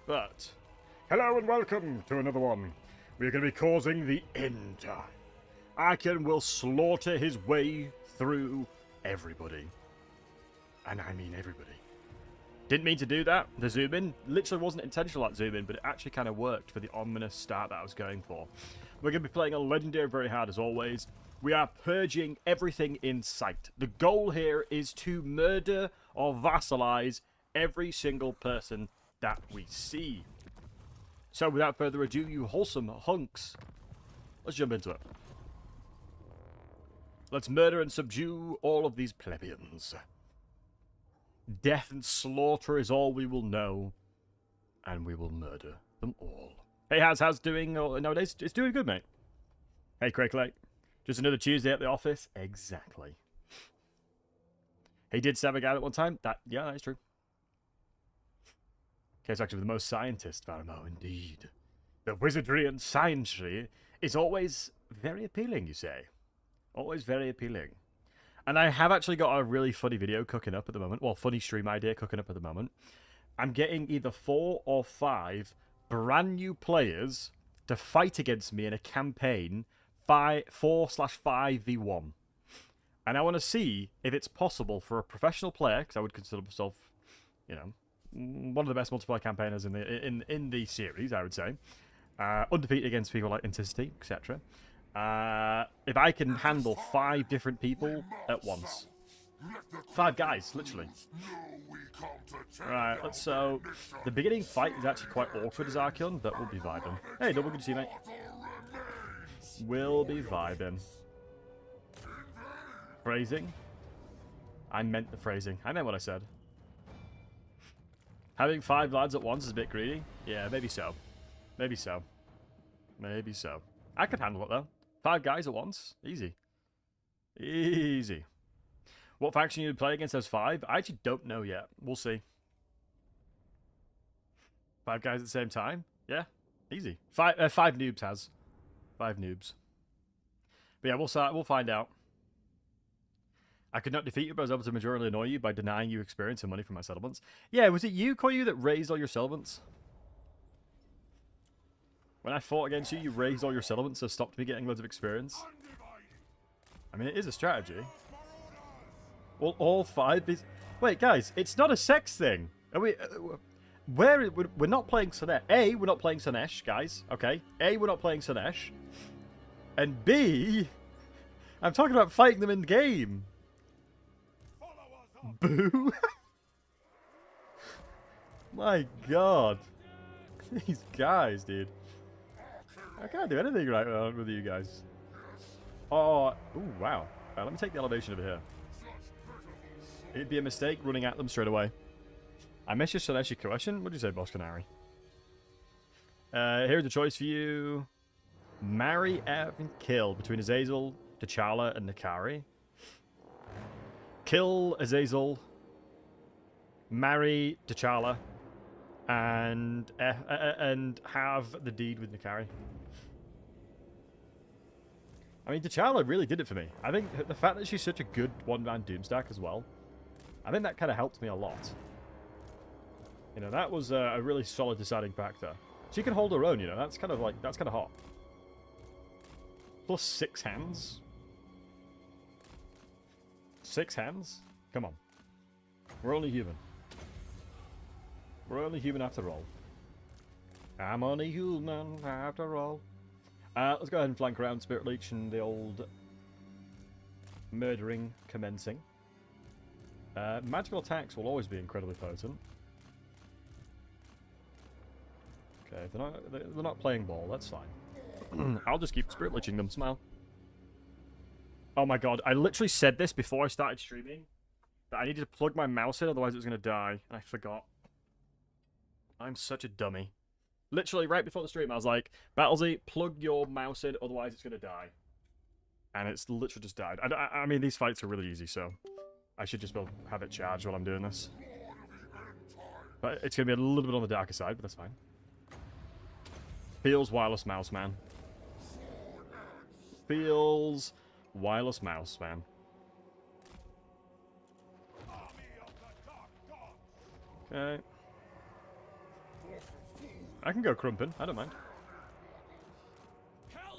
But, hello and welcome to another one. We're going to be causing the end. Archaeon will slaughter his way through everybody. And I mean everybody. Didn't mean to do that. The zoom in literally wasn't intentional at zoom in, but it actually kind of worked for the ominous start that I was going for. We're going to be playing a legendary very hard as always. We are purging everything in sight. The goal here is to murder or vassalize every single person that we see. So without further ado, you wholesome hunks, let's jump into it. Let's murder and subdue all of these plebeians. Death and slaughter is all we will know, and we will murder them all. Hey, how's doing nowadays? It's doing good, mate. Hey, Craig Lake. Just another Tuesday at the office? Exactly. He did stab a guy at one time? Yeah, that's true. Case actually with the most scientists, Varamo, indeed. The wizardry and sciencery is always very appealing, you say. Always very appealing. And I have actually got a really funny video cooking up at the moment. Well, funny stream idea cooking up at the moment. I'm getting either 4 or 5 brand new players to fight against me in a campaign 4/5v1. And I want to see if it's possible for a professional player, because I would consider myself, you know, one of the best multiplayer campaigners in the series, I would say. Undefeated against people like Intensity, etc. If I can handle 5 different people at once. 5 guys, literally. Right, let's so... The beginning fight is actually quite awkward as Archaeon, but we'll be vibing. Hey, double good to see you, mate. We'll be vibing. Phrasing? I meant the phrasing. I meant what I said. Having 5 lads at once is a bit greedy. Yeah, maybe so. Maybe so. Maybe so. I could handle it, though. 5 guys at once? Easy. Easy. What faction you would play against those 5? I actually don't know yet. We'll see. 5 guys at the same time? Yeah. Easy. 5 noobs has. 5 noobs. But yeah, we'll find out. I could not defeat you, but I was able to majorly annoy you by denying you experience and money from my settlements. Yeah, was it you, Koyu, that raised all your settlements? When I fought against you, you raised all your settlements, so stopped me getting loads of experience. I mean, it is a strategy. Well, all 5 is... Wait, guys, it's not a sex thing. Are we... we're not playing Sanesh. A, we're not playing Sanesh, guys. Okay. A, we're not playing Sanesh. And B, I'm talking about fighting them in game. Boo. My god. These guys, dude. I can't do anything right with you guys. Oh, ooh, wow. Let me take the elevation over here. It'd be a mistake running at them straight away. I miss your Saneshi question. What did you say, Boss Canary? Here's a choice for you. Marry, and kill between Azazel, T'Challa, and Nakari. Kill Azazel, marry T'Challa, and have the deed with Nakari. I mean, T'Challa really did it for me. I think the fact that she's such a good one-man Doomstack as well, I think that kind of helped me a lot. You know, that was a really solid deciding factor. She can hold her own, you know, that's kind of hot. Plus 6 hands. 6 hands? Come on. We're only human. We're only human after all. I'm only human after all. Let's go ahead and flank around Spirit Leech and the old murdering commencing. Magical attacks will always be incredibly potent. Okay, they're not playing ball, that's fine. I'll just keep Spirit Leeching them, smile. Oh my god, I literally said this before I started streaming. That I needed to plug my mouse in, otherwise it was going to die. And I forgot. I'm such a dummy. Literally, right before the stream, I was like, Battlesey, plug your mouse in, otherwise it's going to die. And it's literally just died. I mean, these fights are really easy, so I should just be able to have it charged while I'm doing this. But it's going to be a little bit on the darker side, but that's fine. Feels wireless mouse, man. Feels wireless mouse, man. Okay. I can go crumping. I don't mind.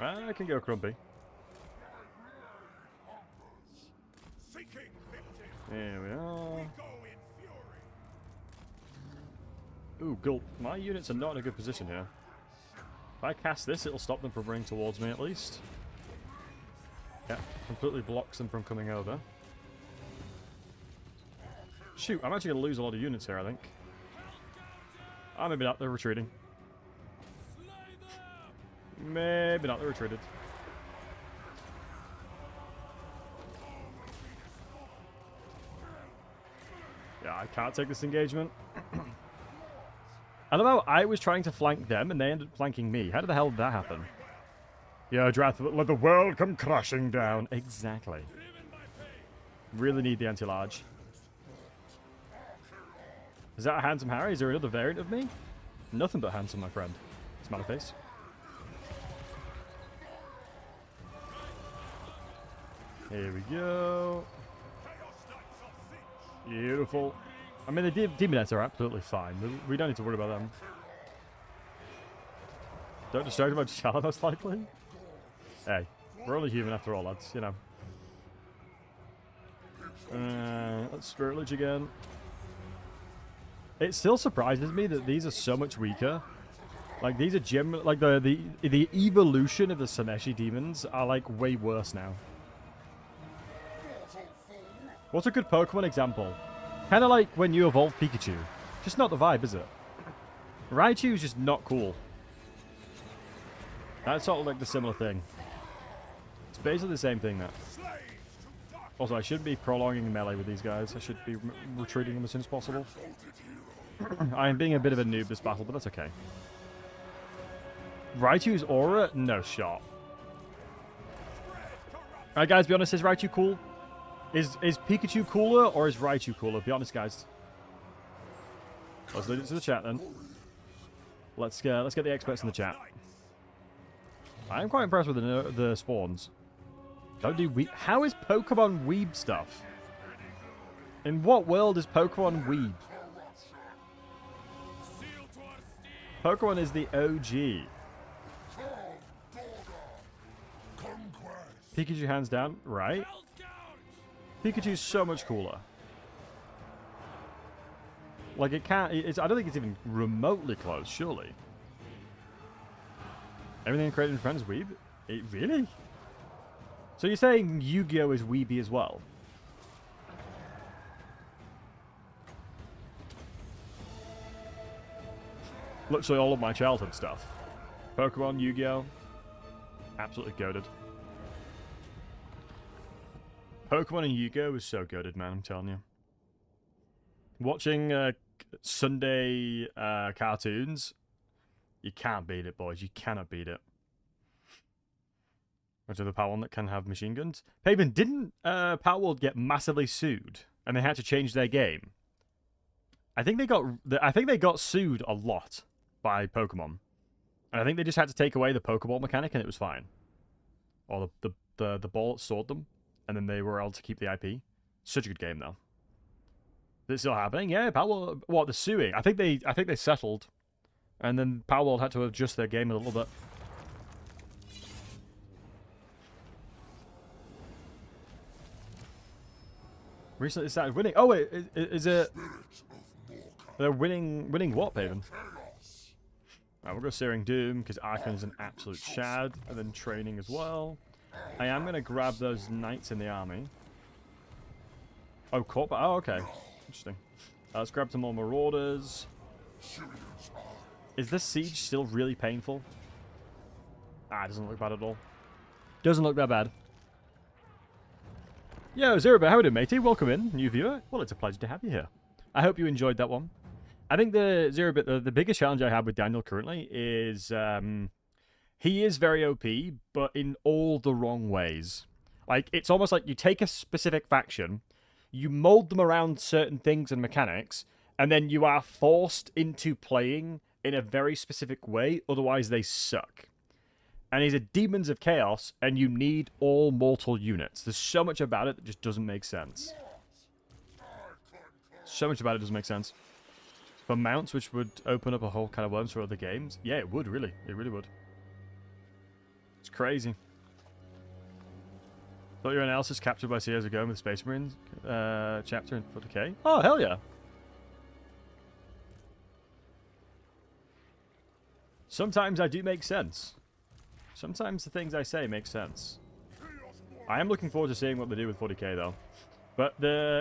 I can go crumpy. There we are. Ooh, gulp. My units are not in a good position here. If I cast this, it'll stop them from running towards me at least. Yeah, completely blocks them from coming over. Shoot, I'm actually going to lose a lot of units here, I think. Oh, maybe not, they're retreating. Maybe not, they're retreated. Yeah, I can't take this engagement. I don't know, I was trying to flank them and they ended up flanking me. How the hell did that happen? Yeah, Drath, let the world come crashing down. Exactly. Really need the anti-large. Is that a handsome Harry? Is there another variant of me? Nothing but handsome, my friend. Smiley face. Here we go. Beautiful. I mean, the Demonettes are absolutely fine. We don't need to worry about them. Don't distract about Shala, most likely. Hey, we're only human after all, lads, you know. Let's Spirit Lich again. It still surprises me that these are so much weaker. Like, these are like the evolution of the Saneshi demons are like way worse now. What's a good Pokemon example? Kind of like when you evolve Pikachu. Just not the vibe, is it? Raichu is just not cool. That's sort of like the similar thing. It's basically the same thing, that. Also, I shouldn't be prolonging melee with these guys. I should be retreating them as soon as possible. I am being a bit of a noob this battle, but that's okay. Raichu's aura? No shot. Alright guys, be honest, is Raichu cool? Is Pikachu cooler or is Raichu cooler? Be honest, guys. Let's lead it to the chat then. Let's get the experts in the chat. I am quite impressed with the spawns. Don't do weeb. How is Pokemon weeb stuff? In what world is Pokemon weeb? Pokemon is the OG. Pikachu hands down, right? Pikachu's so much cooler. Like, it can't... I don't think it's even remotely close, surely. Everything created in Friends weeb? Really? So you're saying Yu-Gi-Oh! Is weeby as well? Literally all of my childhood stuff. Pokemon, Yu-Gi-Oh! Absolutely goated. Pokemon and Yu-Gi-Oh! Is so goated, man, I'm telling you. Watching Sunday cartoons, you can't beat it, boys. You cannot beat it. Which are the Power that can have machine guns? Paven, didn't Power World get massively sued and they had to change their game? I think they got sued a lot by Pokemon, and I think they just had to take away the Pokeball mechanic and it was fine, or the ball that stored them, and then they were able to keep the IP. Such a good game though. Is it still happening? Yeah, Power World. What, the suing? I think they settled, and then Power World had to adjust their game a little bit. Recently started winning. Oh wait, is it? They're winning what, Paven? Alright, we'll go Searing Doom because Archaeon is an absolute shad, and then training as well. I am gonna grab those knights in the army. Oh, corporate. Oh, okay. Interesting. Let's grab some more marauders. Is this siege still really painful? Ah, it doesn't look bad at all. Doesn't look that bad. Yo, Zerobit, how are you doing, matey? Welcome in, new viewer. Well, it's a pleasure to have you here. I hope you enjoyed that one. I think the Zerobit, the biggest challenge I have with Daniel currently is he is very OP, but in all the wrong ways. Like, it's almost like you take a specific faction, you mold them around certain things and mechanics, and then you are forced into playing in a very specific way, otherwise they suck. And he's a Demons of Chaos, and you need all mortal units. There's so much about it that just doesn't make sense. So much about it doesn't make sense. For mounts, which would open up a whole kind of worms for other games. Yeah, it would, really. It really would. It's crazy. Thought your analysis captured by years ago with the Space Marines chapter in 40k. Oh, hell yeah. Sometimes I do make sense. Sometimes the things I say make sense. I am looking forward to seeing what they do with 40k, though. But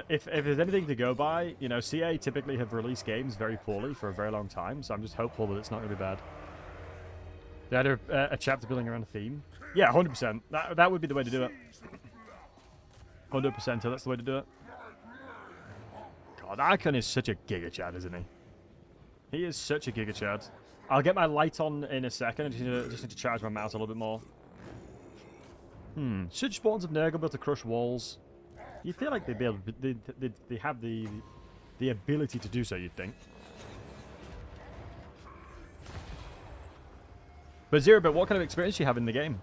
if there's anything to go by, you know, CA typically have released games very poorly for a very long time, so I'm just hopeful that it's not going to be bad. They had a chapter building around a theme. Yeah, 100%. That would be the way to do it. 100%, that's the way to do it. God, Archaeon is such a giga chad, isn't he? He is such a giga chad. I'll get my light on in a second. I just need to charge my mouse a little bit more. Should spawns of Nurgle be able to crush walls? You feel like they'd be able to, they have the ability to do so, you'd think. But Zerobit, what kind of experience do you have in the game?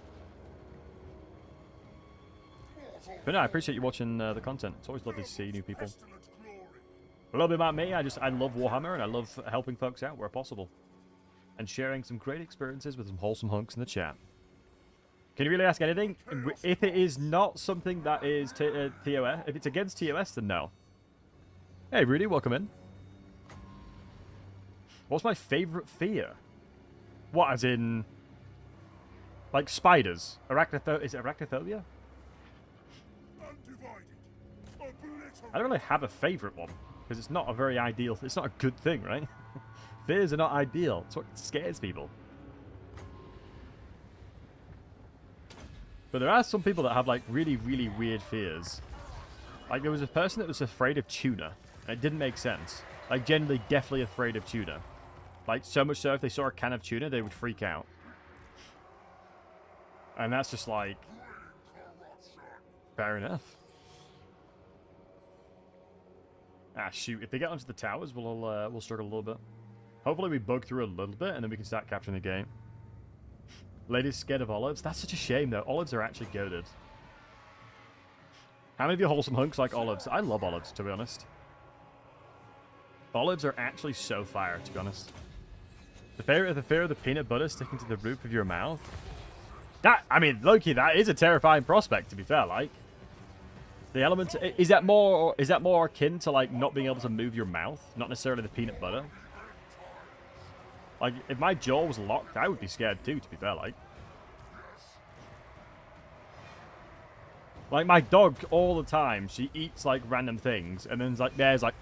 But no, I appreciate you watching the content. It's always lovely to see new people. A little bit about me, I love Warhammer and I love helping folks out where possible. And sharing some great experiences with some wholesome hunks in the chat. Can you really ask anything? If it is not something that is TOS, if it's against TOS, then no. Hey, Rudy, welcome in. What's my favorite fear? What, as in... like spiders? Is it arachnophobia? I don't really have a favorite one. Because it's not a very ideal... it's not a good thing, right? Fears are not ideal. It's what scares people. But there are some people that have, like, really, really weird fears. Like, there was a person that was afraid of tuna. And it didn't make sense. Like, generally, definitely afraid of tuna. Like, so much so, if they saw a can of tuna, they would freak out. And that's just, like... fair enough. Ah, shoot. If they get onto the towers, we'll struggle a little bit. Hopefully we bug through a little bit, and then we can start capturing the game. Lady's scared of olives. That's such a shame, though. Olives are actually goated. How many of you wholesome hunks like olives? I love olives, to be honest. Olives are actually so fire, to be honest. The fear of the peanut butter sticking to the roof of your mouth. That, I mean, Loki, that is a terrifying prospect, to be fair, like. The element... is that more akin to, like, not being able to move your mouth? Not necessarily the peanut butter? Like, if my jaw was locked, I would be scared too, to be fair, like. Like, my dog, all the time, she eats, like, random things, and then, like, there's, like,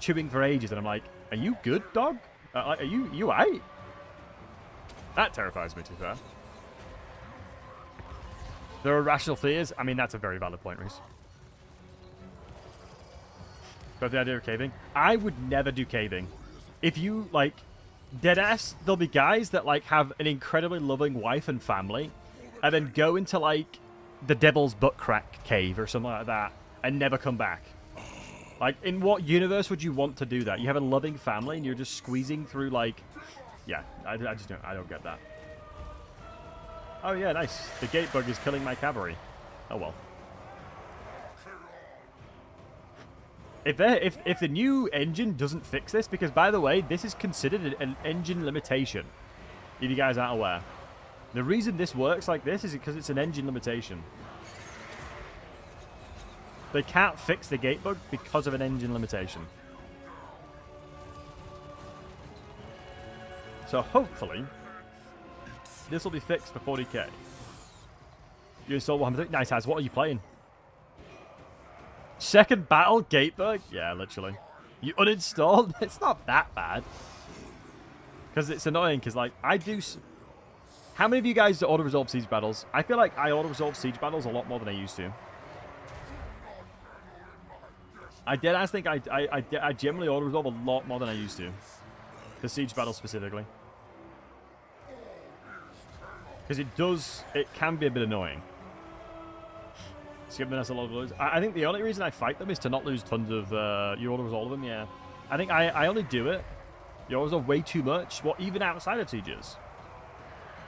chewing for ages, and I'm like, are you good, dog? Are you alright? That terrifies me, to be fair. There are rational fears. I mean, that's a very valid point, Reese. Got the idea of caving? I would never do caving. If you, like, deadass, there'll be guys that, like, have an incredibly loving wife and family, and then go into, like, the Devil's Butt Crack cave or something like that, and never come back. Like, in what universe would you want to do that? You have a loving family, and you're just squeezing through, like... yeah, I don't get that. Oh, yeah, nice. The gate bug is killing my cavalry. Oh, well. If the new engine doesn't fix this, because, by the way, this is considered an engine limitation, if you guys aren't aware. The reason this works like this is because it's an engine limitation. They can't fix the gate bug because of an engine limitation. So, hopefully... this will be fixed for 40k. You installed Warhammer 3? Nice, Az. What are you playing? Second battle, Gatebug? Yeah, literally. You uninstalled? It's not that bad. Because it's annoying, because, like, I do... how many of you guys do auto-resolve siege battles? I feel like I auto-resolve siege battles a lot more than I used to. I think I generally auto-resolve a lot more than I used to. The siege battles specifically. Because it can be a bit annoying. Skipping us a lot of lose. I think the only reason I fight them is to not lose tons of, you auto-resolve them, yeah. I think I only do it. You auto-resolve way too much, well, even outside of sieges.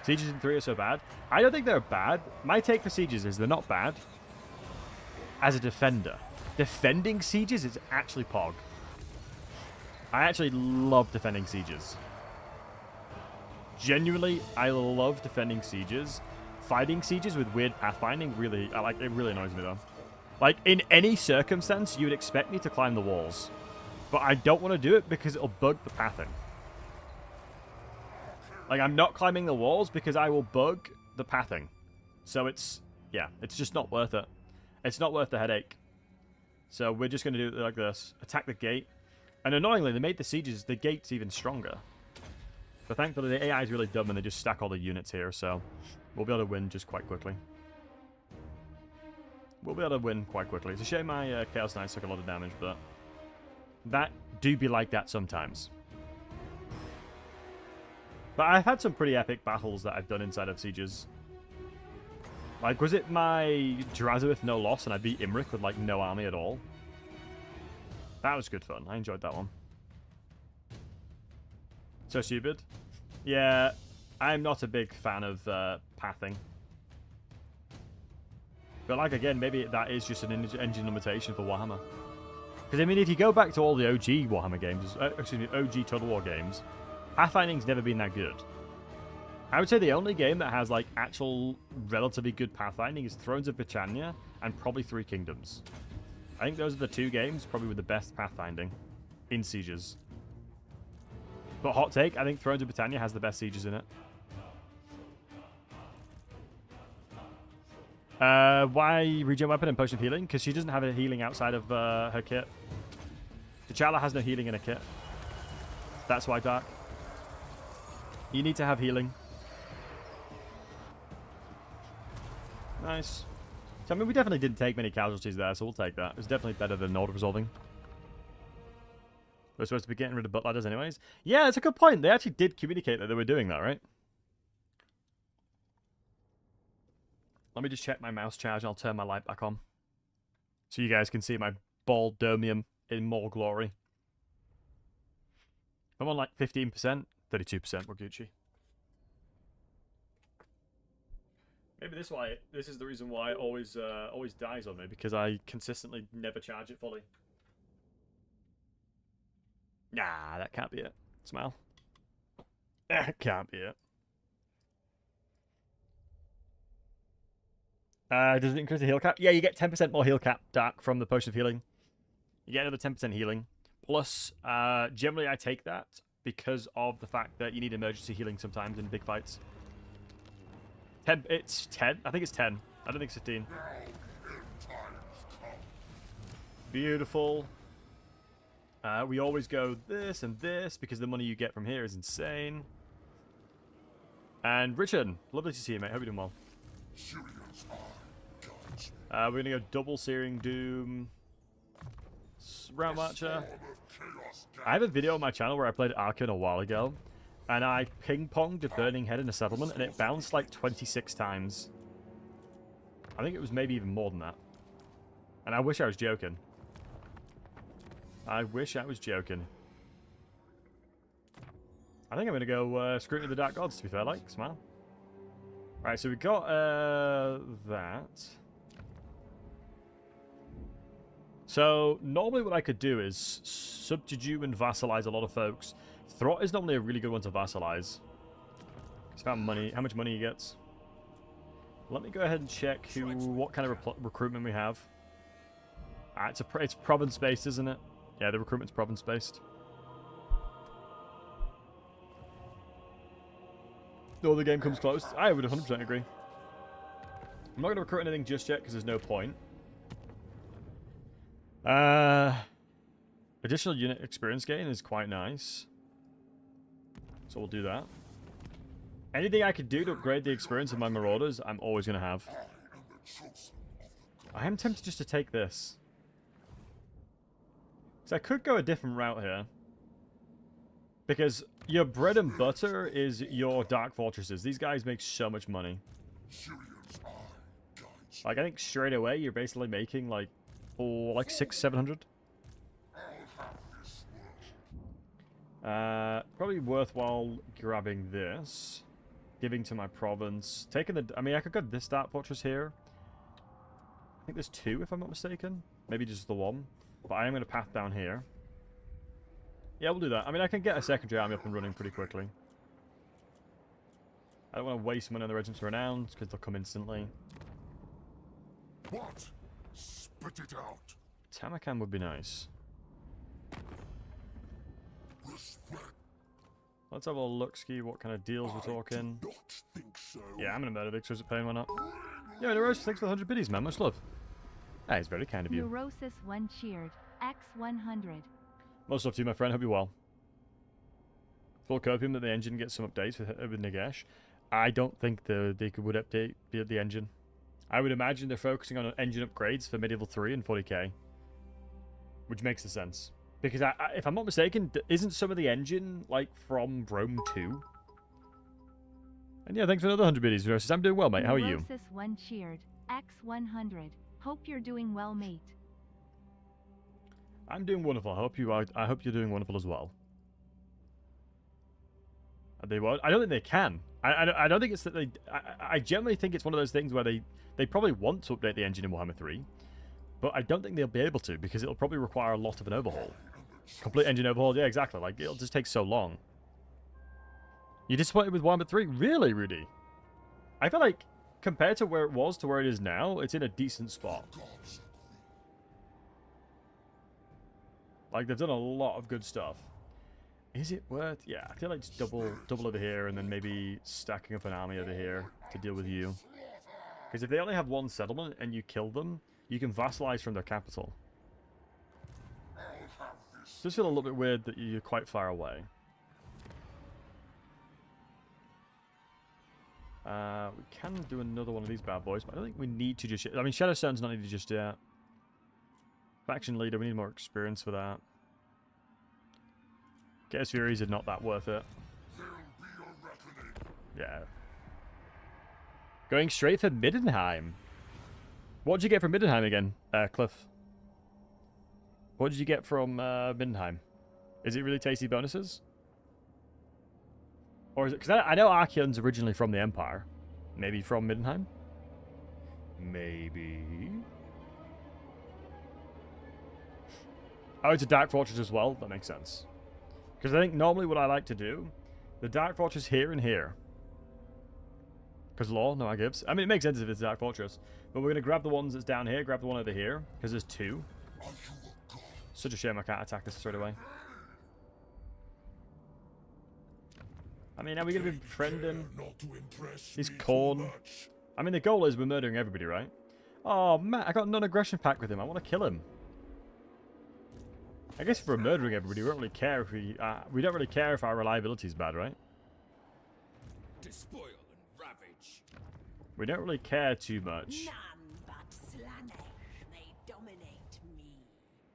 Sieges in 3 are so bad. I don't think they're bad. My take for sieges is they're not bad. As a defender. Defending sieges is actually pog. I actually love defending sieges. Genuinely, I love defending sieges. Fighting sieges with weird pathfinding really, it really annoys me though. Like, in any circumstance, you would expect me to climb the walls. But I don't want to do it because it'll bug the pathing. Like, I'm not climbing the walls because I will bug the pathing. So it's, yeah, it's just not worth it. It's not worth the headache. So we're just going to do it like this. Attack the gate. And annoyingly, they made the gates even stronger. But thankfully, the AI is really dumb and they just stack all the units here, so we'll be able to win just quite quickly. We'll be able to win quite quickly. It's a shame my Chaos Knights took a lot of damage, but that do be like that sometimes. But I've had some pretty epic battles that I've done inside of sieges. Like, was it my Juraza with no loss and I beat Imric with, like, no army at all? That was good fun. I enjoyed that one. So stupid. Yeah, I'm not a big fan of pathing. But, like, again, maybe that is just an engine limitation for Warhammer. Because, I mean, if you go back to all the OG Warhammer games, excuse me, OG Total War games, pathfinding's never been that good. I would say the only game that has, like, actual relatively good pathfinding is Thrones of Britannia and probably Three Kingdoms. I think those are the two games probably with the best pathfinding in sieges. But hot take, I think Thrones of Britannia has the best sieges in it. Why regen weapon and potion of healing? Because she doesn't have a healing outside of her kit. T'Challa has no healing in her kit. That's why, Dark. You need to have healing. Nice. So, I mean, we definitely didn't take many casualties there, so we'll take that. It's definitely better than not resolving. We're supposed to be getting rid of butt ladders anyways. Yeah, it's a good point. They actually did communicate that they were doing that, right? Let me just check my mouse charge and I'll turn my light back on. So you guys can see my bald domium in more glory. I'm on like 15%, 32%, we're Gucci. Maybe this is the reason why it always dies on me, because I consistently never charge it fully. Nah, that can't be it. Smile. That can't be it. Does it increase the heal cap? Yeah, you get 10% more heal cap, Dark, from the potion of healing. You get another 10% healing. Plus, generally I take that because of the fact that you need emergency healing sometimes in big fights. It's 10? I think it's 10. I don't think it's 15. Beautiful. We always go this and this because the money you get from here is insane. And Richard, lovely to see you, mate. Hope you're doing well. We're going to go double Searing Doom. Round Marcher. I have a video on my channel where I played Archaeon a while ago. And I ping-ponged a Burning Head in a settlement and it bounced like 26 times. I think it was maybe even more than that. And I wish I was joking. I wish I was joking. I think I'm going to go Scrutiny of the Dark Gods, to be fair, like. Smile. Right, so we got that. So, normally what I could do is subdue and vassalize a lot of folks. Throt is normally a really good one to vassalize. It's about money, how much money he gets. Let me go ahead and check what kind of recruitment we have. It's province-based, isn't it? Yeah, the recruitment's province-based. No, the game comes close. I would 100% agree. I'm not going to recruit anything just yet because there's no point. Additional unit experience gain is quite nice. So we'll do that. Anything I could do to upgrade the experience of my Marauders, I'm always going to have. I am tempted just to take this. So I could go a different route here. Because your bread and butter is your Dark Fortresses. These guys make so much money. Like, I think straight away you're basically making like, like 600-700. Probably worthwhile grabbing this. Giving to my province. Taking the... I mean, I could go this Dark Fortress here. I think there's two, if I'm not mistaken. Maybe just the one. But I am going to path down here. Yeah, we'll do that. I mean, I can get a secondary army up and running pretty quickly. I don't want to waste money on the regiments of renown, because they'll come instantly. What? Spit it out. Tamakan would be nice. Respect. Let's have a look, ski what kind of deals we're talking. I don't think so. Yeah, I'm gonna murder Victor's at paying one up. Yeah, Neurosis, thanks for the 100 biddies, man. Much love. That is very kind of you. Neurosis 1 cheered. X100. Most love to you, my friend. Hope you're well. Full copium that the engine gets some updates with Nagash. I don't think they would update the engine. I would imagine they're focusing on engine upgrades for Medieval 3 and 40k. Which makes sense. Because, if I'm not mistaken, isn't some of the engine, like, from Rome 2? And yeah, thanks for another 100 biddies, Neurosis. I'm doing well, mate. How are you? Neurosis 1 cheered. X100. Hope you're doing well, mate. I'm doing wonderful. I hope you're doing wonderful as well. They won't. I don't think they can. I don't think it's that they. I generally think it's one of those things where they probably want to update the engine in Warhammer 3, but I don't think they'll be able to because it'll probably require a lot of an overhaul. Complete engine overhaul. Yeah, exactly. Like it'll just take so long. You're disappointed with Warhammer 3? Really, Rudy? I feel like compared to where it was to where it is now, it's in a decent spot. Like they've done a lot of good stuff. Is it worth? Yeah, I feel like just double over here and then maybe stacking up an army over here to deal with you. Because if they only have one settlement and you kill them, you can vassalize from their capital. It does feel a little bit weird that you're quite far away. We can do another one of these bad boys, but I don't think we need to just... I mean, Shadowstone's not needed just yet. Faction leader, we need more experience for that. Chaos Furies are not that worth it. Yeah. Going straight for Middenheim. What did you get from Middenheim again, Cliff? What did you get from Middenheim? Is it really tasty bonuses? Or is it... Because I know Archaeon's originally from the Empire. Maybe from Middenheim? Maybe... Oh, it's a Dark Fortress as well? That makes sense. Because I think normally what I like to do, the Dark Fortress here and here. Because law, no I gives. I mean, it makes sense if it's a Dark Fortress. But we're going to grab the ones that's down here, grab the one over here. Because there's two. Such a shame I can't attack this straight away. I mean, are we going to be befriending? He's corn. I mean, the goal is we're murdering everybody, right? Oh, Matt, I got a non-aggression pact with him. I want to kill him. I guess if we're murdering everybody, we don't really care if we don't really care if our reliability is bad, right? Despoil and ravage. We don't really care too much. None but Slanesh may dominate me.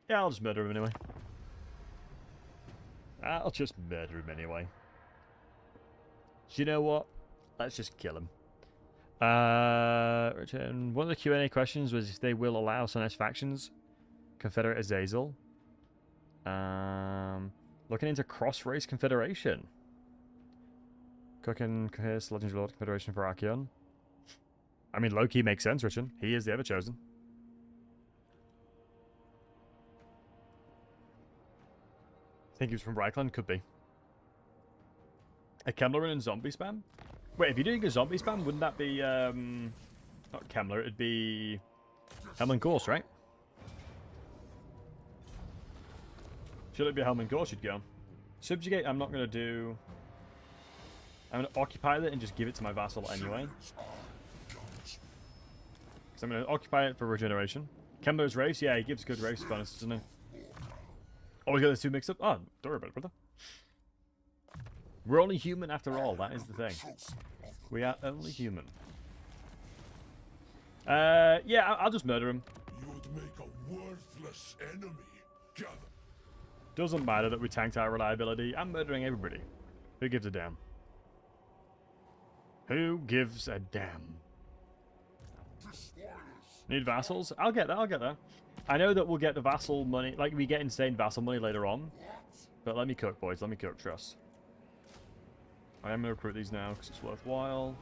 Yeah, I'll just murder him anyway. I'll just murder him anyway. Do you know what? Let's just kill him. Return. One of the Q&A questions was if they will allow Slanesh factions. Confederate Azazel. Looking into cross-race confederation. Cooking his Legends of Lord Confederation for Archaeon. I mean, low-key makes sense, Richard. He is the Everchosen. I think he was from Reichland. Could be. A Kemmler and zombie spam? Wait, if you're doing a zombie spam, wouldn't that be, not Kemmler, it'd be Helm Gorse, right? Should it be Helm Gorse you'd go? Subjugate, I'm not going to do... I'm going to occupy it and just give it to my vassal anyway. Because I'm going to occupy it for regeneration. Kemmler's race? Yeah, he gives good race bonus, doesn't he? Oh, we got those two mixed up? Oh, don't worry about it, brother. We're only human after all, that is the thing. We are only human. Yeah, I'll just murder him. You'd make a worthless enemy. Gather. Doesn't matter that we tanked our reliability. I'm murdering everybody. Who gives a damn? Who gives a damn? Need vassals? I'll get that, I'll get that. I know that we'll get the vassal money, like we get insane vassal money later on. But let me cook, boys. Let me cook, trust. I am going to recruit these now because it's worthwhile.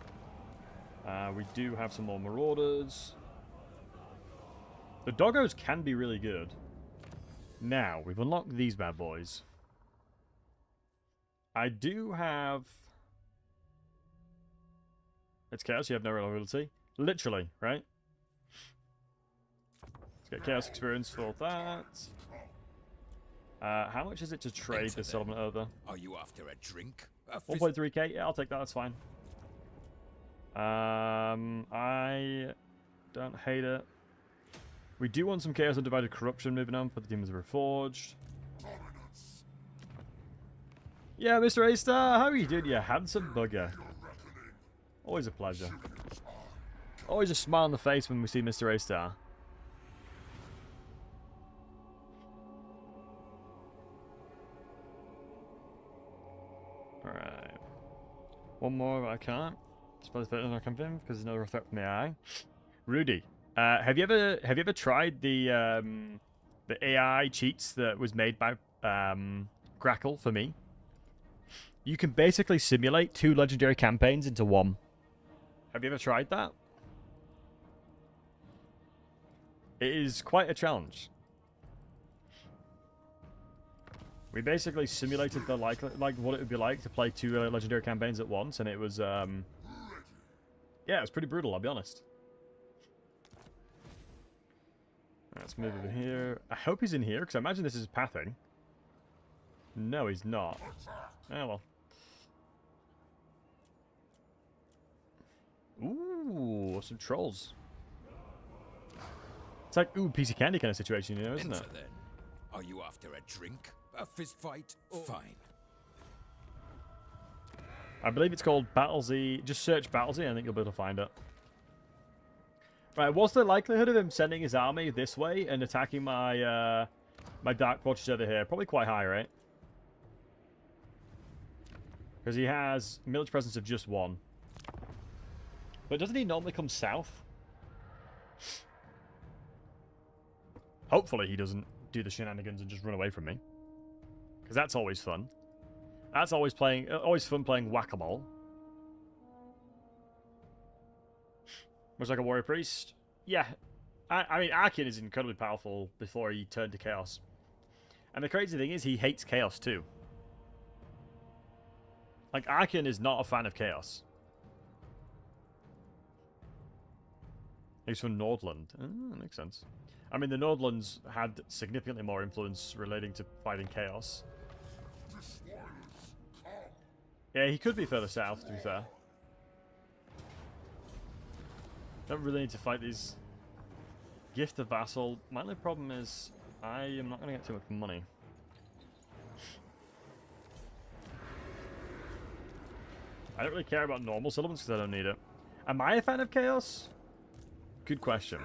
We do have some more marauders. The doggos can be really good. Now, we've unlocked these bad boys. I do have... It's Chaos, you have no reliability. Literally, right? Let's get Chaos experience for that. How much is it to trade this settlement over? Are you after a drink? 1.3k? Yeah, I'll take that, that's fine. I don't hate it. We do want some Chaos Undivided Corruption moving on for the Demons Reforged. Yeah, Mr. A-Star, how are you doing, you handsome bugger? Always a pleasure. Always a smile on the face when we see Mr. A-Star. Alright. One more, but I can't. Suppose that I can because there's another threat from the AI. Rudy, have you ever tried the AI cheats that was made by Crackle for me? You can basically simulate 2 legendary campaigns into 1. Have you ever tried that? It is quite a challenge. We basically simulated the like what it would be like to play 2 legendary campaigns at once, and it was yeah, it was pretty brutal, I'll be honest. Let's move over here. I hope he's in here, because I imagine this is pathing. No, he's not. Oh well. Ooh, some trolls. It's like, ooh, piece of candy kind of situation, you know, isn't it? Then. Are you after a drink? A fist fight? Fine. I believe it's called Battlesey. Just search Battlesey, I think you'll be able to find it. Right, what's the likelihood of him sending his army this way and attacking my my Dark Fortress over here? Probably quite high, right? Because he has military presence of just 1. But doesn't he normally come south? Hopefully he doesn't do the shenanigans and just run away from me. Because that's always fun. That's always fun playing whack-a-mole. Much like a warrior priest. Yeah. I mean, Archaeon is incredibly powerful before he turned to chaos. And the crazy thing is, he hates chaos too. Like, Archaeon is not a fan of chaos. He's from Nordland. That makes sense. I mean, the Nordlands had significantly more influence relating to fighting chaos. Yeah, he could be further south, to be fair. Don't really need to fight these. Gift of Vassal. My only problem is I am not going to get too much money. I don't really care about normal settlements because I don't need it. Am I a fan of chaos? Good question.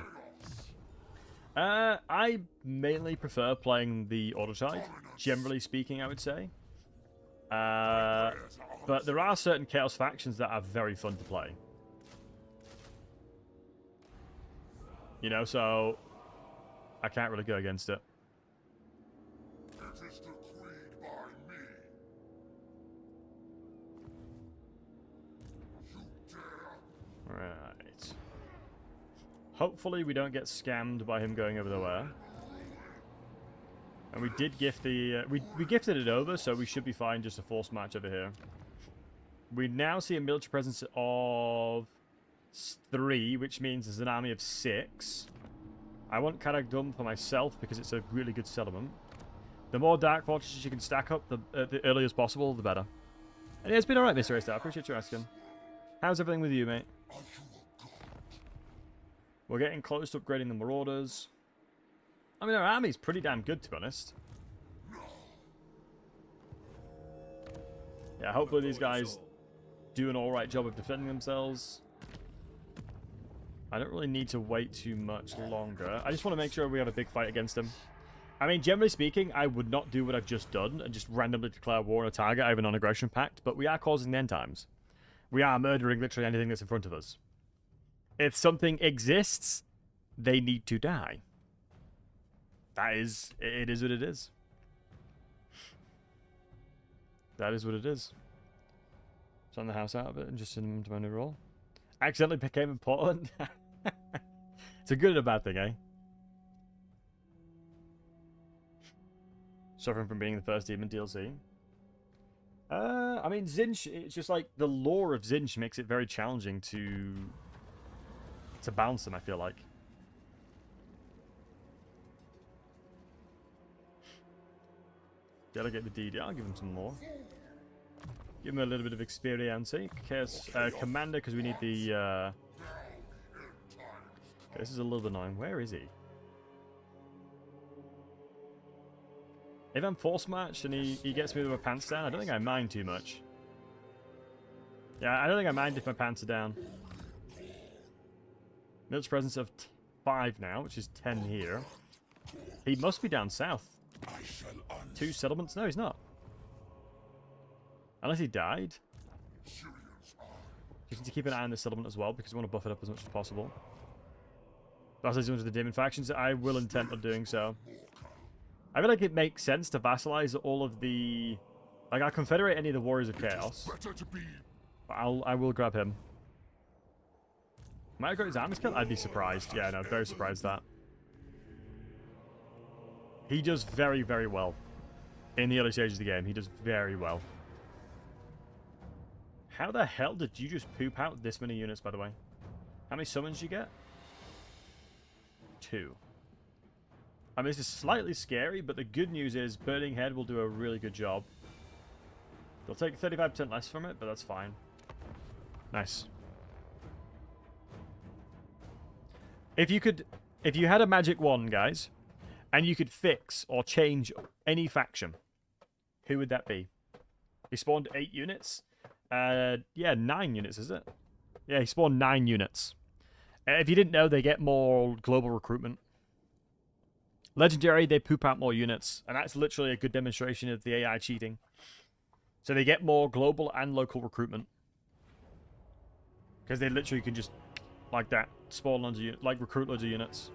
I mainly prefer playing the Autotide, generally speaking, I would say. But there are certain chaos factions that are very fun to play. You know, so I can't really go against it. It is decreed by me. You dare. Right. Hopefully we don't get scammed by him going over there. And we did gift the... we gifted it over, so we should be fine, just a force match over here. We now see a military presence of 3, which means there's an army of 6. I want Karagdum for myself because it's a really good settlement. The more Dark Fortresses you can stack up, the earlier as possible, the better. And yeah, it's been alright, Mr. A-Star. I appreciate you asking. How's everything with you, mate? We're getting close to upgrading the Marauders. I mean, our army's pretty damn good, to be honest. Yeah, hopefully these guys do an alright job of defending themselves. I don't really need to wait too much longer. I just want to make sure we have a big fight against them. I mean, generally speaking, I would not do what I've just done and just randomly declare war on a target. I have a non-aggression pact, but we are causing the end times. We are murdering literally anything that's in front of us. If something exists, they need to die. That is... It is what it is. That is what it is. Turn the house out of it and just send them to my new role. Accidentally became important. It's a good and a bad thing, eh? Suffering from being the first demon DLC. I mean, Zinch, it's just like the lore of Zinch makes it very challenging to balance them, I feel like. Delegate the DD. I'll give him some more. Give him a little bit of experience. Commander, because we need the... Okay, this is a little bit annoying. Where is he? If I'm force matched and he gets me with my pants down, I don't think I mind too much. Yeah, I don't think I mind if my pants are down. Military presence of 5 now, which is 10 here. He must be down south. 2 settlements? No, he's not. Unless he died. Just need to keep an eye on this settlement as well, because we want to buff it up as much as possible. Vassalize into the demon factions. I will intend on doing so. I feel like it makes sense to vassalize all of the... Like, I'll confederate any of the Warriors of Chaos. But I will grab him. Might I got his armors killed? I'd be surprised. Yeah, no, very surprised that. He does very, very well. In the early stages of the game, he does very well. How the hell did you just poop out this many units, by the way? How many summons did you get? 2. I mean, this is slightly scary, but the good news is Burning Head will do a really good job. They'll take 35% less from it, but that's fine. Nice. If you had a magic wand, guys, and you could fix or change any faction, who would that be? He spawned 8 units. Yeah, 9 units, is it? Yeah, he spawned 9 units. If you didn't know, they get more global recruitment. Legendary, they poop out more units, and that's literally a good demonstration of the AI cheating. So they get more global and local recruitment. Because they literally can just, like that, spawn loads of units, like recruit loads of units.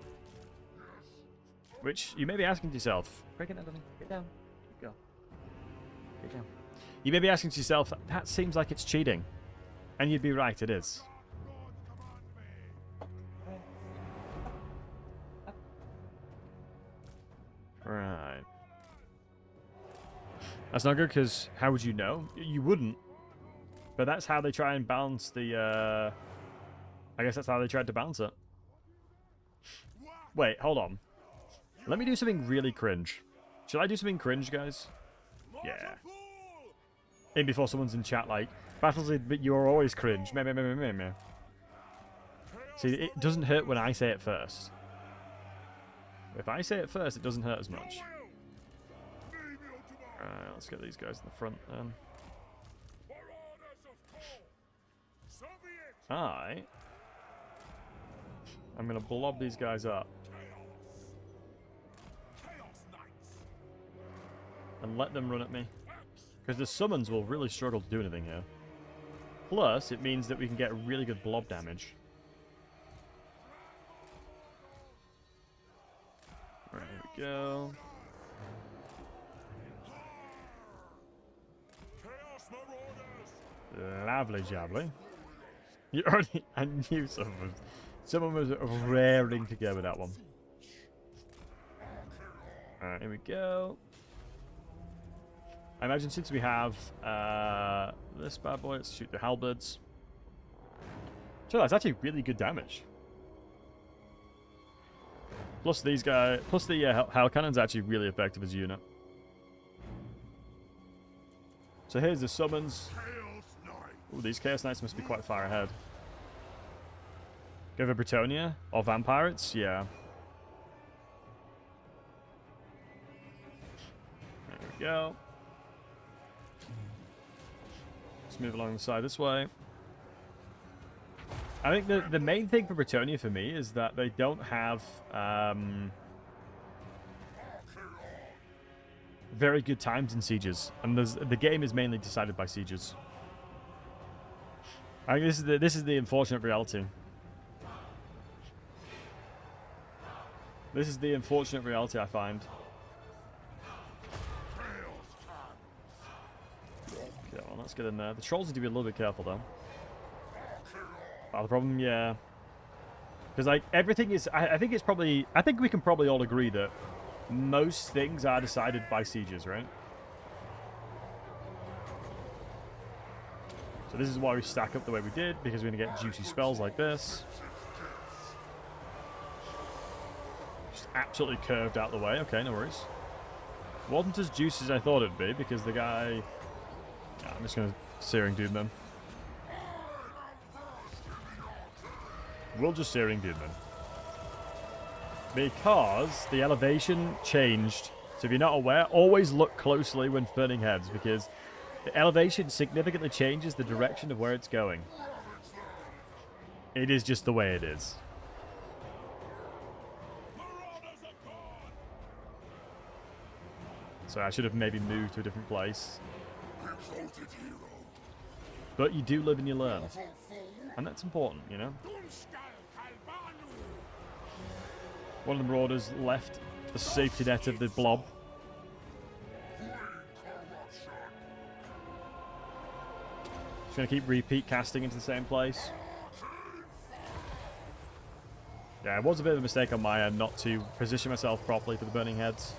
Which, you may be asking to yourself, break it down, get down, go. Get down. You may be asking to yourself, that seems like it's cheating. And you'd be right, it is. Right. That's not good, because how would you know? You wouldn't. But that's how they try and balance the, I guess that's how they tried to balance it. Wait, hold on. Let me do something really cringe. Should I do something cringe, guys? Yeah. In before someone's in chat like, Battlesey, but you're always cringe. Meh, meh, meh, meh, meh. See, it doesn't hurt when I say it first. If I say it first, it doesn't hurt as much. Alright, let's get these guys in the front then. Alright. I'm going to blob these guys up. And let them run at me. Because the summons will really struggle to do anything here. Plus, it means that we can get really good blob damage. Right, here we go. Lovely jubbly. You already... I knew someone was raring to go with that one. Alright, here we go. I imagine since we have this bad boy, let's shoot the halberds. So that's actually really good damage. Plus these guys, plus the hell cannon's actually really effective as a unit. So here's the summons. Ooh, these Chaos Knights must be quite far ahead. Go for Britonia or Vampirates? Yeah. There we go. Let's move along the side this way. I think the main thing for Britonia for me is that they don't have very good times in sieges, and the game is mainly decided by sieges. I think this is the unfortunate reality. This is the unfortunate reality I find. Okay, well, let's get in there. The trolls need to be a little bit careful though. Oh, the problem, yeah. Because like everything is, I think it's probably, I think we can probably all agree that most things are decided by sieges, right? So this is why we stack up the way we did, because we're going to get juicy spells like this. Just absolutely curved out the way. Okay, no worries. Wasn't as juicy as I thought it'd be, because the guy... Yeah, I'm just going to Searing Doom them. We'll just Searing Doom them. Because the elevation changed. So if you're not aware, always look closely when burning heads, because the elevation significantly changes the direction of where it's going. It is just the way it is. So I should have maybe moved to a different place. But you do live and you learn. And that's important, you know? One of the Marauders left the safety net of the blob. Just going to keep repeat casting into the same place. Yeah, it was a bit of a mistake on my end not to position myself properly for the burning heads.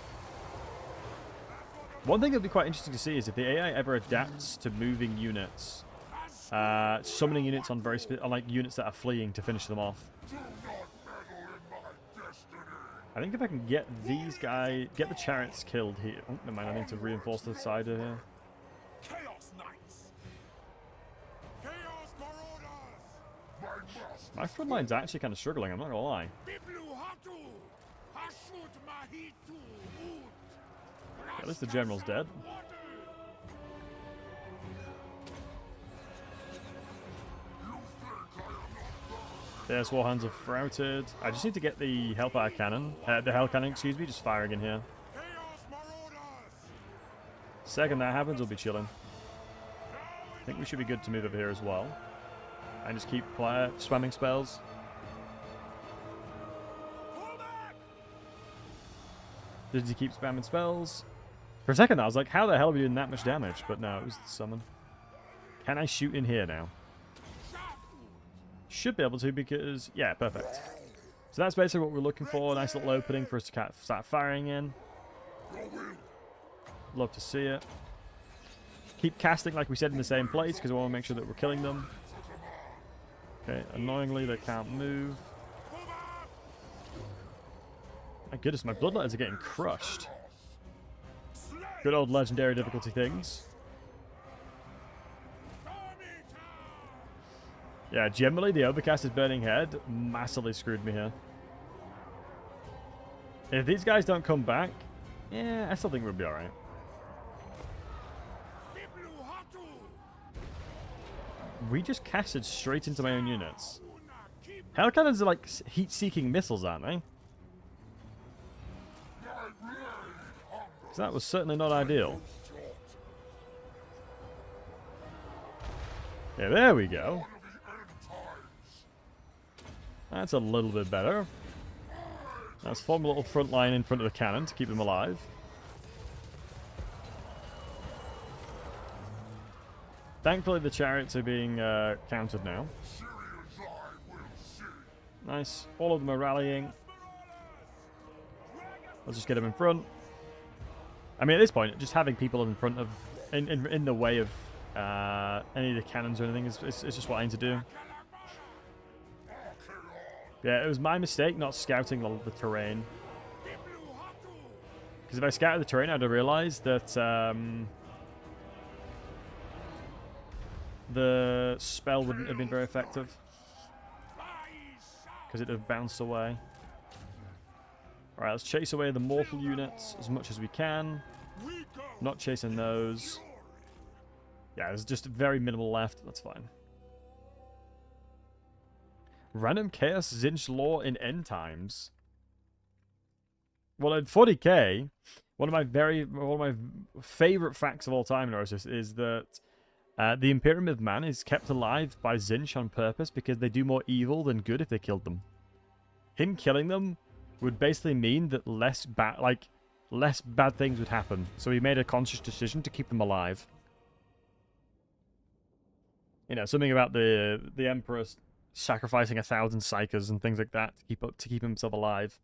One thing that would be quite interesting to see is if the AI ever adapts to moving units. Summoning units on like units that are fleeing to finish them off. I think if I can get these guys, get the chariots killed here. Oh, never mind, I need to reinforce the side of here. Chaos Knights. Chaos Marauders. My front line's actually kind of struggling, I'm not gonna lie. At least the general's dead. Yes, Warhounds are routed. I just need to get the Hellfire Cannon, the Hell Cannon, excuse me, just firing in here. Second that happens, we'll be chilling. I think we should be good to move over here as well. And just keep spamming spells. Did he keep spamming spells? For a second I was like, how the hell are we doing that much damage? But no, it was the summon. Can I shoot in here now? Should be able to because... Yeah, perfect. So that's basically what we're looking for. Nice little opening for us to start firing in. Love to see it. Keep casting like we said in the same place because I want to make sure that we're killing them. Okay, annoyingly they can't move. My goodness, my bloodletters are getting crushed. Good old legendary difficulty things. Yeah, generally the Overcast's Burning Head massively screwed me here. If these guys don't come back, yeah, I still think we'll be alright. We just casted straight into my own units. Hell cannons are like heat-seeking missiles, aren't they? So that was certainly not ideal. Yeah, there we go. That's a little bit better. Let's form a little front line in front of the cannon to keep them alive. Thankfully the chariots are being countered now. Nice. All of them are rallying. Let's just get them in front. I mean, at this point, just having people in front of... in the way of any of the cannons or anything is just what I need to do. Yeah, it was my mistake not scouting the terrain. Because if I scouted the terrain, I'd have realized that the spell wouldn't have been very effective. Because it'd have bounced away. Alright, let's chase away the mortal units as much as we can. Not chasing those. Yeah, there's just very minimal left. That's fine. Random Chaos Zinch lore in end times. Well, at 40k, one of my favorite facts of all time in Neurosis is that the Imperium of Man is kept alive by Zinch on purpose because they do more evil than good if they killed them. Him killing them would basically mean that less bad things would happen. So he made a conscious decision to keep them alive. You know, something about the Emperor sacrificing 1,000 psychers and things like that to keep himself alive,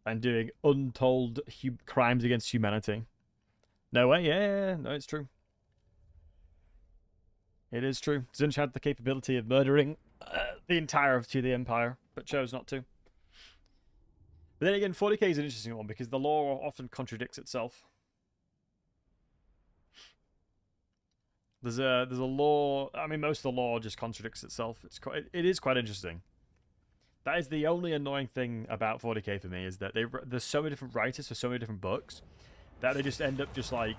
and doing untold crimes against humanity. No way, yeah, no, it's true. It is true. Zinch had the capability of murdering the entirety of the Empire, but chose not to. But then again, 40k is an interesting one because the lore often contradicts itself. There's a lore. I mean, most of the lore just contradicts itself. It is quite interesting. That is the only annoying thing about 40k for me, is that there's so many different writers for so many different books that they just end up just like,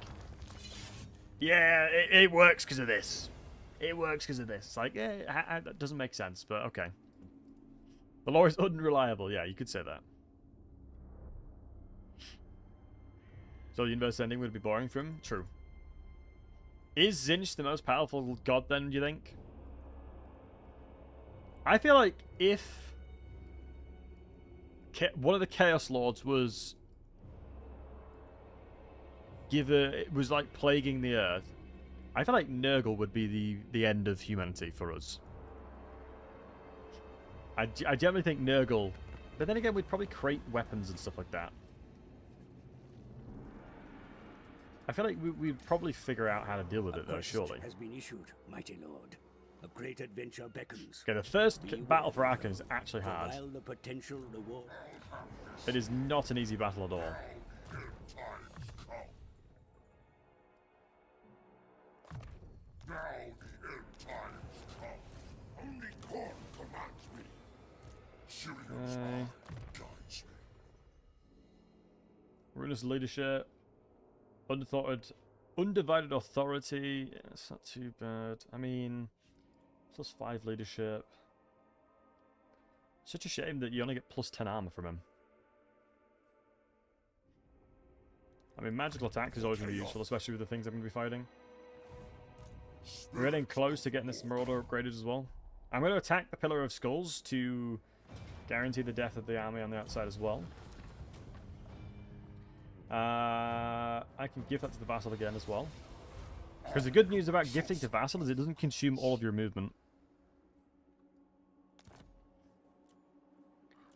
yeah, it works because of this. It works because of this. It's like, yeah, that doesn't make sense, but okay. The lore is unreliable. Yeah, you could say that. So the universe ending would be boring for him? True. Is Zinch the most powerful god then, do you think? I feel like if one of the Chaos Lords was like plaguing the Earth, I feel like Nurgle would be the end of humanity for us. I generally think Nurgle, but then again, we'd probably create weapons and stuff like that. I feel like we'd probably figure out how to deal with it, though, surely. Has been issued, mighty lord. A great adventure beckons. Okay, the first battle for Archaeon is actually hard. While the potential reward. It is not an easy battle at all. Now the end times come. Only God commands me. Sirius guides me. Ruinous leadership. Undivided authority. Yeah, it's not too bad. I mean, +5 leadership. Such a shame that you only get +10 armor from him. I mean, magical attack is always going to be useful, especially with the things I'm going to be fighting. We're getting close to getting this Marauder upgraded as well. I'm going to attack the Pillar of Skulls to guarantee the death of the army on the outside as well. I can give that to the Vassal again as well. Because the good news about gifting to Vassal is it doesn't consume all of your movement.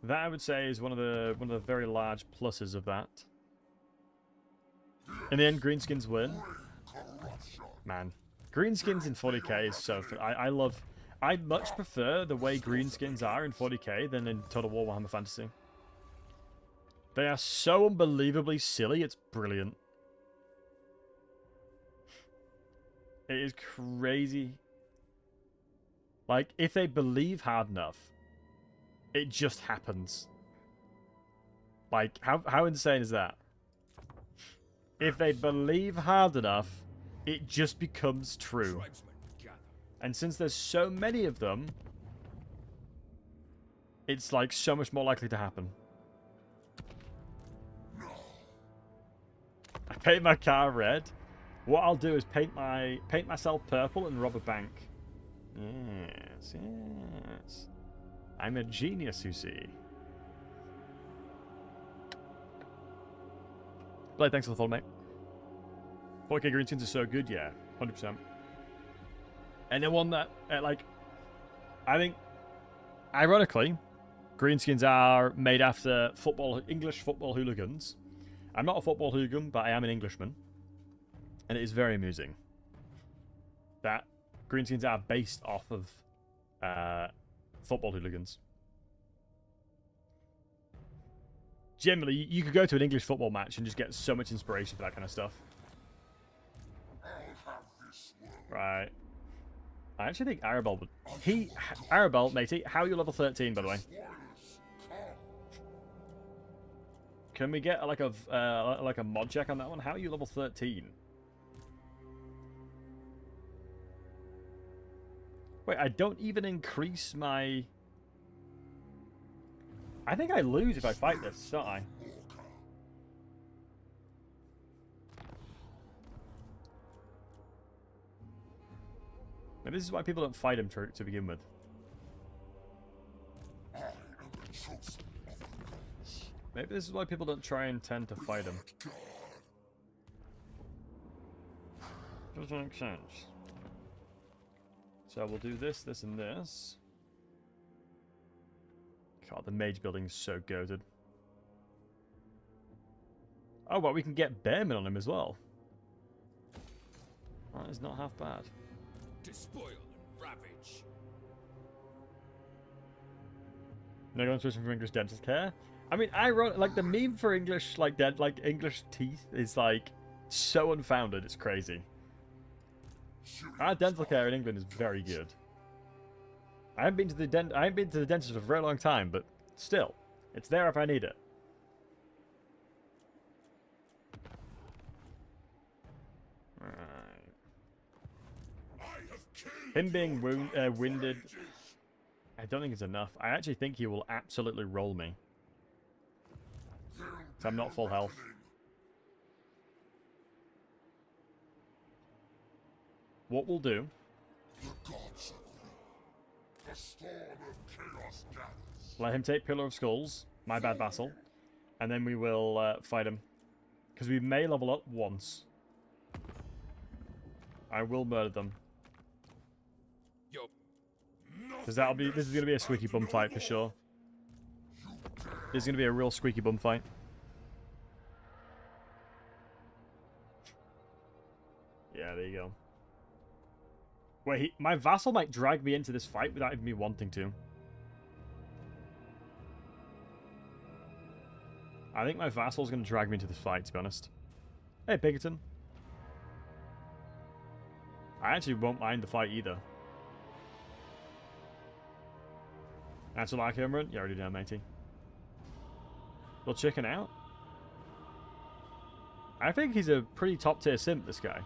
That, I would say, is one of the very large pluses of that. In the end, Greenskins win. Man, Greenskins in 40k is so... I much prefer the way Greenskins are in 40k than in Total War Warhammer Fantasy. They are so unbelievably silly, it's brilliant. It is crazy. Like, if they believe hard enough, it just happens. Like, how insane is that? If they believe hard enough, it just becomes true. And since there's so many of them, it's like so much more likely to happen. I paint my car red. What I'll do is paint myself purple and rob a bank. Yes, yes. I'm a genius, you see. Blade, thanks for the follow, mate. 4K Greenskins are so good, yeah, 100%. Anyone that, like, I think, ironically, Greenskins are made after English football hooligans. I'm not a football hooligan, but I am an Englishman. And it is very amusing that Greenskins are based off of football hooligans. Generally, you could go to an English football match and just get so much inspiration for that kind of stuff. Right. I actually think Arabelle would... Arabelle, matey, how are you level 13, by the way? Can we get like a mod check on that one? How are you level 13? Wait, I don't even increase my... I think I lose if I fight this, don't I? Maybe this is why people don't fight him to begin with. Maybe this is why people don't try and tend to fight him. Doesn't make sense. So we'll do this, this, and this. God, the mage building is so goated. Oh, but we can get Bearman on him as well. That is not half bad. despoil and ravage. No going switching from English dental care. I mean, I wrote like the meme for English like English teeth is like so unfounded. It's crazy. Our dental care in England is very good. I haven't been to the dentist for a very long time, but still, it's there if I need it. Alright. Him being winded, I don't think it's enough. I actually think he will absolutely roll me. So I'm not full health. What we'll do... Let him take Pillar of Skulls, my bad vassal, and then we will fight him. Because we may level up once. I will murder them. Because this is going to be a squeaky bum fight for sure. This is going to be a real squeaky bum fight. Yeah, there you go. Wait, my vassal might drag me into this fight without even me wanting to. I think my vassal's going to drag me into this fight, to be honest. Hey, Pinkerton. I actually won't mind the fight either. Natural Archaeon run? You already know, matey. Well, chicken out. I think he's a pretty top tier simp, this guy.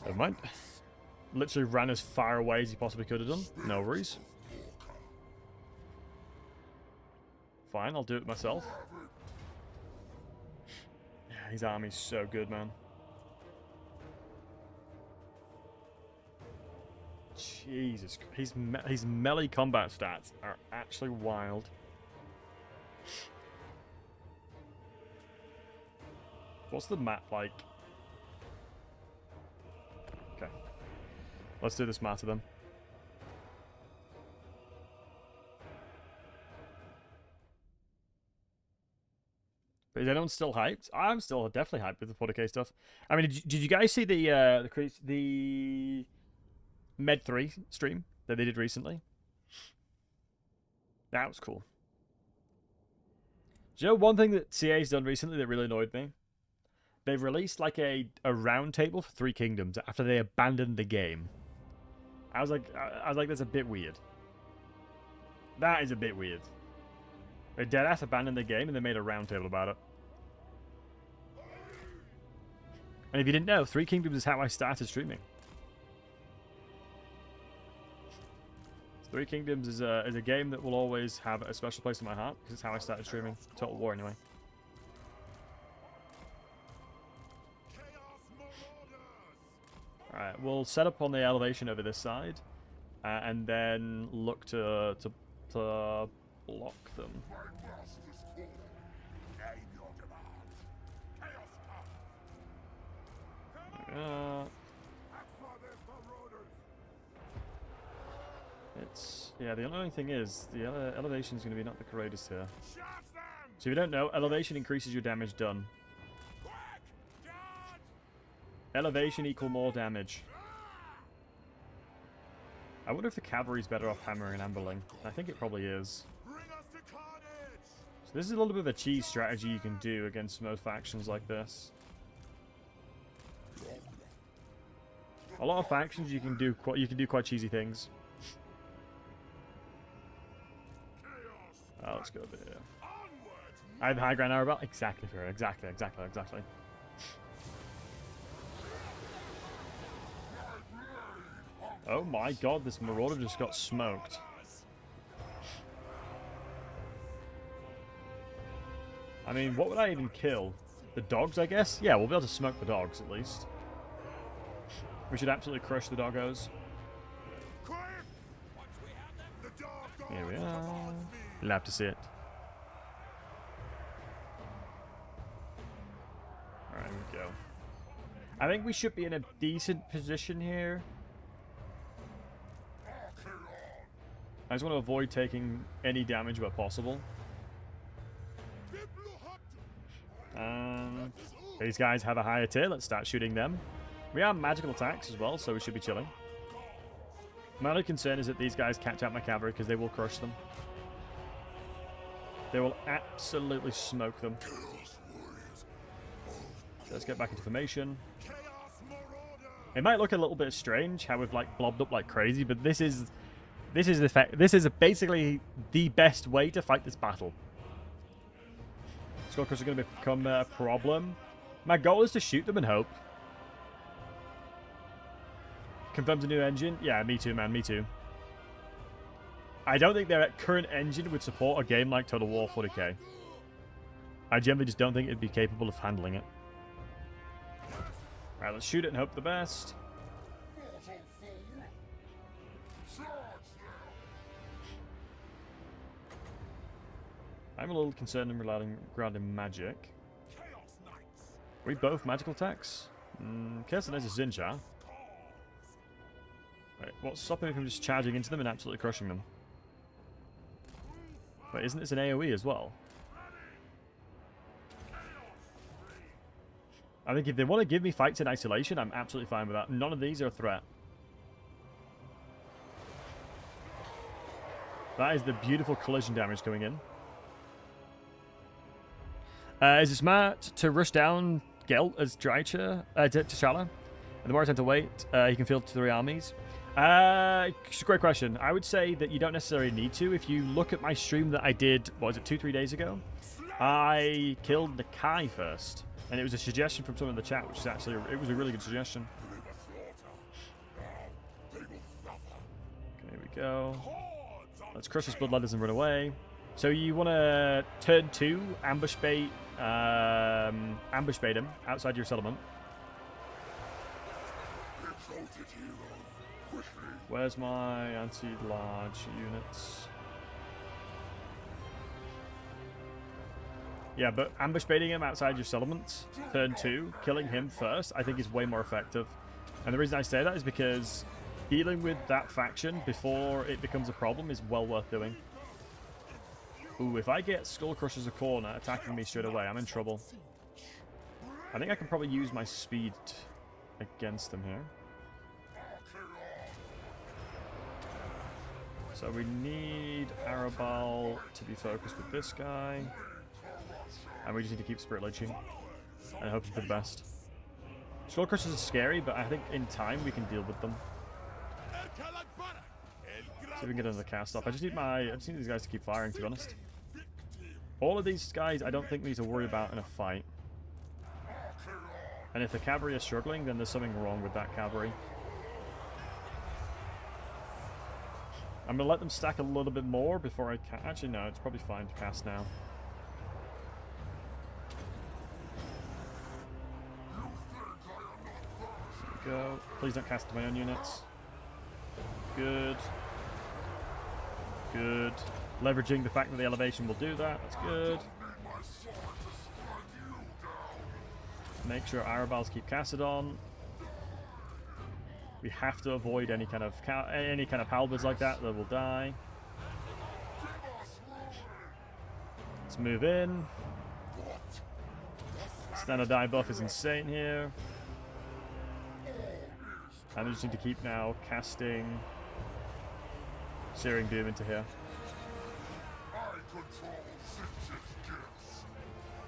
Never mind. Literally ran as far away as he possibly could have done. No worries. Fine, I'll do it myself. His army's so good, man. Jesus, his melee combat stats are actually wild. What's the map like? Okay. Let's do this matter then. But is anyone still hyped? I'm still definitely hyped with the 40k stuff. I mean, did you guys see the Med 3 stream that they did recently? That was cool. Do you know one thing that CA's done recently that really annoyed me? They've released like a round table for Three Kingdoms after they abandoned the game. I was like, that's a bit weird. That is a bit weird. They deadass abandoned the game and they made a round table about it. And if you didn't know, Three Kingdoms is how I started streaming. Three Kingdoms is a game that will always have a special place in my heart because it's how I started streaming. Total War, anyway. Alright, we'll set up on the elevation over this side, and then look to block them. Yeah, the only thing is, the elevation is going to be not the greatest here. So if you don't know, elevation increases your damage done. Elevation equal more damage. I wonder if the cavalry's better off hammering and ambling. I think it probably is. So this is a little bit of a cheese strategy you can do against most factions like this. A lot of factions you can do quite cheesy things. Oh, let's go there. I have high ground arrow belt. Exactly, fair. Exactly. Oh my god, this marauder just got smoked. I mean, what would I even kill? The dogs, I guess? Yeah, we'll be able to smoke the dogs, at least. We should absolutely crush the doggos. Here we are. You'll have to see it. Alright, we go. I think we should be in a decent position here. I just want to avoid taking any damage where possible. These guys have a higher tier. Let's start shooting them. We have magical attacks as well, so we should be chilling. My only concern is that these guys catch out my cavalry because they will crush them. They will absolutely smoke them. So let's get back into formation. It might look a little bit strange how we've like blobbed up like crazy, but this is basically the best way to fight this battle. Skullcrushers are going to become a problem. My goal is to shoot them and hope. Confirms a new engine. Yeah, me too, man. Me too. I don't think their current engine would support a game like Total War 40k. I generally just don't think it'd be capable of handling it. Alright, let's shoot it and hope the best. I'm a little concerned regarding magic. We both magical attacks? Chaos Knights is Zinja. Wait, what's stopping me from just charging into them and absolutely crushing them? Wait, isn't this an AoE as well? I think if they want to give me fights in isolation, I'm absolutely fine with that. None of these are a threat. That is the beautiful collision damage coming in. Is it smart to rush down Gelt as T'Challa? And the more I tend to wait, he can field 3 armies. It's a great question. I would say that you don't necessarily need to. If you look at my stream that I did, what was it, 2-3 days ago? I killed the Kai first. And it was a suggestion from someone in the chat, which is actually, it was a really good suggestion. Okay, here we go. Let's crush his bloodletters and run away. So you want to turn 2, ambush bait him outside your settlement. Where's my anti-large units? Yeah, but ambush baiting him outside your settlements, turn 2, killing him first, I think is way more effective. And the reason I say that is because dealing with that faction before it becomes a problem is well worth doing. Ooh, if I get Skullcrushers a corner attacking me straight away, I'm in trouble. I think I can probably use my speed against them here. So we need Arabal to be focused with this guy. And we just need to keep Spirit Leeching and hoping for the best. Skullcrushers are scary, but I think in time we can deal with them. See if we can get another cast off. I just need these guys to keep firing, to be honest. All of these guys I don't think we need to worry about in a fight. And if the cavalry are struggling, then there's something wrong with that cavalry. I'm going to let them stack a little bit more before I actually, no, it's probably fine to cast now. There we go. Please don't cast to my own units. Good. Good. Leveraging the fact that the elevation will do that. That's good. Make sure Arabals keep casted on. We have to avoid any kind of halberds like that will die. Let's move in. Standard die buff is insane here. And we just need to keep now casting Searing Doom into here.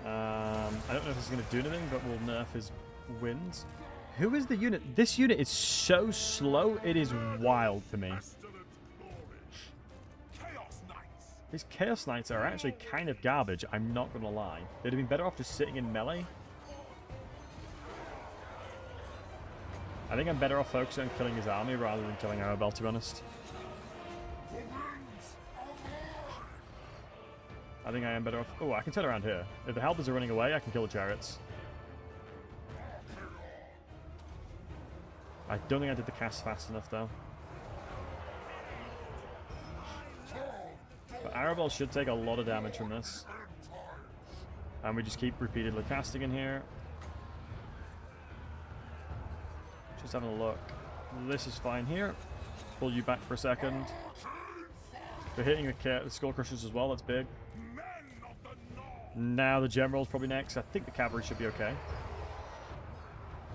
I don't know if this is going to do anything, but we'll nerf his winds. Who is the unit? This unit is so slow, it is wild to me. These Chaos Knights are actually kind of garbage, I'm not going to lie. They'd have been better off just sitting in melee. I think I'm better off focusing on killing his army rather than killing Arabel, to be honest. I think I am better off... Oh, I can turn around here. If the halberds are running away, I can kill the chariots. I don't think I did the cast fast enough, though. But Arabel should take a lot of damage from this. And we just keep repeatedly casting in here. Just having a look. This is fine here. Pull you back for a second. We're hitting the skull crushers as well. That's big. Men of the North! Now the general's probably next. I think the cavalry should be okay.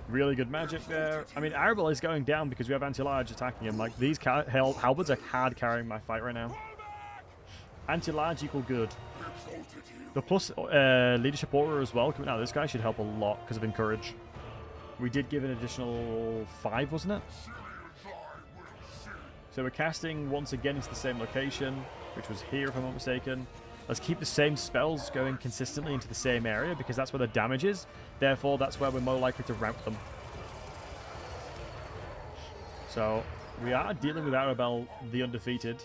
Really good magic there. I mean, Arabelle is going down because we have anti-large attacking him. Like, these halberds are hard carrying my fight right now. Anti-large equal good. The plus leadership aura as well coming out. This guy should help a lot because of encourage. We did give an additional 5, wasn't it? So we're casting once again into the same location, which was here if I'm not mistaken. Let's keep the same spells going consistently into the same area because that's where the damage is. Therefore, that's where we're more likely to rout them. So we are dealing with Arabelle the Undefeated.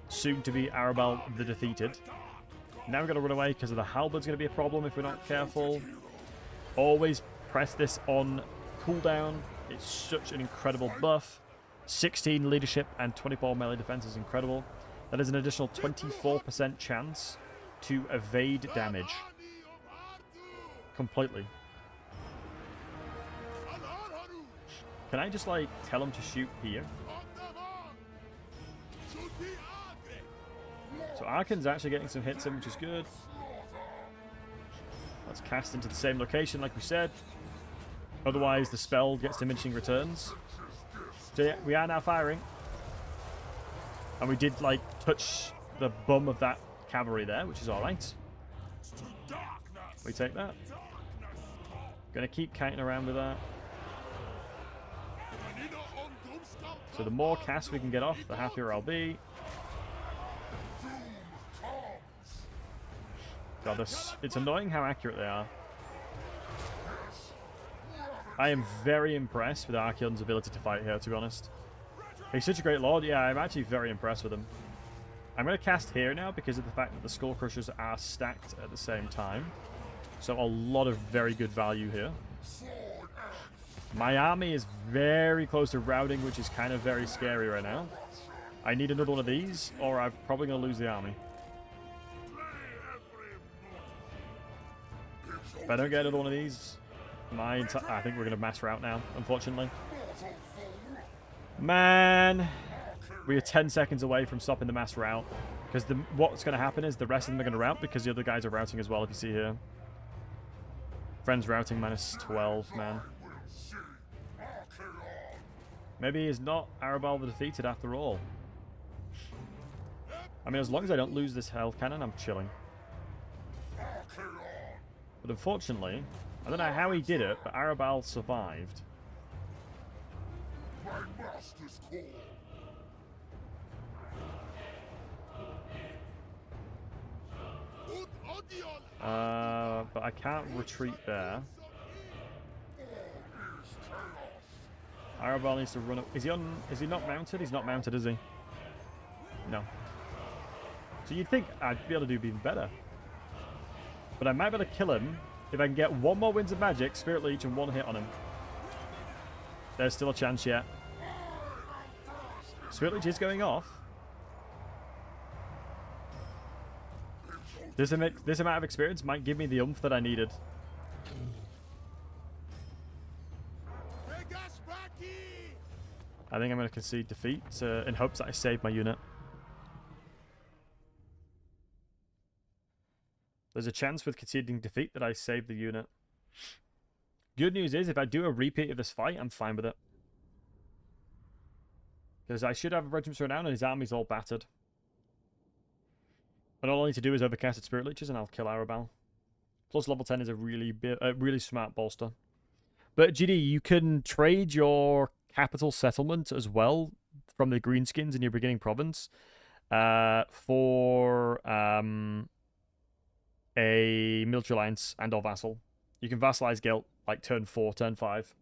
Soon to be Arabelle the Defeated. Now we've got to run away because of the halberd's going to be a problem if we're not careful. Always press this on cooldown. It's such an incredible buff. 16 leadership and 24 melee defense is incredible. That is an additional 24% chance to evade damage. Completely. Can I just, like, tell him to shoot here? So Archaeon's actually getting some hits in, which is good. Let's cast into the same location, like we said. Otherwise, the spell gets diminishing returns. So yeah, we are now firing. And we did, like, touch the bum of that cavalry there, which is alright. We take that. Gonna keep kiting around with that. So the more casts we can get off, the happier I'll be. God, it's annoying how accurate they are. I am very impressed with Archaeon's ability to fight here, to be honest. He's such a great lord. Yeah, I'm actually very impressed with him. I'm going to cast here now because of the fact that the Skull Crushers are stacked at the same time. So a lot of very good value here. My army is very close to routing, which is kind of very scary right now. I need another one of these, or I'm probably going to lose the army. If I don't get another one of these, I think we're going to mass rout now, unfortunately. Man, we are 10 seconds away from stopping the mass rout. Because what's going to happen is the rest of them are going to rout because the other guys are routing as well, if you see here. Friends routing minus 12, man. Maybe he's not Arabelle the Defeated after all. I mean, as long as I don't lose this health cannon, I'm chilling. But unfortunately, I don't know how he did it, but Arabelle survived. But I can't retreat there. Arabelle needs to run up. Is he not mounted? He's not mounted, is he? No. So you'd think I'd be able to do even better. But I might be able to kill him if I can get one more Winds of Magic, Spirit Leech, and one hit on him. There's still a chance yet. Spirit Leech is going off. This amount of experience might give me the oomph that I needed. I think I'm going to concede defeat in hopes that I save my unit. There's a chance with conceding defeat that I save the unit. Good news is, if I do a repeat of this fight, I'm fine with it. Because I should have a regiment renown and his army's all battered. And all I need to do is overcast at Spirit Leeches and I'll kill Arabelle. Plus level 10 is a really smart bolster. But GD, you can trade your capital settlement as well from the greenskins in your beginning province for a military alliance and or vassal. You can vassalize Guilt like turn 4, turn 5.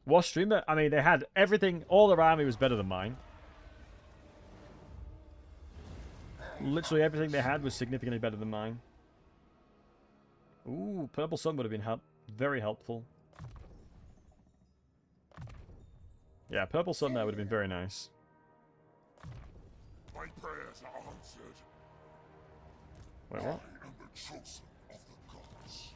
War Streamer, I mean, they had everything. All their army was better than mine. Literally everything they had was significantly better than mine. Ooh, Purple Sun would have been very helpful. Yeah, Purple Sun there would have been very nice. My prayers are answered. Wait, what? I am the chosen of the gods.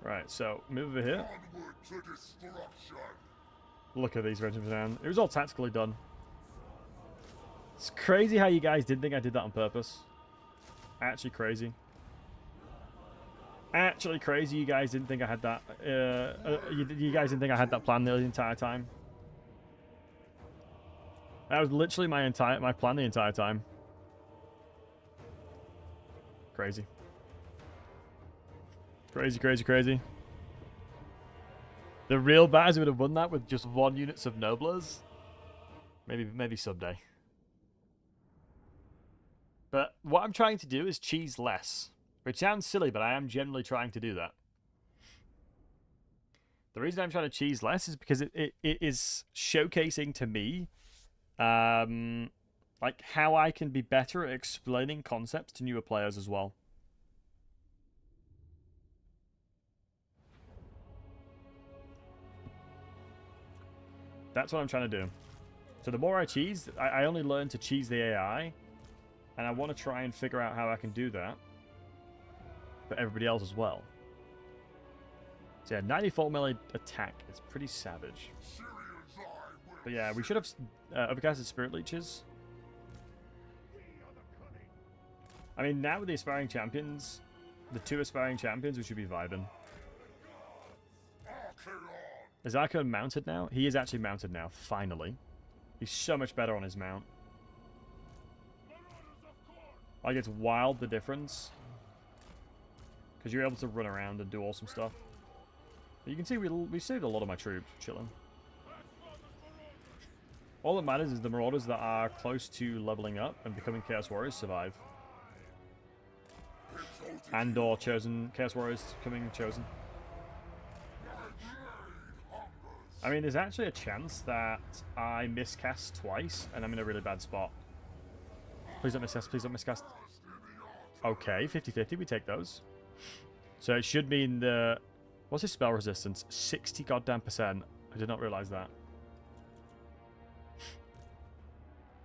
Right, so move over here. Onward to destruction. Look at these regiments down. It was all tactically done. It's crazy how you guys didn't think I did that on purpose. Actually crazy. Actually crazy you guys didn't think I had that. You guys didn't think I had that plan the entire time. That was literally my plan the entire time. Crazy. Crazy, crazy, crazy. The real batters would have won that with just 1 units of noblers. Maybe someday. But what I'm trying to do is cheese less. Which sounds silly, but I am generally trying to do that. The reason I'm trying to cheese less is because it is showcasing to me like how I can be better at explaining concepts to newer players as well. That's what I'm trying to do. So the more I cheese, I only learn to cheese the AI, and I want to try and figure out how I can do that for everybody else as well. So yeah, 94 melee attack. It's pretty savage. But yeah, we should have overcasted Spirit Leeches. I mean, now with the aspiring champions, the 2 aspiring champions, we should be vibing. Is Archaeon mounted now? He is actually mounted now, finally. He's so much better on his mount. Like, it's wild the difference. Because you're able to run around and do awesome stuff. But you can see we saved a lot of my troops chilling. All that matters is the Marauders that are close to leveling up and becoming Chaos Warriors survive. And or chosen Chaos Warriors becoming chosen. I mean, there's actually a chance that I miscast twice and I'm in a really bad spot. Please don't miscast, please don't miscast. Okay, 50-50, we take those. So it should mean the... What's his spell resistance? 60 goddamn %. I did not realize that.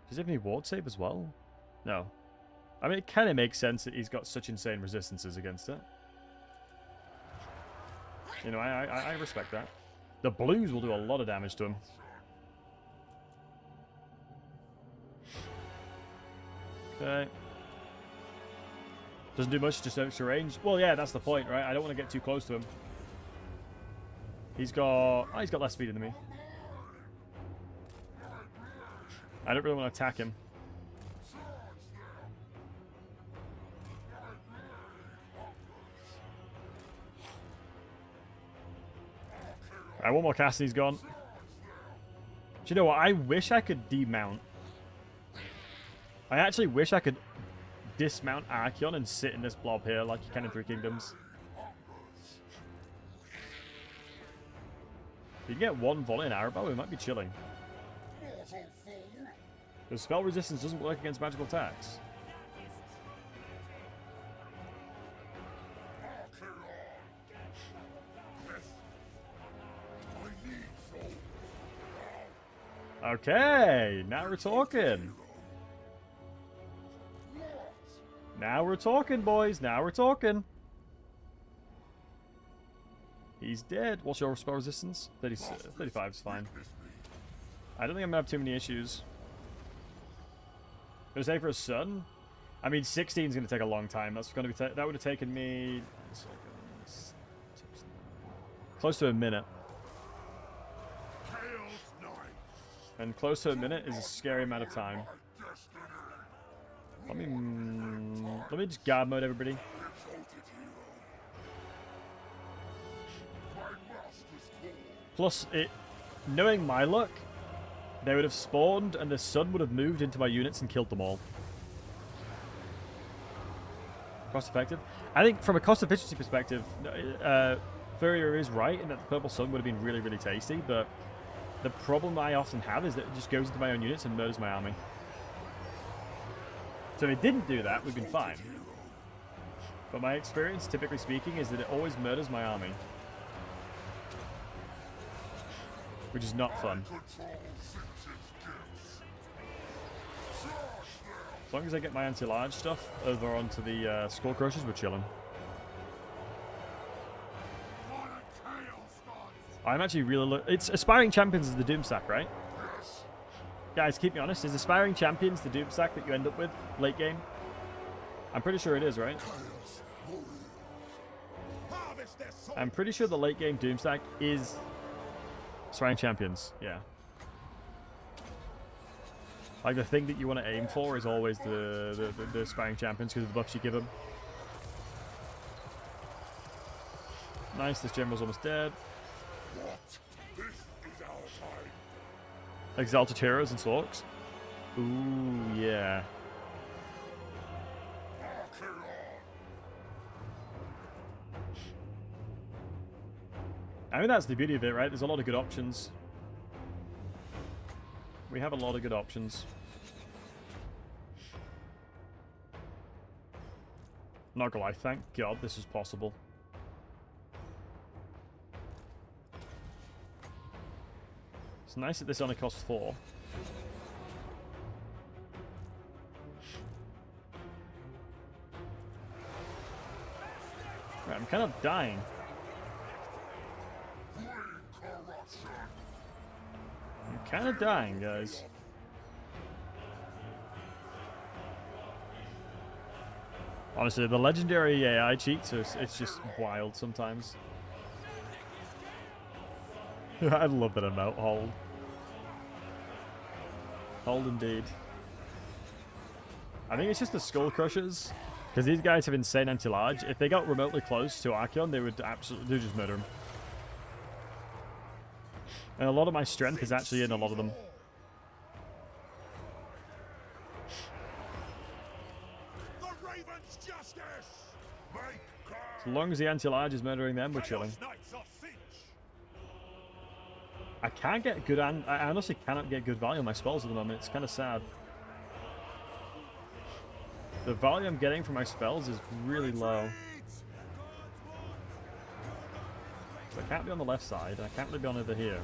Does he have any ward save as well? No. I mean, it kind of makes sense that he's got such insane resistances against it. You know, I respect that. The blues will do a lot of damage to him. Okay. Doesn't do much, just extra range. Well, yeah, that's the point, right? I don't want to get too close to him. He's got... Oh, he's got less speed than me. I don't really want to attack him. Alright, one more cast and he's gone. Do you know what? I wish I could demount. I actually wish I could dismount Archaeon and sit in this blob here like you can in 3 Kingdoms. If you can get 1 volley and arrow bow, we might be chilling. The spell resistance doesn't work against magical attacks. Okay, now we're talking. Now we're talking, boys. Now we're talking. He's dead. What's your spell resistance? 35 is fine. I don't think I'm gonna have too many issues. Gonna say for a sun? I mean, 16 is gonna take a long time. That's gonna be that would have taken me close to a minute. And close to a minute is a scary amount of time. Let me just guard mode everybody. Plus, knowing my luck, they would have spawned and the sun would have moved into my units and killed them all. Cost effective? I think from a cost efficiency perspective, Furrier is right in that the purple sun would have been really, really tasty, but the problem I often have is that it just goes into my own units and murders my army. So if it didn't do that, we'd been fine. But my experience, typically speaking, is that it always murders my army. Which is not fun. As long as I get my anti-large stuff over onto the Skull Crushers, we're chilling. I'm actually really... It's Aspiring Champions is the Doomsack, right? Guys, keep me honest. Is Aspiring Champions the Doom stack that you end up with late game? I'm pretty sure it is, right? I'm pretty sure the late game Doom stack is Aspiring Champions. Yeah. Like, the thing that you want to aim for is always the Aspiring Champions because of the buffs you give them. Nice, this general's almost dead. Exalted Heroes and Sorks. Ooh, yeah. I mean, that's the beauty of it, right? There's a lot of good options. We have a lot of good options. Not gonna lie, thank God this is possible. It's nice that this only costs 4. Right, I'm kind of dying. I'm kind of dying, guys. Honestly, the legendary AI cheats, it's just wild sometimes. I love that emote, hold. Hold indeed. I think it's just the Skull Crushers, because these guys have insane anti-large. If they got remotely close to Archaeon, they would just murder him. And a lot of my strength is actually in a lot of them. As long as the anti-large is murdering them, we're chilling. I can't get good, I honestly cannot get good value on my spells at the moment. It's kind of sad. The value I'm getting from my spells is really low. So I can't be on the left side. I can't really be on over here.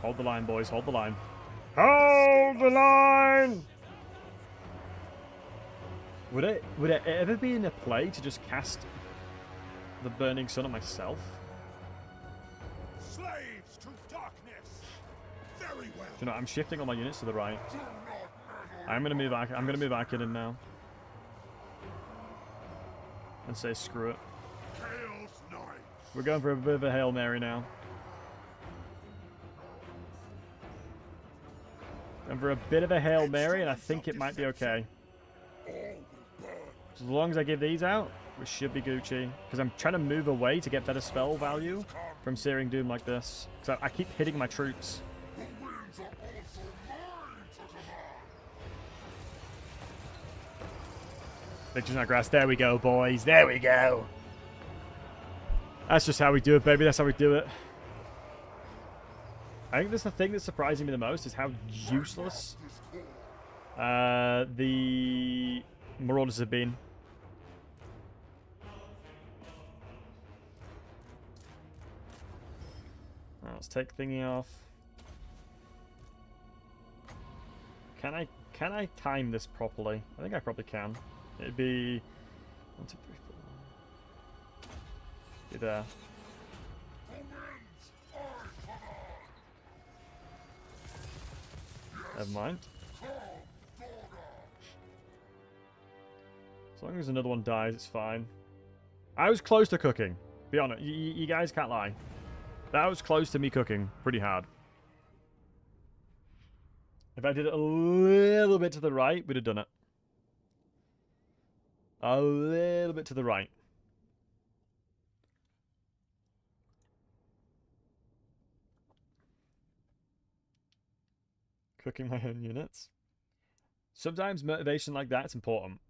Hold the line, boys. Hold the line. Hold the line! Would it ever be in a play to just cast the Burning Sun on myself? Slaves to darkness. Very well. You know, I'm shifting all my units to the right. I'm gonna move Archaeon in now. And say screw it. We're going for a bit of a Hail Mary now. And for a bit of a Hail Mary, and I think it might be okay. As long as I give these out, we should be Gucci. Because I'm trying to move away to get better spell value from Searing Doom like this. Because I keep hitting my troops. Victor's not grass. There we go, boys. There we go. That's just how we do it, baby. That's how we do it. I think that's the thing that's surprising me the most is how useless the Marauders have been. Right, let's take thingy off. Can I time this properly? I think I probably can. It'd be 1, 2, 3, 4. Be there. Never mind. As long as another one dies, it's fine. I was close to cooking. Be honest, you guys can't lie. That was close to me cooking pretty hard. If I did it a little bit to the right, we'd have done it. A little bit to the right. Cooking my own units. Sometimes motivation like that's important.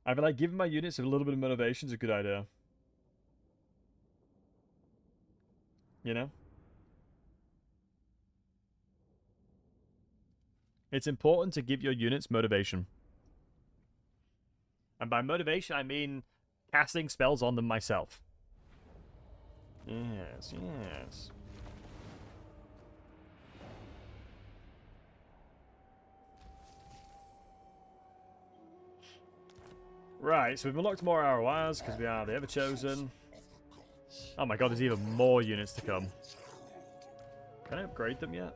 I feel like giving my units a little bit of motivation is a good idea. You know? It's important to give your units motivation. And by motivation, I mean casting spells on them myself. Yes, yes. Right, so we've unlocked more ROIs because we are the Everchosen. Oh my god, there's even more units to come. Can I upgrade them yet?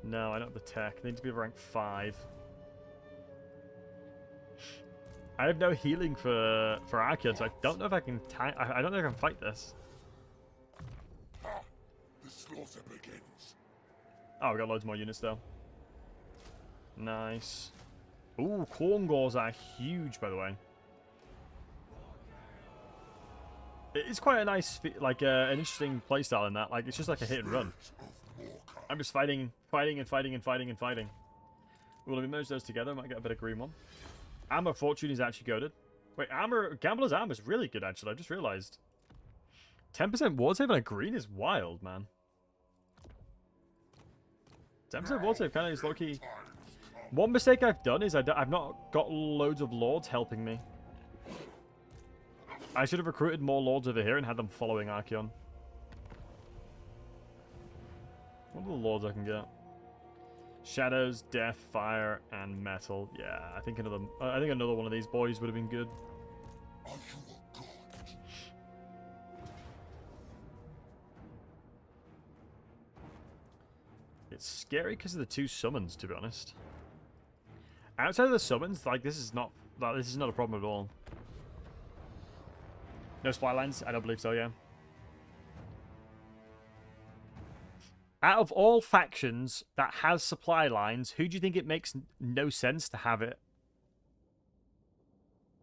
No, I don't have the tech. They need to be rank 5. I have no healing for Archaeon, so I don't know if I can I don't know if I can fight this. The slaughter begins. Oh, we got loads more units though. Nice. Ooh, corn gores are huge, by the way. It's quite a nice, like, an interesting playstyle in that. Like, it's just like a hit and run. I'm just fighting. We'll merge those together. Might get a bit of green one. Armor Fortune is actually goated. Wait, Gambler's Armor is really good, actually. I just realized. 10% ward save on a green is wild, man. 10% ward save kind of is low-key. One mistake I've done is I've not got loads of lords helping me. I should have recruited more lords over here and had them following Archaeon. What are the lords I can get? Shadows, Death, Fire, and Metal. Yeah, I think another one of these boys would have been good. Are you a god? It's scary because of the 2 summons, to be honest. Outside of the summons, like this is not a problem at all. No supply lines? I don't believe so, yeah. Out of all factions that has supply lines, who do you think it makes no sense to have it?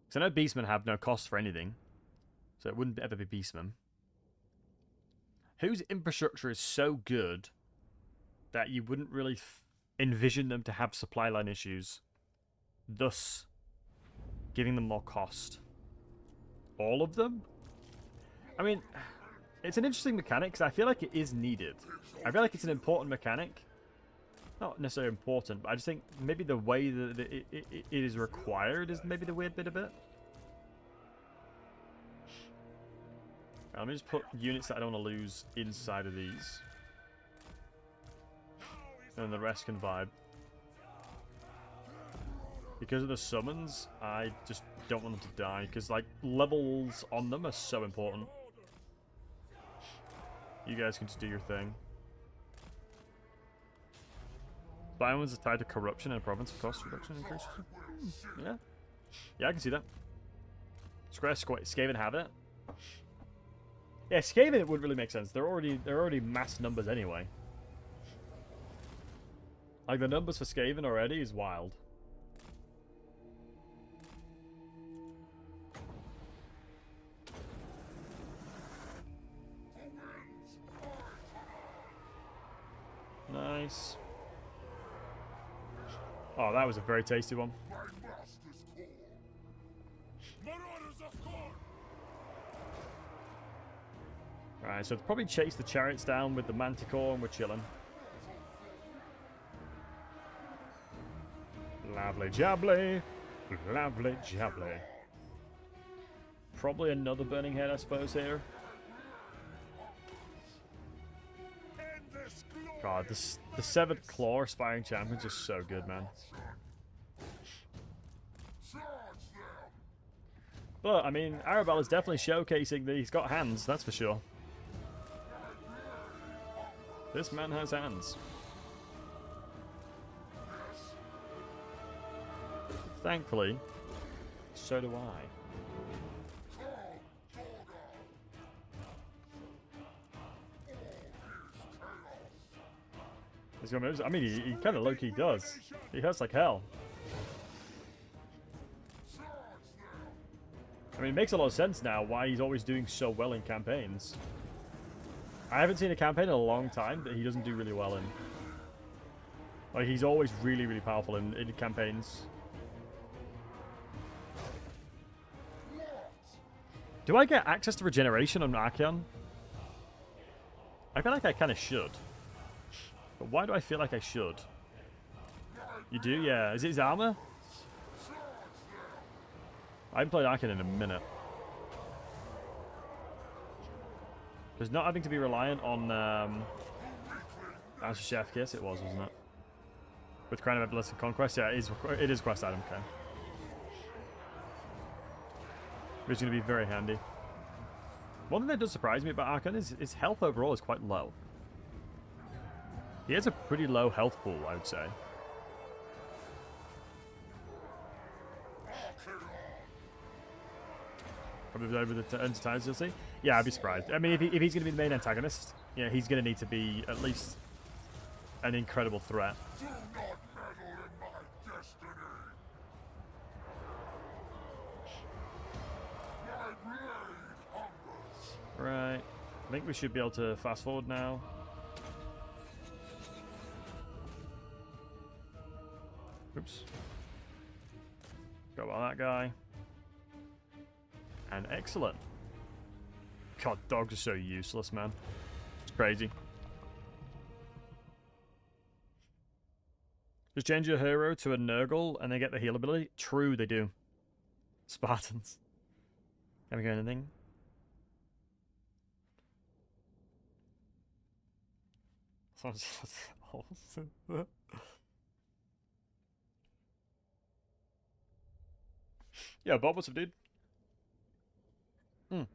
Because I know Beastmen have no cost for anything. So it wouldn't ever be Beastmen. Whose infrastructure is so good that you wouldn't really envision them to have supply line issues, thus giving them more cost? All of them? I mean, it's an interesting mechanic because I feel like it is needed. I feel like it's an important mechanic. Not necessarily important, but I just think maybe the way that it is required is maybe the weird bit of it. Let me just put units that I don't want to lose inside of these. And the rest can vibe. Because of the summons, I just don't want them to die. Because, like, levels on them are so important. You guys can just do your thing. Biomes are tied to corruption in a province. Cost reduction increases. Yeah. Yeah, I can see that. Skaven have it. Yeah, Skaven it wouldn't really make sense. They're already mass numbers anyway. Like, the numbers for Skaven already is wild. Nice. Oh, that was a very tasty one. Alright, so probably chase the chariots down with the manticore and we're chilling. Lovely jubbly. Lovely jubbly. Probably another burning head, I suppose, here. God, the Severed Claw Aspiring Champions is so good, man. But, I mean, Arabella's definitely showcasing that he's got hands, that's for sure. This man has hands. Thankfully, so do I. I mean, he kind of low-key does. He hurts like hell. I mean, it makes a lot of sense now why he's always doing so well in campaigns. I haven't seen a campaign in a long time that he doesn't do really well in. Like, he's always really, really powerful in campaigns. Do I get access to regeneration on Archaeon? I feel like I kind of should. But why do I feel like I should? You do? Yeah. Is it his armor? I haven't played Archaeon in a minute. Because not having to be reliant on Answer Chef Kiss, it was, wasn't it? With Crown of Battlesey Conquest, yeah, it is quest item, okay. which is going to be very handy. One thing that does surprise me about Archaeon is his health overall is quite low. He has a pretty low health pool, I would say. Probably over the times, you'll see. Yeah, I'd be surprised. I mean, if he's going to be the main antagonist, yeah, he's going to need to be at least an incredible threat. Do not meddle in my destiny. My blade hungers. Right. I think we should be able to fast forward now. Oops. Go about that guy. And excellent. God, dogs are so useless, man. It's crazy. Just change your hero to a Nurgle and they get the heal ability? True, they do. Spartans. Can we go anything? Yeah, Bob, what's up, dude? Well,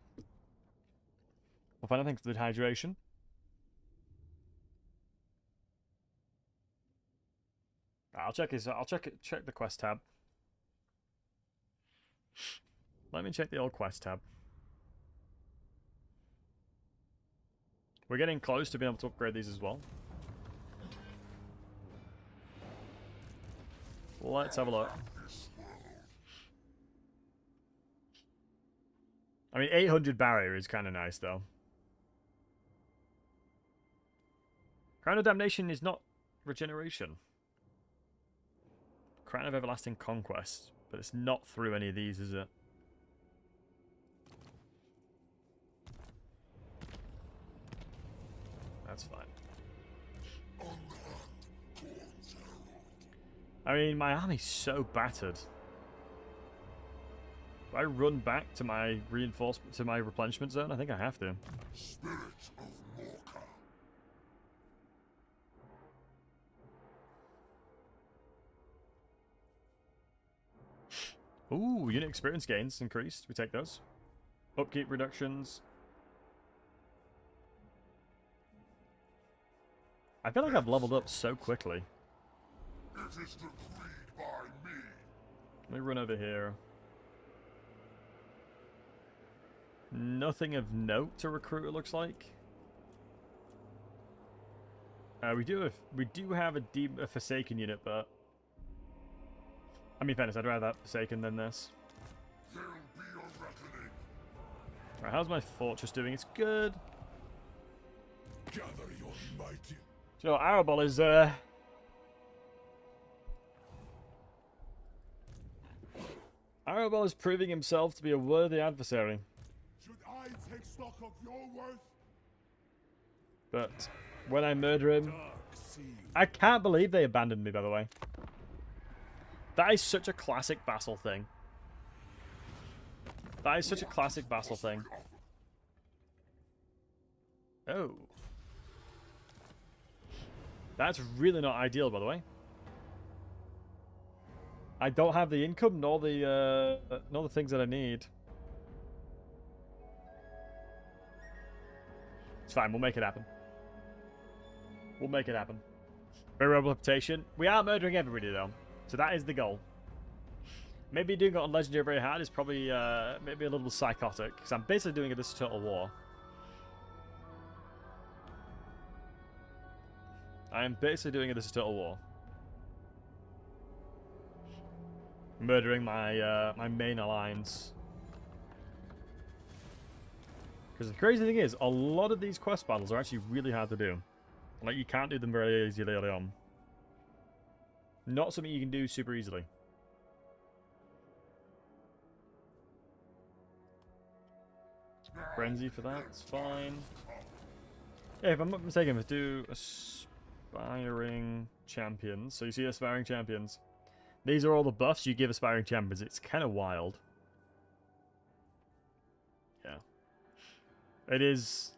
final thanks for the hydration. I'll check the quest tab. Let me check the old quest tab. We're getting close to being able to upgrade these as well. Let's have a look. I mean, 800 barrier is kind of nice, though. Crown of Damnation is not regeneration. Crown of Everlasting Conquest, but it's not through any of these, is it? That's fine. I mean, my army's so battered. Do I run back to my reinforcement, to my replenishment zone? I think I have to. Spirit of Morka. Ooh, unit experience gains increased. We take those. Upkeep reductions. I feel like I've leveled up so quickly. It is decreed by me. Let me run over here. Nothing of note to recruit, it looks like. We do have a Forsaken unit, but I mean, fairness, I'd rather have Forsaken than this. There'll be a reckoning. Right, how's my fortress doing? It's good. Gather your mighty. So, you know, Arabol is Arabol is proving himself to be a worthy adversary. Should I take stock of your worth? But when I murder him, I can't believe they abandoned me, by the way. That is such a classic vassal thing. That is such a classic vassal thing. Oh. That's really not ideal, by the way. I don't have the income nor the things that I need. It's fine, we'll make it happen. We'll make it happen. Very reputation. We are murdering everybody though, so that is the goal. Maybe doing it on Legendary very hard is probably maybe a little psychotic, because I'm basically doing it as Total War. I am basically doing it as Total War. Murdering my my main alliance. Because the crazy thing is, a lot of these quest battles are actually really hard to do. Like, you can't do them very easily early on. Not something you can do super easily. Frenzy for that, it's fine. Yeah, if I'm not mistaken, let's do Aspiring Champions. So you see Aspiring Champions. These are all the buffs you give Aspiring Champions. It's kind of wild. Yeah. It is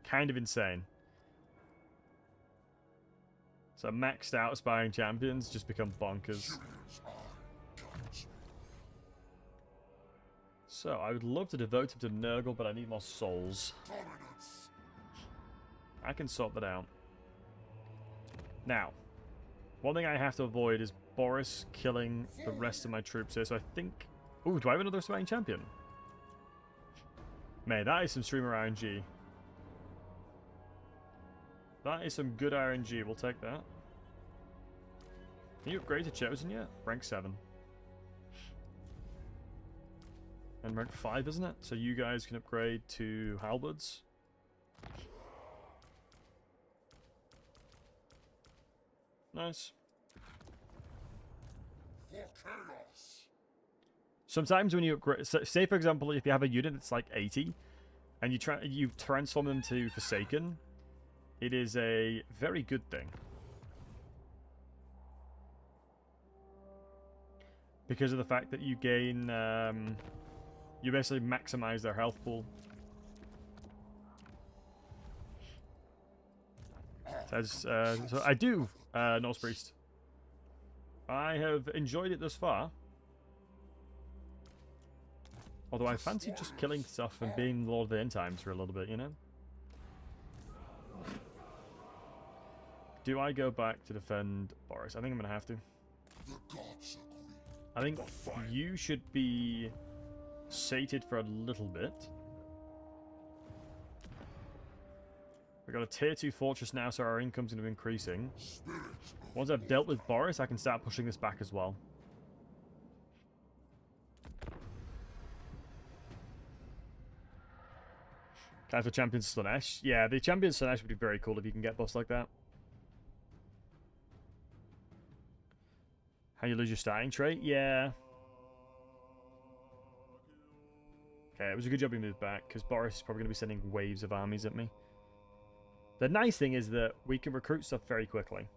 kind of insane. So maxed out Aspiring Champions just become bonkers. So, I would love to devote him to Nurgle, but I need more souls. Dominance. I can sort that out. Now, one thing I have to avoid is Boris killing the rest of my troops here, so I think... Ooh, do I have another Surviving Champion? Man, that is some streamer RNG. That is some good RNG, we'll take that. Can you upgrade to Chosen yet? Rank 7. And rank 5, isn't it? So you guys can upgrade to Halberds. Nice. For chaos. Sometimes when you upgrade, say for example, if you have a unit that's like 80, and you transform them to Forsaken, it is a very good thing. Because of the fact that you gain, you basically maximize their health pool. So I do, Norse Priest. I have enjoyed it thus far. Although I fancy just killing stuff and being Lord of the End Times for a little bit, you know? Do I go back to defend Boris? I think I'm going to have to. The gods agree. I think you should be sated for a little bit. We've got a tier 2 fortress now, so our income's going to be increasing. Once I've dealt with Boris, I can start pushing this back as well. Time for Champion Slanesh. Yeah, the Champion Slanesh would be very cool if you can get buffs like that. How you lose your starting trait? Yeah. Okay, it was a good job we moved back, because Boris is probably going to be sending waves of armies at me. The nice thing is that we can recruit stuff very quickly.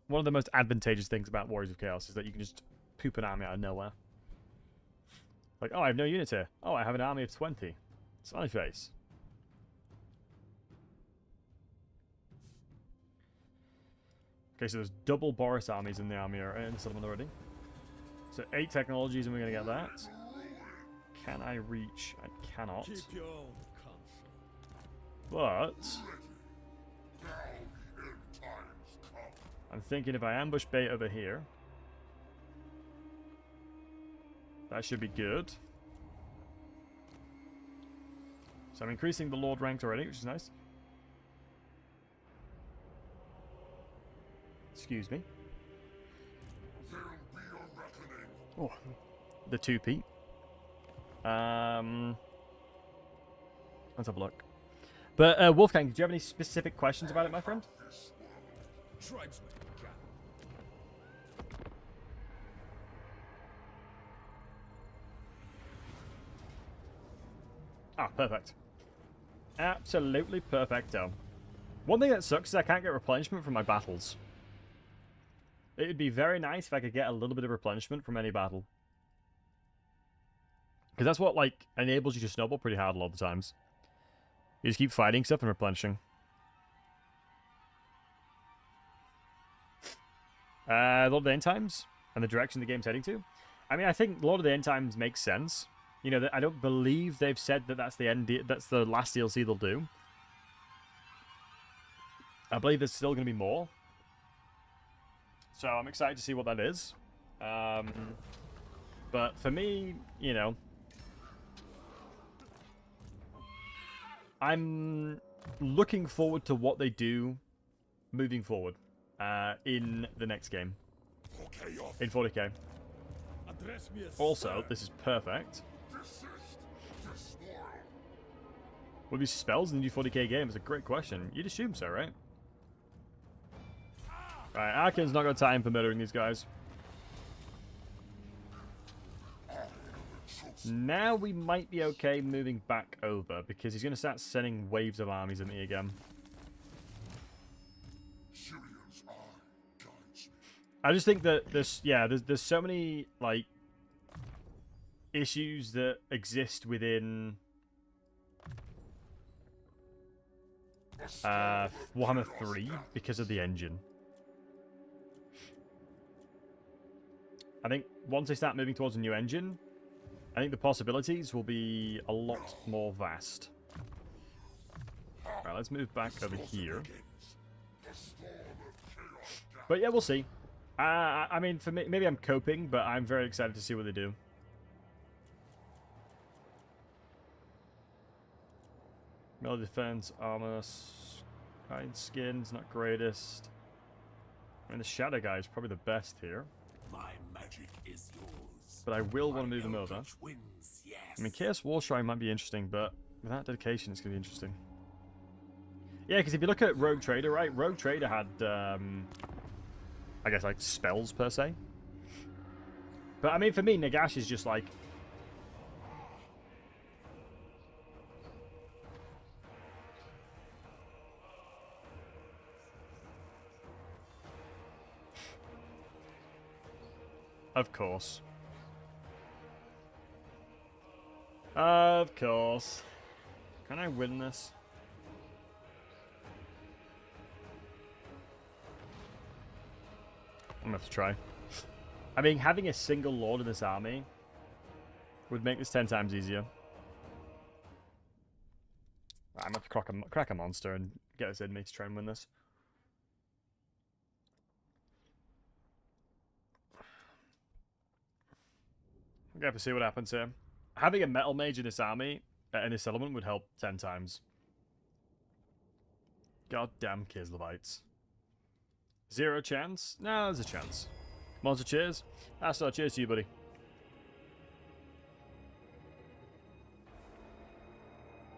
One of the most advantageous things about Warriors of Chaos is that you can just poop an army out of nowhere. Like, oh, I have no units here. Oh, I have an army of 20. Smiley face. Okay, so there's double Boris armies in the army or in the settlement already. So 8 technologies and we're going to get that. Can I reach? I cannot. Keep your own counsel. But I'm thinking if I ambush bait over here, that should be good. So I'm increasing the Lord ranks already, which is nice. Excuse me. Oh, the 2p. Let's have a look. But Wolfgang, do you have any specific questions about it, my friend? Tribesmen gather. Ah, perfect. Absolutely perfecto. One thing that sucks is I can't get replenishment from my battles. It would be very nice if I could get a little bit of replenishment from any battle. Because that's what, like, enables you to snowball pretty hard a lot of the times. You just keep fighting stuff and replenishing. Lord of the End Times and the direction the game's heading to. I mean, I think Lord of the End Times makes sense. You know, I don't believe they've said that that's the that's the last DLC they'll do. I believe there's still going to be more. So I'm excited to see what that is. But for me, you know, I'm looking forward to what they do moving forward in the next game. In 40k. Address me as Also, sir. this is perfect. Will be spells in the new 40k game? It's a great question. You'd assume so, right? Right, Archaeon's not got time for murdering these guys. Now we might be okay moving back over, because he's going to start sending waves of armies at me again. I just think that there's so many, like, issues that exist within Warhammer 3 because of the engine. I think once they start moving towards a new engine, I think the possibilities will be a lot more vast. Right, let's move back over here. But yeah, we'll see. I mean, for me, maybe I'm coping, but I'm very excited to see what they do. Melee defense, armor, kind skins, not greatest. I mean, the shadow guy is probably the best here. My magic is yours. But I will want to move them over. Wins, yes. I mean, Chaos War Shrine might be interesting, but without dedication, it's going to be interesting. Yeah, because if you look at Rogue Trader, right? Rogue Trader had, I guess, like, spells, per se. But, I mean, for me, Nagash is just, like... Of course. Of course. Can I win this? I'm gonna have to try. I mean, having a single lord in this army would make this 10 times easier. I'm gonna have to crack a monster and get us in me to try and win this. I'm gonna have to see what happens here. Having a metal mage in this army, in this element, would help 10 times. Goddamn Kislevites. 0 chance? No, there's a chance. Monster cheers? That's not cheers to you, buddy.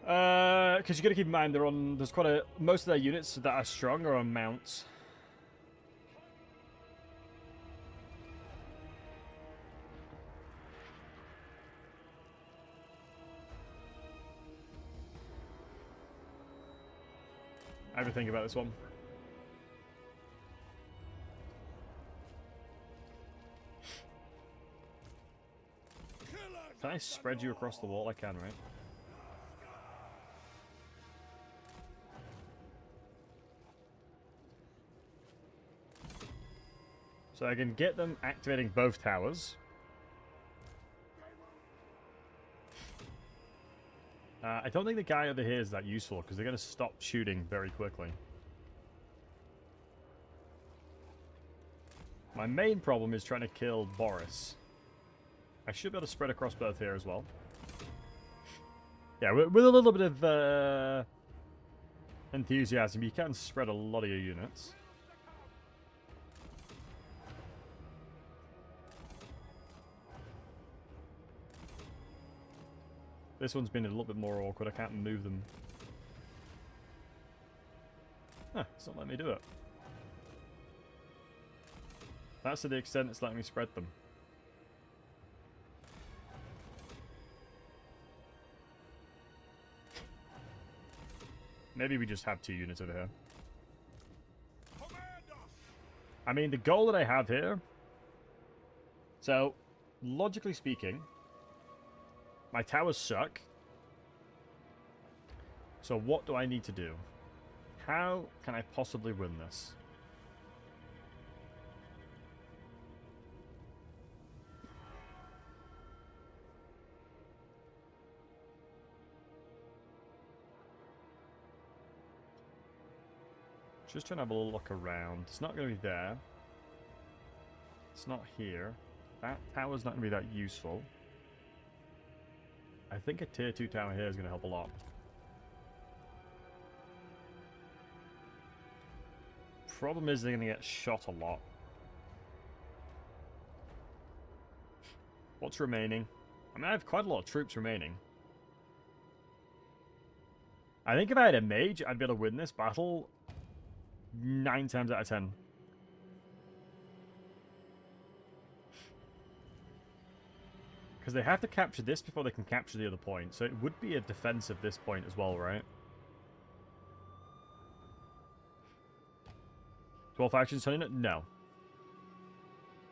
Because you got to keep in mind they're on. There's quite a most of their units that are strong are on mounts. I have to think about this one. Can I spread you across the wall? I can, right? So I can get them activating both towers. I don't think the guy over here is that useful because they're going to stop shooting very quickly. My main problem is trying to kill Boris. I should be able to spread across both here as well. Yeah, with a little bit of enthusiasm, you can spread a lot of your units. This one's been a little bit more awkward. I can't move them. Huh, it's not letting me do it. That's to the extent it's letting me spread them. Maybe we just have 2 units over here. I mean, the goal that I have here... So, logically speaking... My towers suck. So what do I need to do? How can I possibly win this? Just trying to have a little look around. It's not going to be there. It's not here. That tower's not going to be that useful. I think a tier 2 tower here is going to help a lot. Problem is they're going to get shot a lot. What's remaining? I mean, I have quite a lot of troops remaining. I think if I had a mage, I'd be able to win this battle 9 times out of 10. Because they have to capture this before they can capture the other point. So it would be a defense of this point as well, right? 12 factions turning it? No.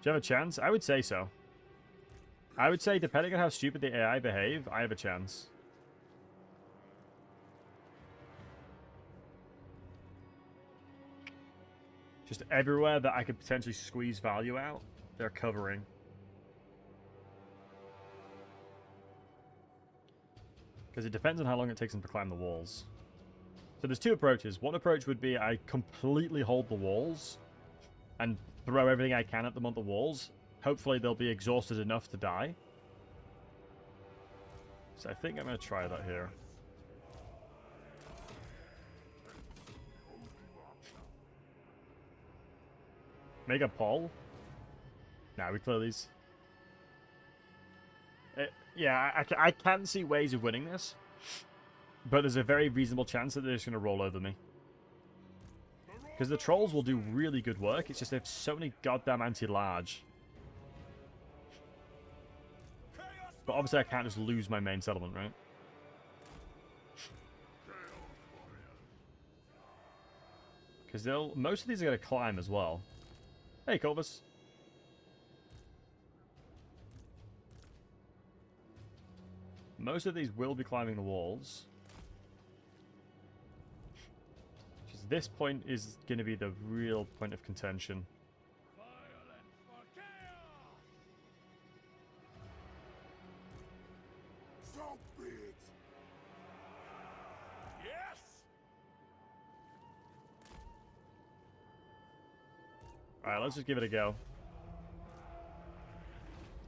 Do you have a chance? I would say so. I would say, depending on how stupid the AI behave, I have a chance. Just everywhere that I could potentially squeeze value out, they're covering. Because it depends on how long it takes them to climb the walls. So there's two approaches. One approach would be I completely hold the walls and throw everything I can at them on the walls. Hopefully they'll be exhausted enough to die. So I think I'm going to try that here. Make a poll? Nah, we clear these. Yeah, I can see ways of winning this. But there's a very reasonable chance that they're just going to roll over me. Because the trolls will do really good work. It's just they have so many goddamn anti-large. But obviously I can't just lose my main settlement, right? Because most of these are going to climb as well. Hey, Corvus. Most of these will be climbing the walls. Just this point is going to be the real point of contention. So be it. Yes. Alright, let's just give it a go.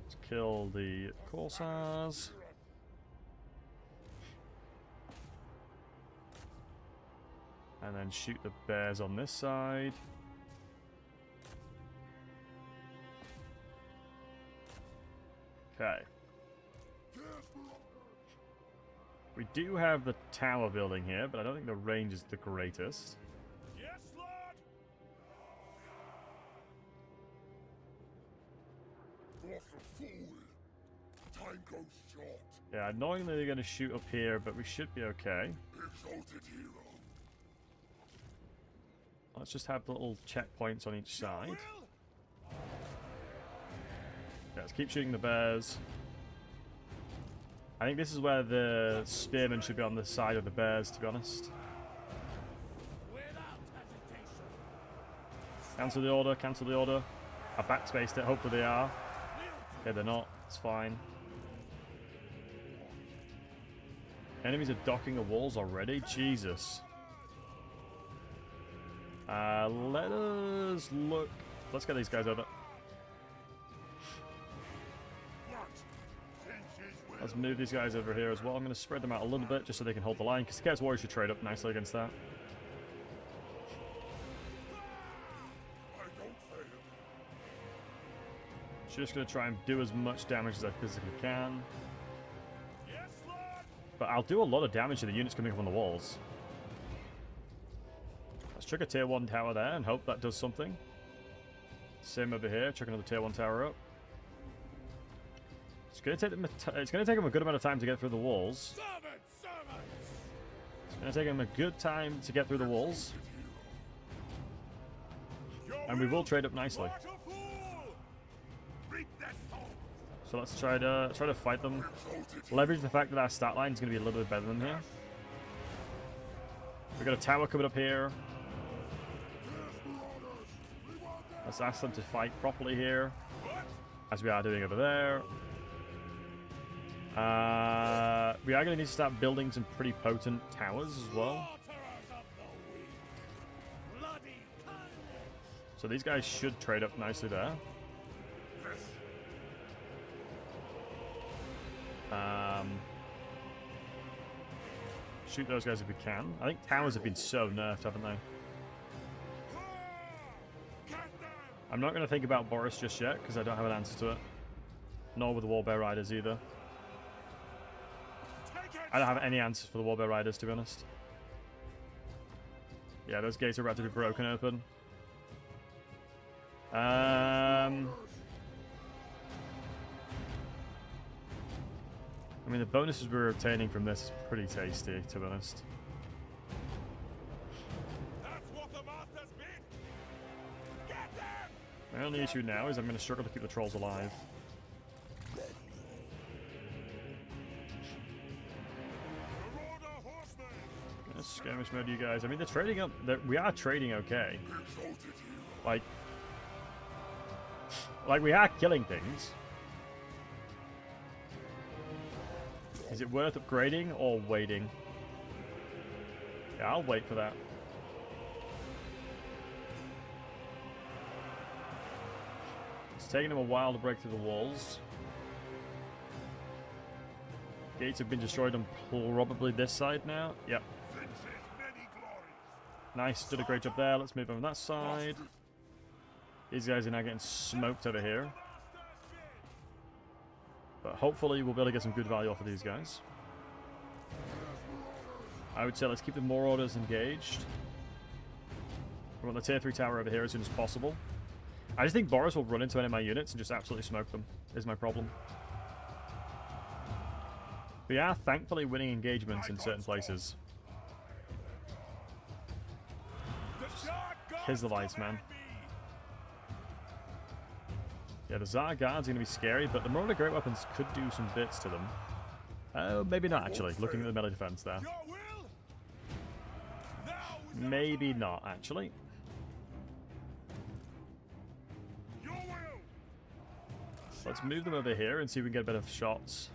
Let's kill the Corsairs. And then shoot the bears on this side. Okay. We do have the tower building here, but I don't think the range is the greatest. Yes, Lord. What a fool. Time goes short. Yeah, annoyingly they're going to shoot up here, but we should be okay. Exalted hero. Let's just have little checkpoints on each side. Yeah, let's keep shooting the bears. I think this is where the spearmen should be on the side of the bears, to be honest. Cancel the order, cancel the order. I backspaced it, hopefully they are. Yeah, they're not. It's fine. Enemies are docking the walls already? Jesus. Let us look. Let's get these guys over. Let's move these guys over here as well. I'm going to spread them out a little bit just so they can hold the line, because the Chaos Warriors should trade up nicely against that. Just going to try and do as much damage as I physically can. But I'll do a lot of damage to the units coming up on the walls. Let's chuck a tier 1 tower there and hope that does something. Same over here, chuck another tier 1 tower up. It's going to take them a good amount of time to get through the walls. It's going to take them a good time to get through the walls. And we will trade up nicely. So let's try to fight them. Leverage the fact that our stat line is going to be a little bit better than here. We've got a tower coming up here. Let's ask them to fight properly here, as we are doing over there. We are going to need to start building some pretty potent towers as well. So these guys should trade up nicely there. Shoot those guys if we can. I think towers have been so nerfed, haven't they? I'm not going to think about Boris just yet, because I don't have an answer to it. Nor with the Warbear Riders either. I don't have any answers for the Warbear Riders, to be honest. Yeah, those gates are about to be broken open. I mean, the bonuses we're obtaining from this is pretty tasty, to be honest. My only issue now is I'm going to struggle to keep the trolls alive. Let's skirmish mode you guys. I mean, they're trading up. We are trading okay. Like we are killing things. Is it worth upgrading or waiting? Yeah, I'll wait for that. It's taking him a while to break through the walls. Gates have been destroyed on probably this side now. Yep. Nice, did a great job there. Let's move over that side. These guys are now getting smoked over here. But hopefully we'll be able to get some good value off of these guys. I would say let's keep the Marauders engaged. We want the tier 3 tower over here as soon as possible. I just think Boris will run into any of my units and just absolutely smoke them, is my problem. We are thankfully winning engagements in certain places. Here's the lights, man. Yeah, the Tsar Guard's going to be scary, but the Marauder Great Weapons could do some bits to them. Oh, maybe not, actually, looking at the melee defense there. Maybe not, actually. Let's move them over here and see if we can get better shots.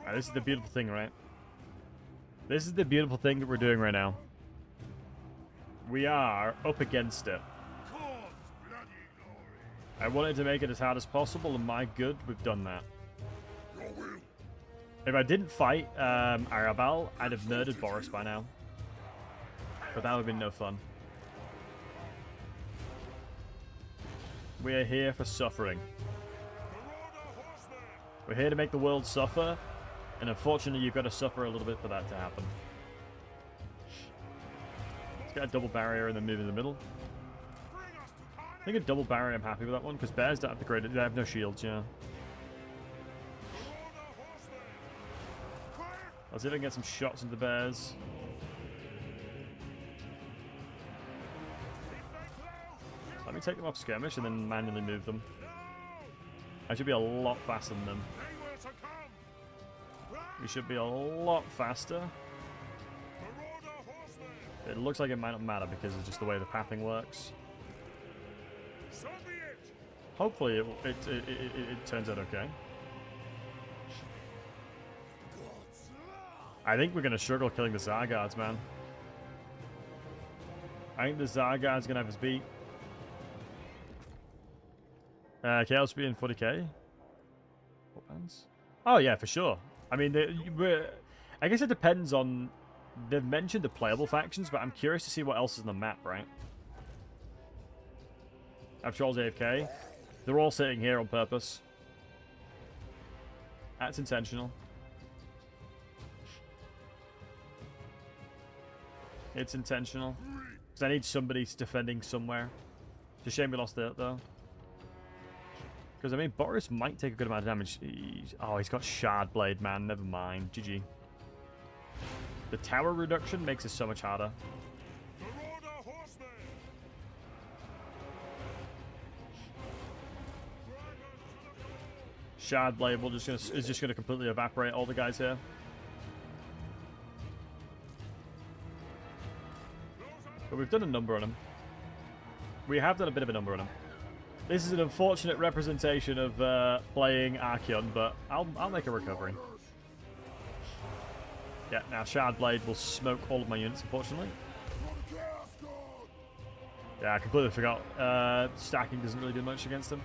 Right, this is the beautiful thing, right? This is the beautiful thing that we're doing right now. We are up against it. I wanted to make it as hard as possible, and my good, we've done that. If I didn't fight Arabal, I'd have murdered Boris by now. But that would have been no fun. We are here for suffering. We're here to make the world suffer, and unfortunately you've got to suffer a little bit for that to happen. Let's get a double barrier and then move in the middle. I think a double barrier, I'm happy with that one, because bears don't have the great, they have no shields, yeah. Let's see if I can get some shots into the bears. Let me take them off skirmish and then manually move them. I should be a lot faster than them. We should be a lot faster. It looks like it might not matter because of just the way the pathing works. Hopefully it turns out okay. I think we're going to struggle killing the Tsar Guards, man. I think the Tsar Guard's going to have his beat. Chaos be in 40k? What bands? Oh yeah, for sure. I mean, I guess it depends on... They've mentioned the playable factions, but I'm curious to see what else is on the map, right? After all's AFK. They're all sitting here on purpose. That's intentional. It's intentional. Because I need somebody defending somewhere. It's a shame we lost it, though. Because, I mean, Boris might take a good amount of damage. He's got Shard Blade, man. Never mind. GG. The tower reduction makes it so much harder. Shard Blade is just gonna completely evaporate all the guys here. But we've done a number on them. We have done a bit of a number on them. This is an unfortunate representation of playing Archaeon, but I'll make a recovery. Yeah, now Shard Blade will smoke all of my units, unfortunately. Yeah, I completely forgot. Stacking doesn't really do much against them.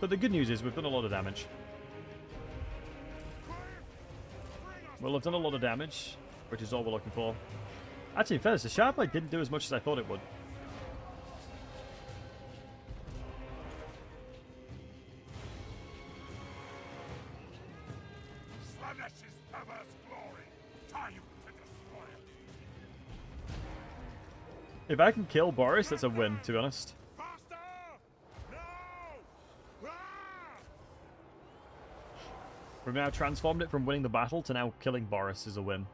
But the good news is we've done a lot of damage. We'll have done a lot of damage, which is all we're looking for. Actually, in fairness, the Shard Blade didn't do as much as I thought it would. If I can kill Boris, that's a win, to be honest. We've now transformed it from winning the battle to now killing Boris is a win.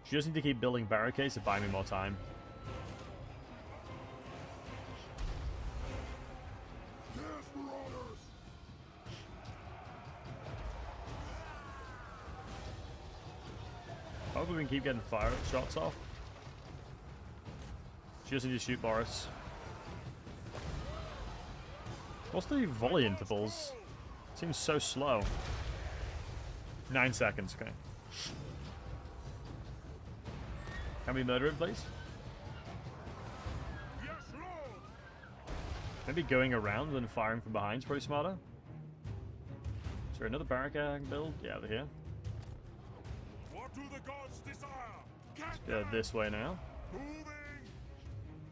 You just need to keep building barricades to buy me more time. Hopefully we can keep getting fire shots off. Just need to shoot Boris. What's the volley intervals? Seems so slow. 9 seconds, okay. Can we murder him, please? Yes, Lord. Maybe going around and firing from behind is probably smarter. Is there another barrack I can build? Yeah, over here. What do the gods desire? Get Go this way now. moving.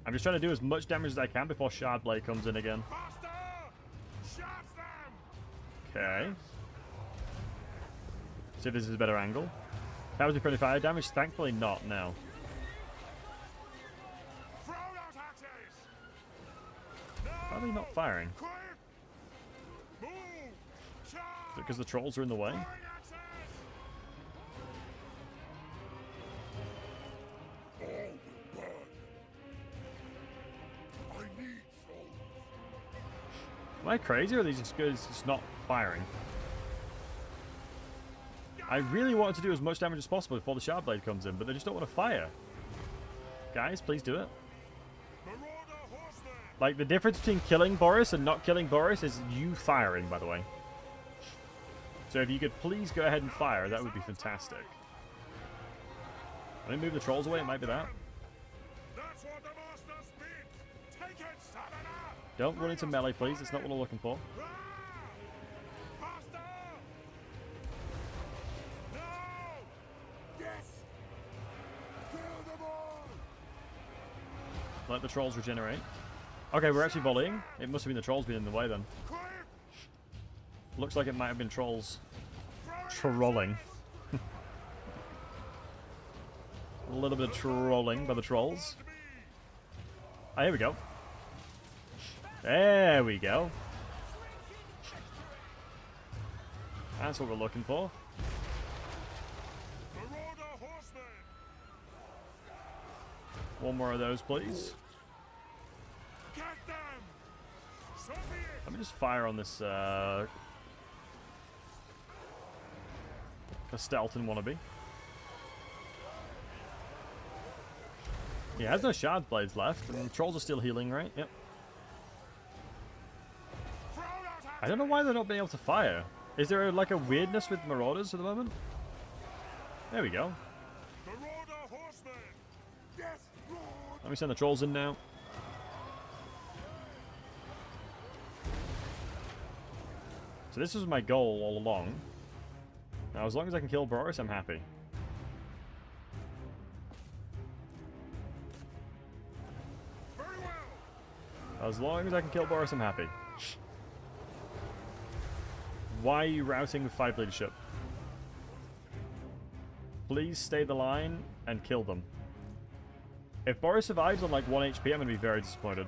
I'm just trying to do as much damage as I can before Shard Blade comes in again. Faster. Shots them. Okay. See if this is a better angle. That was a pretty fire damage. Thankfully not now. Throw out axes. No. Why are they not firing? Quick. Move. Charge. Because the trolls are in the way? Throwing axes. All will burn. I need souls. Am I crazy or are these just good as just not firing? I really wanted to do as much damage as possible before the Shard Blade comes in, but they just don't want to fire. Guys, please do it. Marauder horsemen. Like, the difference between killing Boris and not killing Boris is you firing, by the way. So if you could please go ahead and fire, that would be fantastic. Let me move the trolls away, it might be that. That's what the masters bid. Take it, Savannah. Don't run into melee, please, it's not what I'm looking for. Ah! Faster. No. Yes. Kill them all. Let the trolls regenerate. Okay, we're actually volleying. It must have been the trolls being in the way then. Quick. Looks like it might have been trolls trolling. A little bit of trolling by the trolls. Oh, here we go. There we go. That's what we're looking for. Marauder horsemen. One more of those, please. Get them. So be it. Let me just fire on this Castelton wannabe. Yeah, has no Shard Blades left, and the trolls are still healing, right? Yep. Throw out axes. I don't know why they're not being able to fire. Is there like a weirdness with Marauders at the moment? There we go. Marauder horsemen. Yes, Lord. Let me send the trolls in now. So this was my goal all along. Now, as long as I can kill Boris, I'm happy. Very well. As long as I can kill Boris, I'm happy. Why are you routing with 5 leadership? Please stay the line and kill them. If Boris survives on like 1 HP, I'm going to be very disappointed.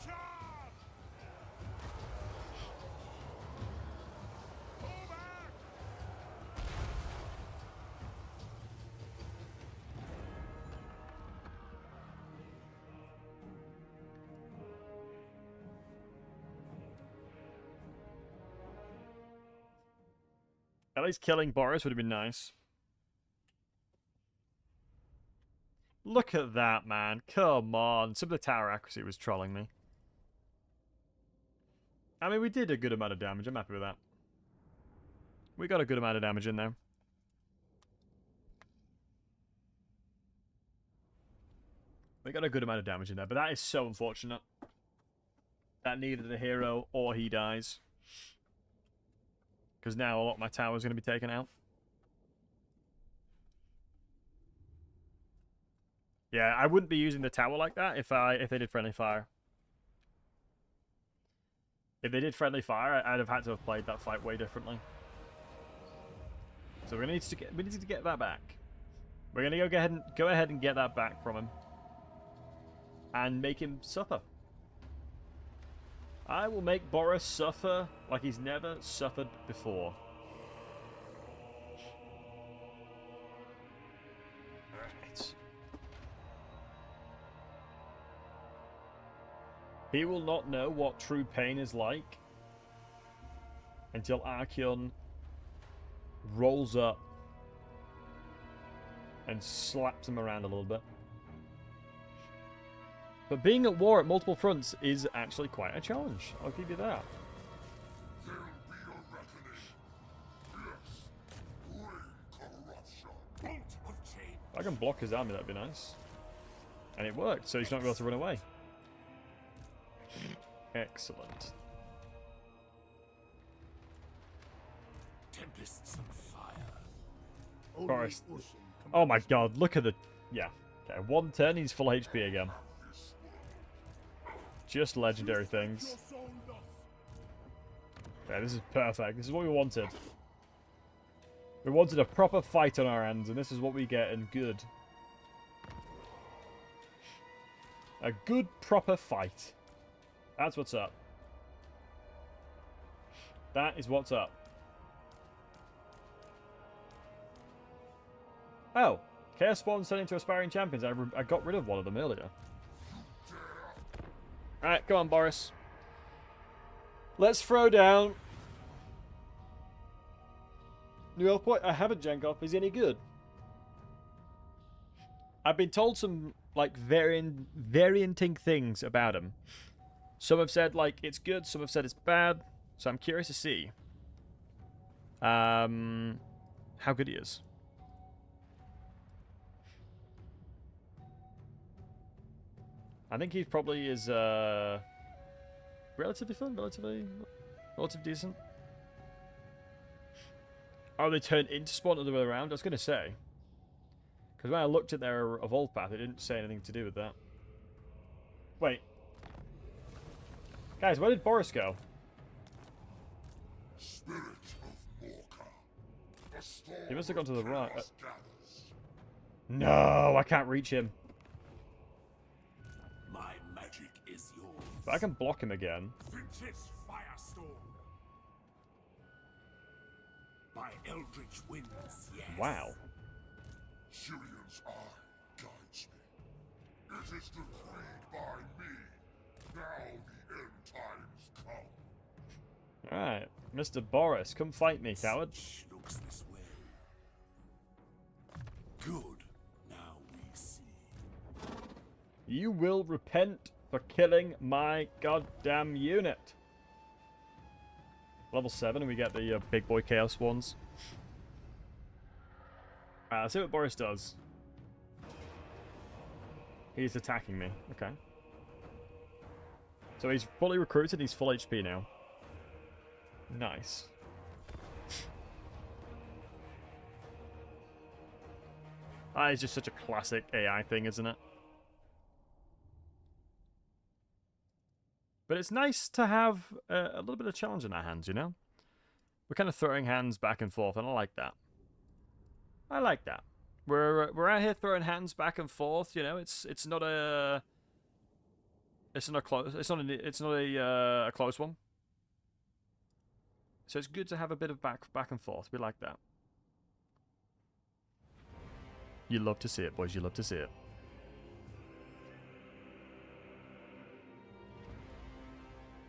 Charge. Pull back. At least killing Boris would have been nice. Look at that, man. Come on. Some of the tower accuracy was trolling me. I mean, we did a good amount of damage. I'm happy with that. We got a good amount of damage in there. We got a good amount of damage in there, but that is so unfortunate. That needed a hero or he dies. Because now a lot of my tower is going to be taken out. Yeah, I wouldn't be using the tower like that if they did friendly fire. If they did friendly fire, I'd have had to have played that fight way differently. So we need to get that back. We're gonna go ahead and get that back from him. And make him suffer. I will make Boris suffer like he's never suffered before. Right. He will not know what true pain is like until Archaeon rolls up and slaps him around a little bit. But being at war at multiple fronts is actually quite a challenge. I'll give you that. There'll be a reckoning. Yes. Bring corruption. Bolt of change. If I can block his army, that'd be nice. And it worked, so he's not able to run away. Excellent. Tempests of fire. Boris. Oh my god, look at the... Yeah. Okay, one turn, he's full HP again. Just legendary things. Okay, this is perfect. This is what we wanted. We wanted a proper fight on our hands, and this is what we get in good. A good, proper fight. That's what's up. That is what's up. Oh, Chaos Spawn sent into Aspiring Champions. I got rid of one of them earlier. Alright, come on, Boris. Let's throw down. New health point. I haven't Jankov. Is he any good? I've been told some, like, varianting things about him. Some have said, like, it's good. Some have said it's bad. So I'm curious to see how good he is. I think he probably is relatively fun, relatively decent. Oh, they turned into spawn the other way around? I was going to say. Because when I looked at their evolve path, it didn't say anything to do with that. Wait. Guys, where did Boris go? Spirit of Morka. A storm He must have gone to the of right. chaos gathers. No, I can't reach him. My magic is yours. But I can block him again. Finch's firestorm. By eldritch winds, yes. Wow. Shirion's eye guides me. It is decreed by me. Now the end times come. Alright. Mr. Boris, come fight me, coward. Such looks this way. Good. Now we see. You will repent for killing my goddamn unit. Level 7, and we get the big boy chaos ones. Let's see what Boris does. He's attacking me. Okay. So he's fully recruited, he's full HP now. Nice. That is just such a classic AI thing, isn't it? But it's nice to have a little bit of challenge in our hands, you know? We're kind of throwing hands back and forth, and I like that. I like that. We're out here throwing hands back and forth, you know? It's not a close a close one. So it's good to have a bit of back and forth. We like that. You love to see it, boys. You love to see it.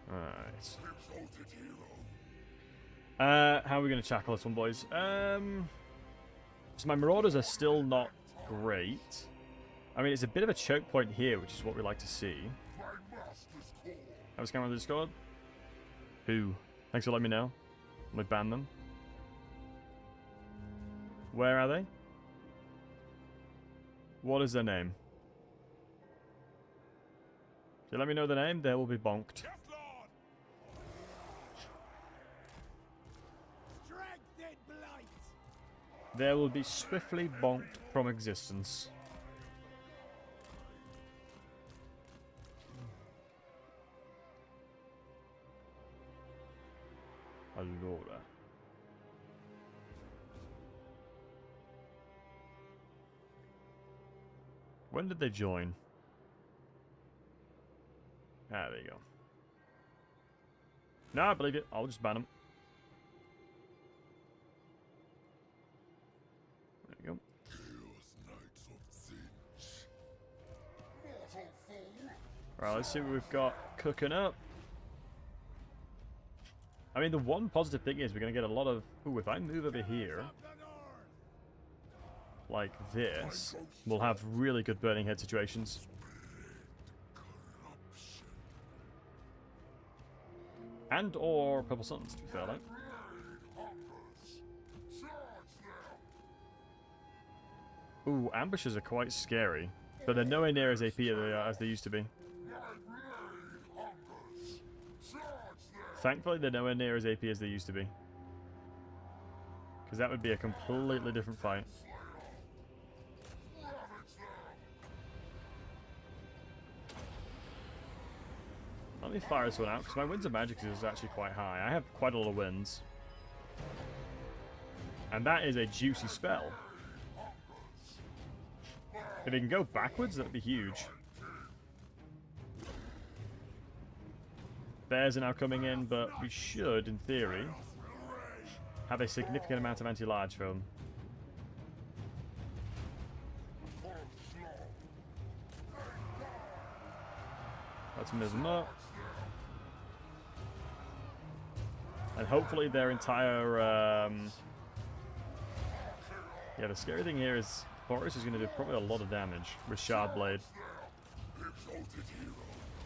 Alright. Exalted hero. How are we going to tackle this one, boys? So my Marauders are still not great. I mean, it's a bit of a choke point here, which is what we like to see. My master's call. Have a scan on the Discord? Who? Thanks for letting me know. We ban them. Where are they? What is their name? If you let me know the name, they will be bonked. They will be swiftly bonked from existence. Allora. When did they join? Ah, there you go. No, I believe it. I'll just ban them. There you go. Chaos Knights of Zinch. Mortal fool. Right, let's see what we've got cooking up. I mean, the one positive thing is we're going to get a lot of... Ooh, if I move over here, like this, we'll have really good burning head situations. And or Purple Suns, to be fair, like. Ooh, ambushes are quite scary. But they're nowhere near as AP as they used to be. Thankfully, they're nowhere near as AP as they used to be. Because that would be a completely different fight. Let me fire this one out, because my Winds of Magic is actually quite high. I have quite a lot of wins. And that is a juicy spell. If it can go backwards, that would be huge. Bears are now coming in, but we should, in theory, have a significant amount of anti-large for them. Let's move them up. And hopefully their entire... Yeah, the scary thing here is Boris is going to do probably a lot of damage with Shard Blade.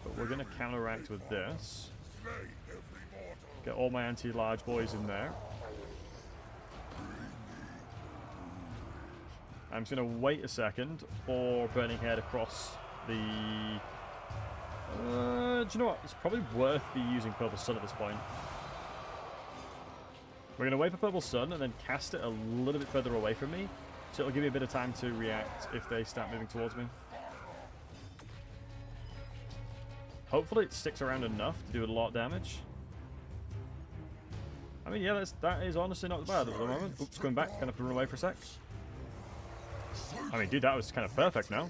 But we're going to counteract with this. Get all my anti-large boys in there. I'm just going to wait a second for Burning Head across the... do you know what? It's probably worth me using Purple Sun at this point. We're going to wait for Purple Sun and then cast it a little bit further away from me. So it'll give me a bit of time to react if they start moving towards me. Hopefully it sticks around enough to do a lot of damage. I mean, yeah, that is honestly not bad at the moment. Oops, going back. Kind of run away for a sec. I mean, dude, that was kind of perfect now.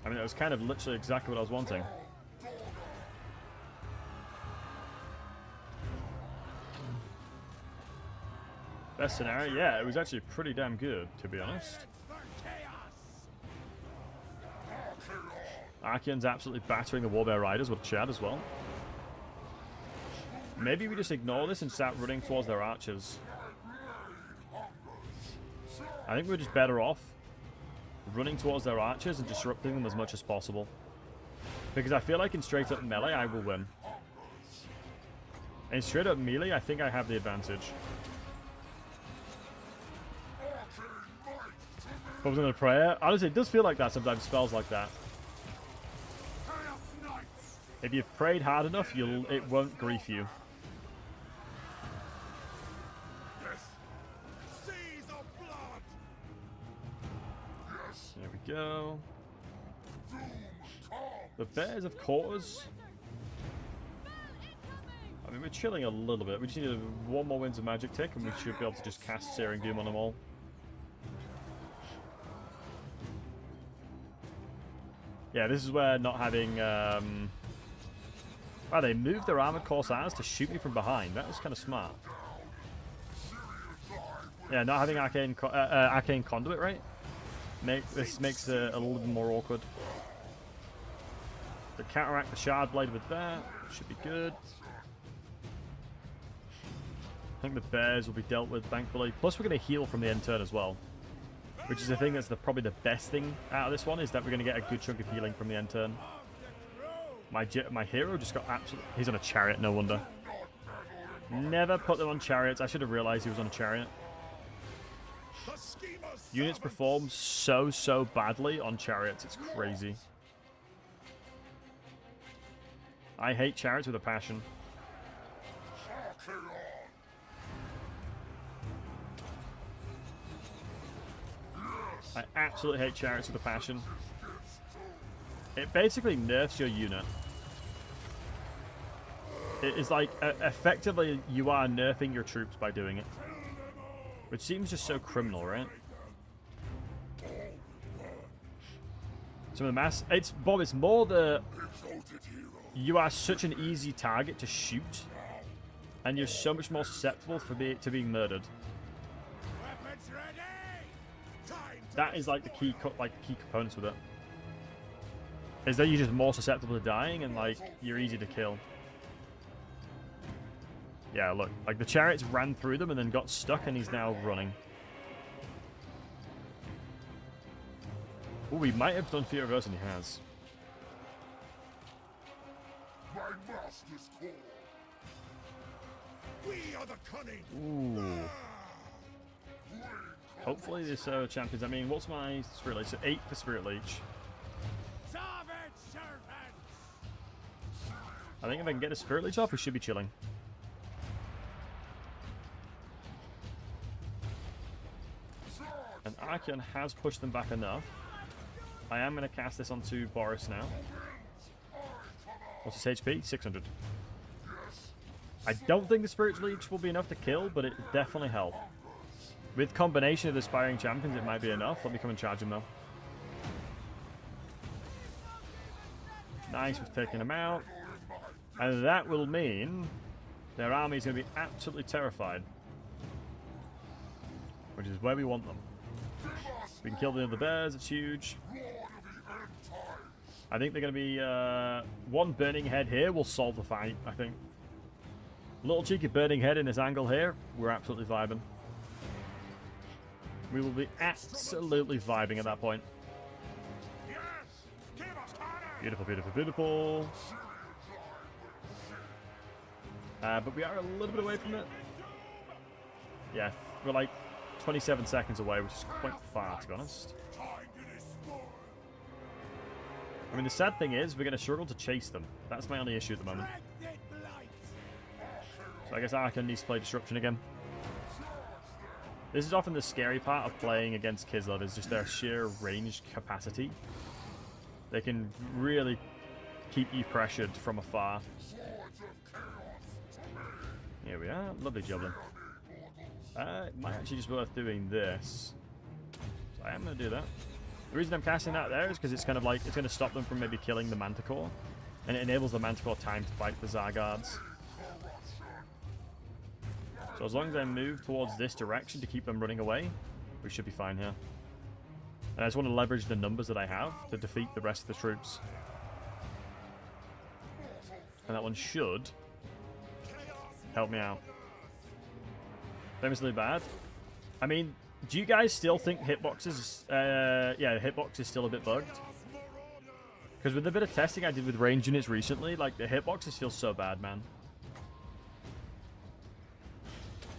I mean, that was kind of literally exactly what I was wanting. Best scenario? Yeah, it was actually pretty damn good, to be honest. Archaeon's absolutely battering the Warbear Riders with Chad as well. Maybe we just ignore this and start running towards their archers. I think we're just better off running towards their archers and disrupting them as much as possible. Because I feel like in straight up melee, I will win. In straight up melee, I think I have the advantage. What was in the prayer? Honestly, it does feel like that sometimes, spells like that. If you've prayed hard enough, it won't grief you. There we go. The bears, of course. I mean, we're chilling a little bit. We just need one more Winds of Magic tick, and we should be able to just cast Searing Doom on them all. Yeah, this is where not having... Wow, they moved their Armored Corsairs to shoot me from behind. That was kind of smart. Yeah, not having Arcane Conduit, right? This makes it a little bit more awkward. To counteract the Shard Blade with that should be good. I think the bears will be dealt with, thankfully. Plus, we're going to heal from the end turn as well. Which is the thing that's probably the best thing out of this one, is that we're going to get a good chunk of healing from the end turn. My hero just got absolutely... He's on a chariot, no wonder. Never put them on chariots. I should have realized he was on a chariot. Units perform so badly on chariots. It's crazy. I hate chariots with a passion. I absolutely hate chariots with a passion. It basically nerfs your unit. It is like, effectively, you are nerfing your troops by doing it. Which seems just so criminal, right? Some of the mass... Bob, it's more the... You are such an easy target to shoot. And you're so much more susceptible to being murdered. That is like the key components with it. Is that you're just more susceptible to dying and like you're easy to kill. Yeah, look, like the chariots ran through them and then got stuck and he's now running. Oh, he might have done Fear Reverse and he has. My master's call. We are the cunning. Ooh. Hopefully this champions. I mean, what's my Spirit Leech? So 8 for Spirit Leech. I think if I can get a Spirit Leech off, we should be chilling. And Archaeon has pushed them back enough. I am going to cast this onto Boris now. What's his HP? 600. I don't think the Spirit Leech will be enough to kill, but it definitely help. With combination of the Aspiring Champions, it might be enough. Let me come and charge him though. Nice, we've taken him out. And that will mean their army is going to be absolutely terrified. Which is where we want them. We can kill the other bears, it's huge. I think they're going to be... one Burning Head here will solve the fight, I think. Little cheeky Burning Head in this angle here, we're absolutely vibing. We will be absolutely vibing at that point. Beautiful, beautiful, beautiful. But we are a little bit away from it. Yeah, we're like 27 seconds away, which is quite far, to be honest. I mean, the sad thing is, we're going to struggle to chase them. That's my only issue at the moment. So I guess Archaeon needs to play Disruption again. This is often the scary part of playing against Kislev, is just their sheer range capacity. They can really keep you pressured from afar. Here we are. Lovely jubbling. It might actually just be worth doing this. So I am going to do that. The reason I'm casting that there is because it's kind of like, it's going to stop them from maybe killing the Manticore. And it enables the Manticore time to fight the Zargards. So as long as I move towards this direction to keep them running away, we should be fine here. And I just want to leverage the numbers that I have to defeat the rest of the troops. And that one should help me out. Famously bad. I mean, do you guys still think hitboxes... yeah, hitbox is still a bit bugged? Because with the bit of testing I did with range units recently, like, the hitboxes feel so bad, man.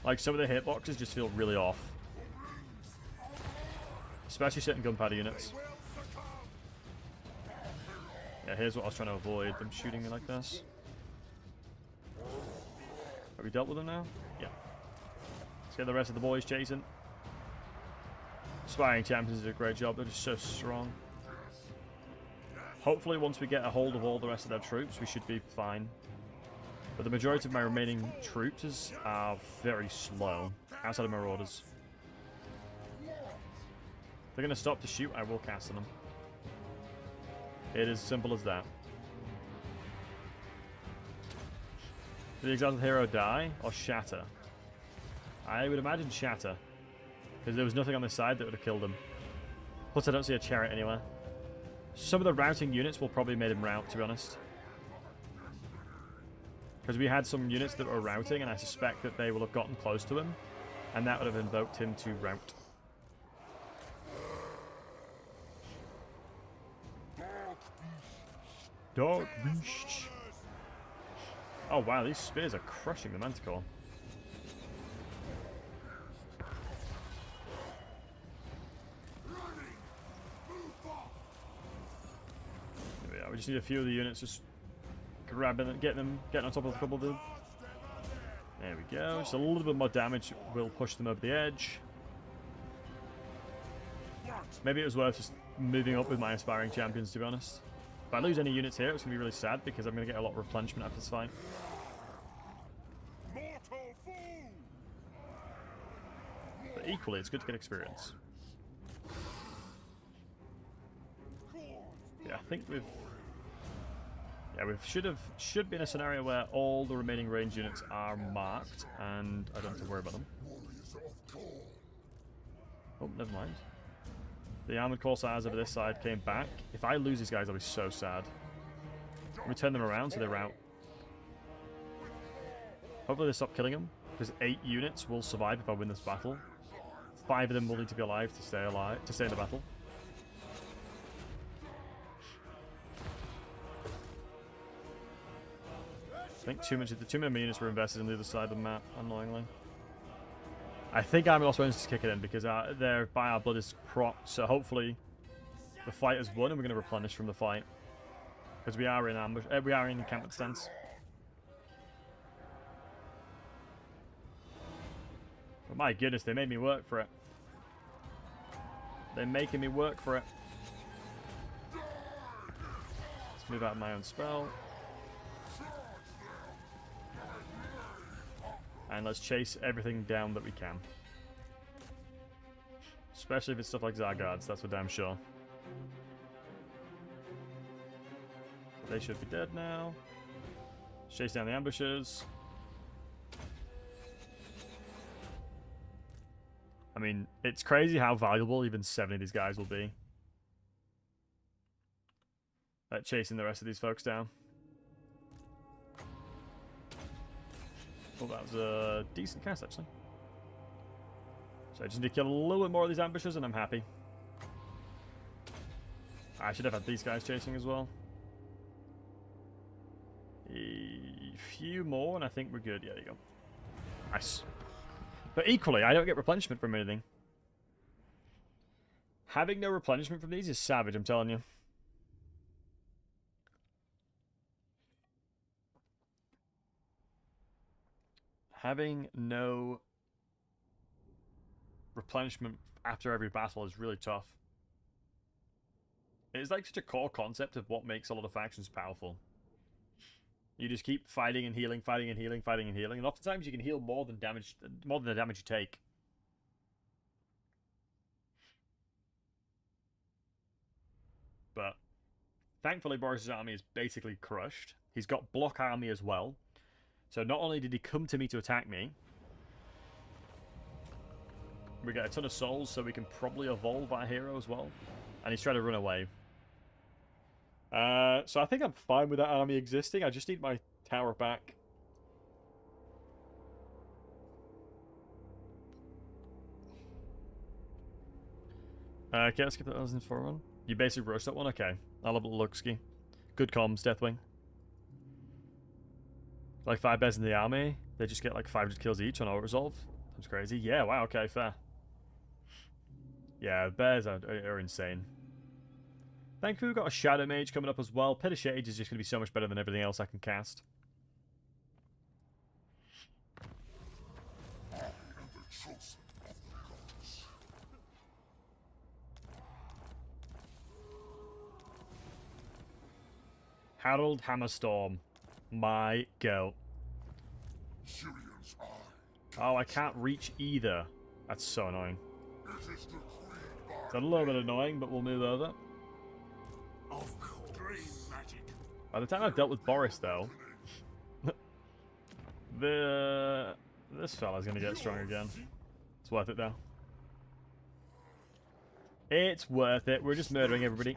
Like, some of the hitboxes just feel really off. Especially certain gunpowder units. Yeah, here's what I was trying to avoid. Them shooting me like this. Have we dealt with them now? Yeah. Let's get the rest of the boys chasing. Aspiring Champions did a great job. They're just so strong. Hopefully once we get a hold of all the rest of their troops, we should be fine. But the majority of my remaining troops are very slow. Outside of Marauders. If they're going to stop to shoot, I will cast on them. It is simple as that. Did the Exalted Hero die or shatter? I would imagine shatter. Because there was nothing on this side that would have killed him. Plus I don't see a chariot anywhere. Some of the routing units will probably made him rout, to be honest. Because we had some units that were routing, and I suspect that they will have gotten close to him. And that would have invoked him to rout. Dark Beast. Oh wow, these spears are crushing the Manticore. There we are. We just need a few of the units just grabbing and getting on top of a couple of them. There we go. Just a little bit more damage will push them over the edge. Maybe it was worth just moving up with my Aspiring Champions, to be honest. If I lose any units here, it's going to be really sad because I'm going to get a lot of replenishment after this fight. But equally, it's good to get experience. Yeah, I think we've... Yeah, we should be in a scenario where all the remaining range units are marked, and I don't have to worry about them. Oh, never mind. The Armored Corsairs over this side came back. If I lose these guys, I'll be so sad. Let me turn them around so they're out. Hopefully they stop killing them, because 8 units will survive if I win this battle. 5 of them will need to be alive, to stay in the battle. I think too many units were invested on the other side of the map, annoyingly. I think Army Lost Bones is kicking in because they're by our blood is proc, so hopefully the fight has won and we're going to replenish from the fight. Because we are in ambush, we are in encampment stance. But my goodness, they made me work for it. They're making me work for it. Let's move out of my own spell. And let's chase everything down that we can. Especially if it's stuff like Zargards, that's for damn sure. They should be dead now. Chase down the ambushes. I mean, it's crazy how valuable even 70 of these guys will be at chasing the rest of these folks down. Well, that was a decent cast, actually. So I just need to kill a little bit more of these ambushes and I'm happy. I should have had these guys chasing as well. A few more and I think we're good. Yeah, there you go. Nice. But equally, I don't get replenishment from anything. Having no replenishment from these is savage, I'm telling you. Having no replenishment after every battle is really tough. It's like such a core concept of what makes a lot of factions powerful. You just keep fighting and healing, fighting and healing, fighting and healing, and oftentimes you can heal more than the damage you take. But thankfully Boris's army is basically crushed. He's got block army as well. So not only did he come to me to attack me, we get a ton of souls, so we can probably evolve our hero as well. And he's trying to run away. So I think I'm fine with that army existing. I just need my tower back. Okay, let's get that in for one. You basically rushed that one? Okay. I'll have a look ski. Good comms, Deathwing. Like 5 bears in the army, they just get like 500 kills each on auto-resolve. That's crazy. Yeah, wow, okay, fair. Yeah, bears are insane. Thankfully, we've got a Shadow Mage coming up as well. Pit of Shades is just going to be so much better than everything else I can cast. I am the chosen of the gods. Harold Hammerstorm. My go. Sirius eye. Oh, I can't reach either. That's so annoying. It is decreed by It's a little bit annoying, but we'll move over. of course. Dream magic. By the time I've dealt with Boris, though, this fella's gonna get strong again. It's worth it, though. It's worth it. We're just murdering everybody.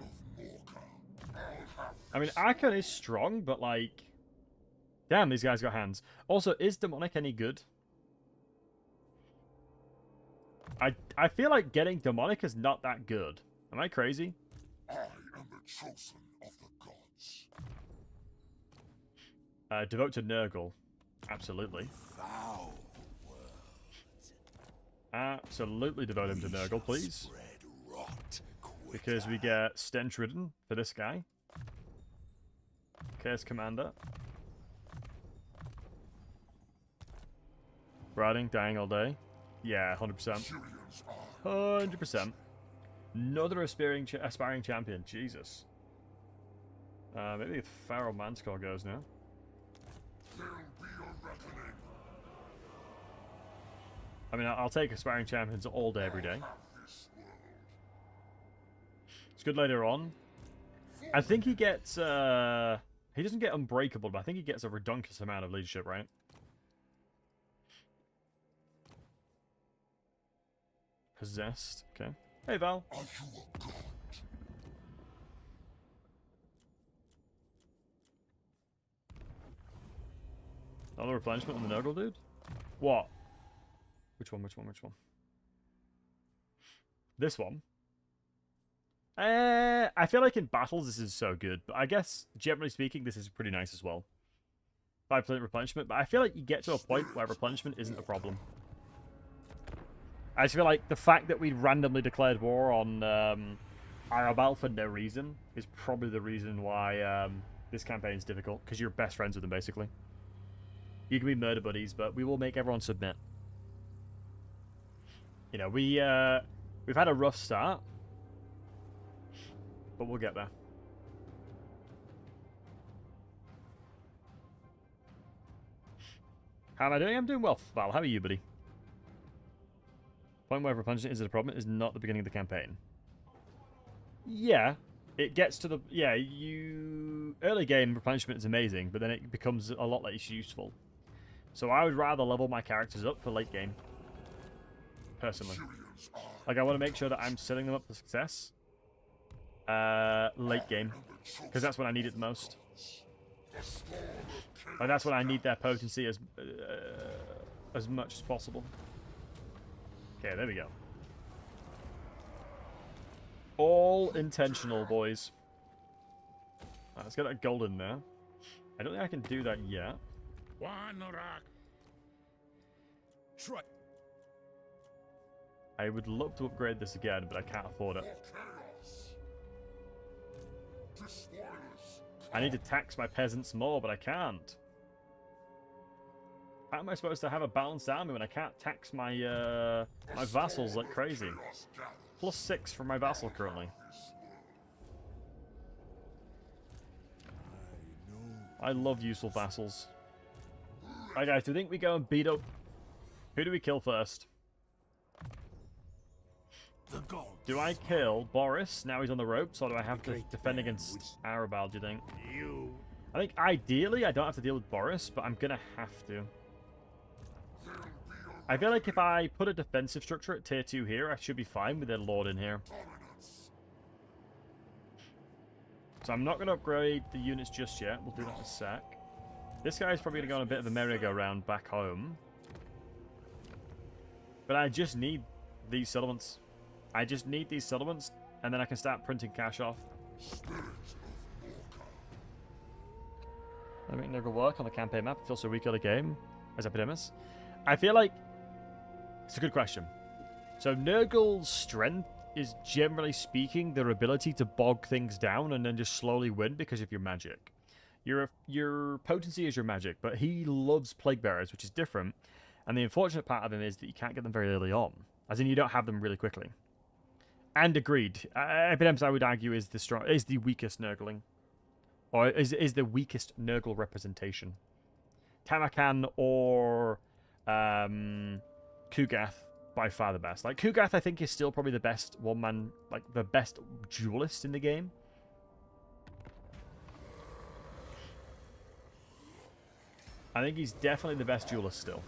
I mean, Archaeon is strong, but like, damn, these guys got hands. Also, is demonic any good? I feel like getting demonic is not that good. Am I crazy? I am the chosen of the gods. Devote to Nurgle. Absolutely. Thou Absolutely devote him to Nurgle, please. spread rot Because we get Stench Ridden for this guy. Chaos Commander. Riding, dying all day. Yeah, 100%. Sirius eye. 100%. Another aspiring champion. Jesus. Maybe if Pharaoh Manscore goes now. There'll be a reckoning. I mean, I'll take aspiring champions all day, every day. Have this world. It's good later on. I think he gets, he doesn't get Unbreakable, but I think he gets a redonkulous amount of leadership, right? Possessed. Okay. Hey, Val. Are you a god? Another replenishment on the Nurgle dude? What? Which one? Which one? Which one? This one? I feel like in battles this is so good, but I guess, generally speaking, this is pretty nice as well. 5% replenishment, but I feel like you get to a point where replenishment isn't a problem. I just feel like the fact that we randomly declared war on Arabal for no reason is probably the reason why this campaign is difficult, because you're best friends with them, basically. You can be murder buddies, but we will make everyone submit. You know, we've had a rough start, but we'll get there. How am I doing? I'm doing well, Val. How are you, buddy? Point where replenishment is a problem is not the beginning of the campaign. Yeah, it gets to the... Yeah, early game replenishment is amazing, but then it becomes a lot less useful. So I would rather level my characters up for late game. Personally. Like, I want to make sure that I'm setting them up for success. Late game. Because that's when I need it the most. Like, that's when I need their potency as much as possible. Okay, there we go. All intentional, boys. Right, let's get that gold in there. I don't think I can do that yet. Try. I would love to upgrade this again, but I can't afford it. I need to tax my peasants more, but I can't. How am I supposed to have a balanced army when I can't tax my my vassals like crazy? +6 for my vassal currently. I love useful vassals. Alright guys, do you think we go and beat up... Who do we kill first? Do I kill Boris? Now he's on the ropes, or do I have to defend against Arabal, do you think? I think ideally I don't have to deal with Boris, but I'm gonna have to. I feel like if I put a defensive structure at tier 2 here, I should be fine with their lord in here. So I'm not going to upgrade the units just yet. We'll do that in a sec. This guy's probably going to go on a bit of a merry-go-round back home. But I just need these settlements. I just need these settlements, and then I can start printing cash off. I mean, it'll work on the campaign map. It feels so weak on the game as Epidemus. I feel like it's a good question. So Nurgle's strength is, generally speaking, their ability to bog things down and then just slowly win because of your magic. Your potency is your magic, but he loves Plague Bearers, which is different. And the unfortunate part of him is that you can't get them very early on. As in, you don't have them really quickly. And agreed. Epidemus, I would argue, is the weakest Nurgling. Or is the weakest Nurgle representation. Tamakan or Kugath, by far the best. Like, Kugath, I think, is still probably the best one-man, like, the best duelist in the game. I think he's definitely the best duelist still.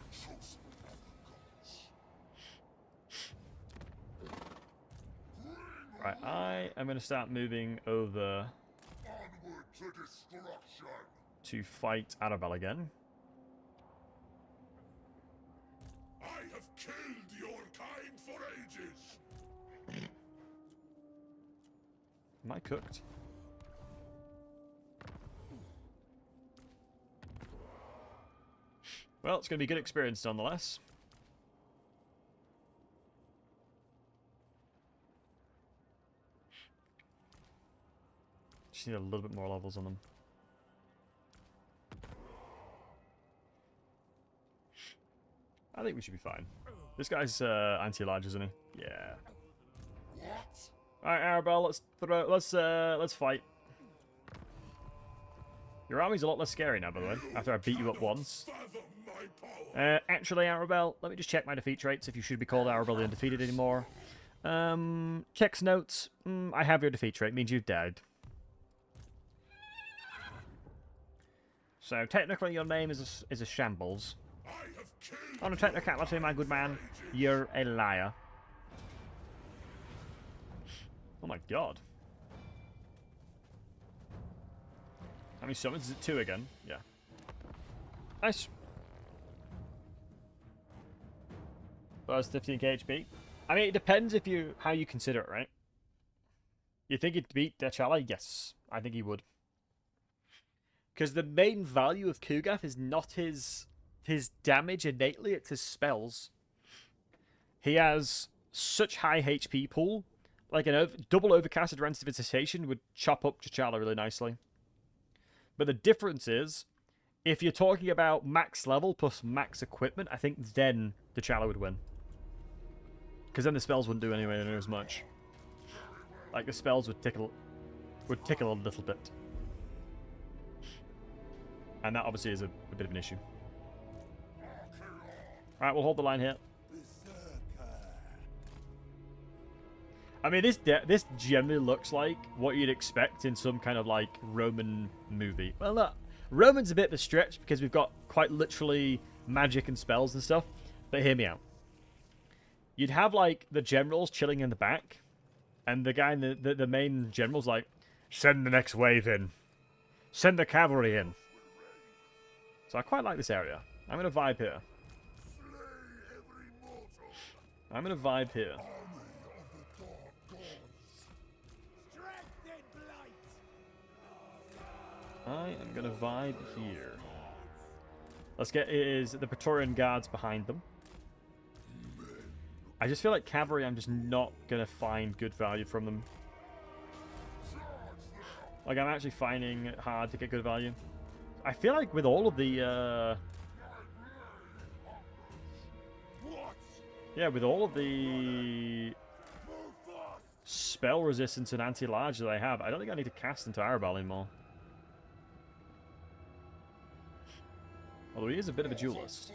Right, I am going to start moving over to fight Arabal again. I have killed your kind for ages. Am I cooked? Well, it's going to be a good experience nonetheless. Just need a little bit more levels on them. I think we should be fine. This guy's anti-large, isn't he? Yeah. Alright, Arabel, let's fight. Your army's a lot less scary now, by the way, after I beat you up once. Actually, Arabel, let me just check my defeat traits if you should be called Arabel the Undefeated anymore. Checks notes. I have your defeat trait, means you've died. So technically your name is a shambles. On a technicality, my good man, you're a liar. Oh my god. How many summons? Is it 2 again? Yeah. Nice. Well, that's 15k HP. I mean, it depends how you consider it, right? You think he'd beat Dechala? Yes, I think he would. Because the main value of Kugath is not his damage innately, it's his spells. He has such high HP pool. Like double overcasted Rancid Visitation would chop up T'Challa really nicely. But the difference is, if you're talking about max level plus max equipment, I think then T'Challa would win. Because then the spells wouldn't do anywhere near as much. Like the spells would tickle a little bit. And that obviously is a bit of an issue. Alright, we'll hold the line here. I mean, this generally looks like what you'd expect in some kind of, like, Roman movie. Well, look, Roman's a bit of a stretch because we've got quite literally magic and spells and stuff. But hear me out. You'd have, like, the generals chilling in the back. And the guy, the main general's like, send the next wave in. Send the cavalry in. So I quite like this area. I'm going to vibe here. I'm going to vibe here. I am going to vibe here. Let's get the Praetorian Guards behind them. I just feel like cavalry, I'm just not going to find good value from them. Like, I'm actually finding it hard to get good value. I feel like with all of the... yeah, with all of the spell resistance and anti-large that I have, I don't think I need to cast into Arabal anymore. Although he is a bit of a duelist.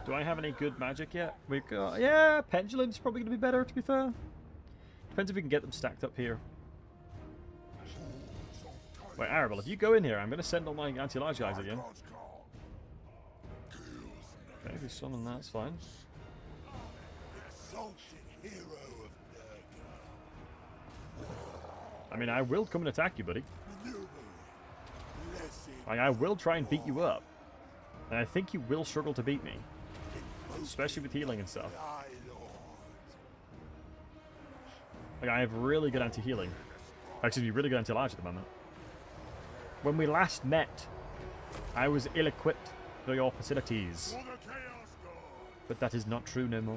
Do I have any good magic yet? We've got... yeah, Pendulum's probably going to be better, to be fair. Depends if we can get them stacked up here. Wait, Arabal, if you go in here, I'm going to send all my anti-large guys again. Okay, if you summon that, it's fine. I mean, I will come and attack you, buddy. Like, I will try and beat you up. And I think you will struggle to beat me. Especially with healing and stuff. Like, I have really good anti-healing. Actually, really good anti-large at the moment. When we last met, I was ill-equipped for your facilities. But that is not true no more.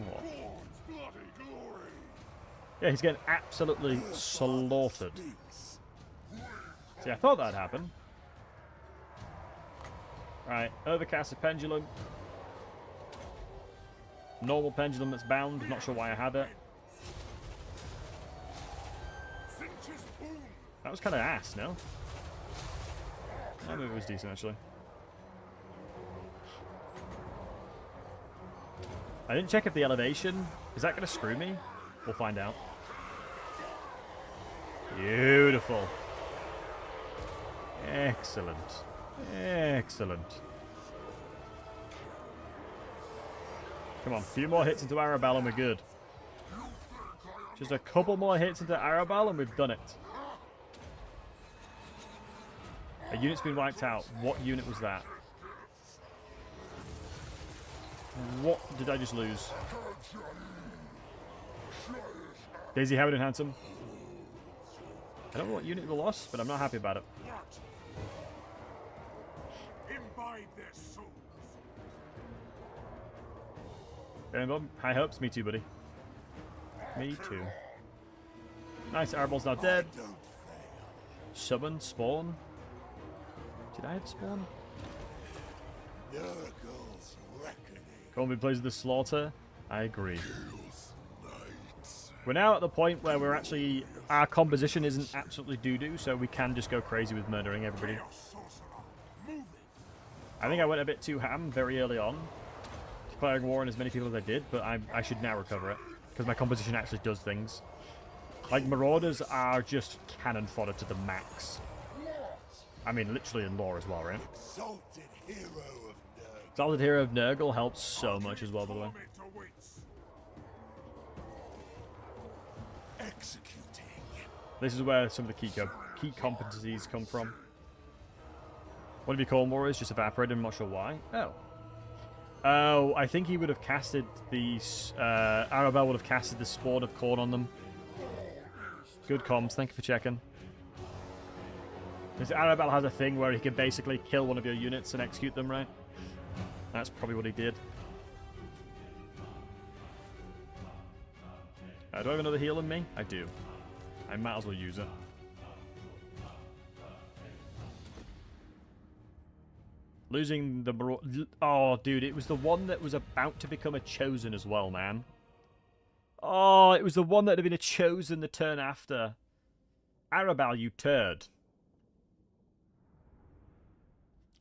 Yeah, he's getting absolutely slaughtered. See, I thought that'd happen. Right, overcasted pendulum. Normal pendulum that's bound. Not sure why I have it. That was kind of ass, no? That move was decent, actually. I didn't check if the elevation... is that going to screw me? We'll find out. Beautiful. Excellent. Excellent. Come on, a few more hits into Arabal and we're good. Just a couple more hits into Arabal and we've done it. A unit's been wiped out. What unit was that? What did I just lose? Daisy Howard and Handsome. I don't know what unit we lost, but I'm not happy about it. High hopes, me too, buddy. Me too. Nice, Arabal's now dead. Summon, spawn. Did I have spawn? Colby plays the slaughter. I agree. We're now at the point where we're actually... our composition isn't absolutely doo-doo, so we can just go crazy with murdering everybody. I think I went a bit too ham very early on, declaring war on as many people as I did, but I should now recover it, because my composition actually does things. Like, Marauders are just cannon fodder to the max. I mean, literally in lore as well, right? Exalted Hero of Nurgle helps so much as well, by the way. This is where some of the key competencies come from. One of your Corn Warriors just evaporated, I'm not sure why. Oh. Oh, I think he would have casted the... Arabal would have casted the Spawn of Corn on them. Good comms, thank you for checking. Because Arabelle has a thing where he can basically kill one of your units and execute them, right? That's probably what he did. Do I have another heal in me? I do. I might as well use it. Losing the... Oh, dude, it was the one that was about to become a chosen as well, man. Oh, it was the one that had been a chosen the turn after. Arabelle, you turd.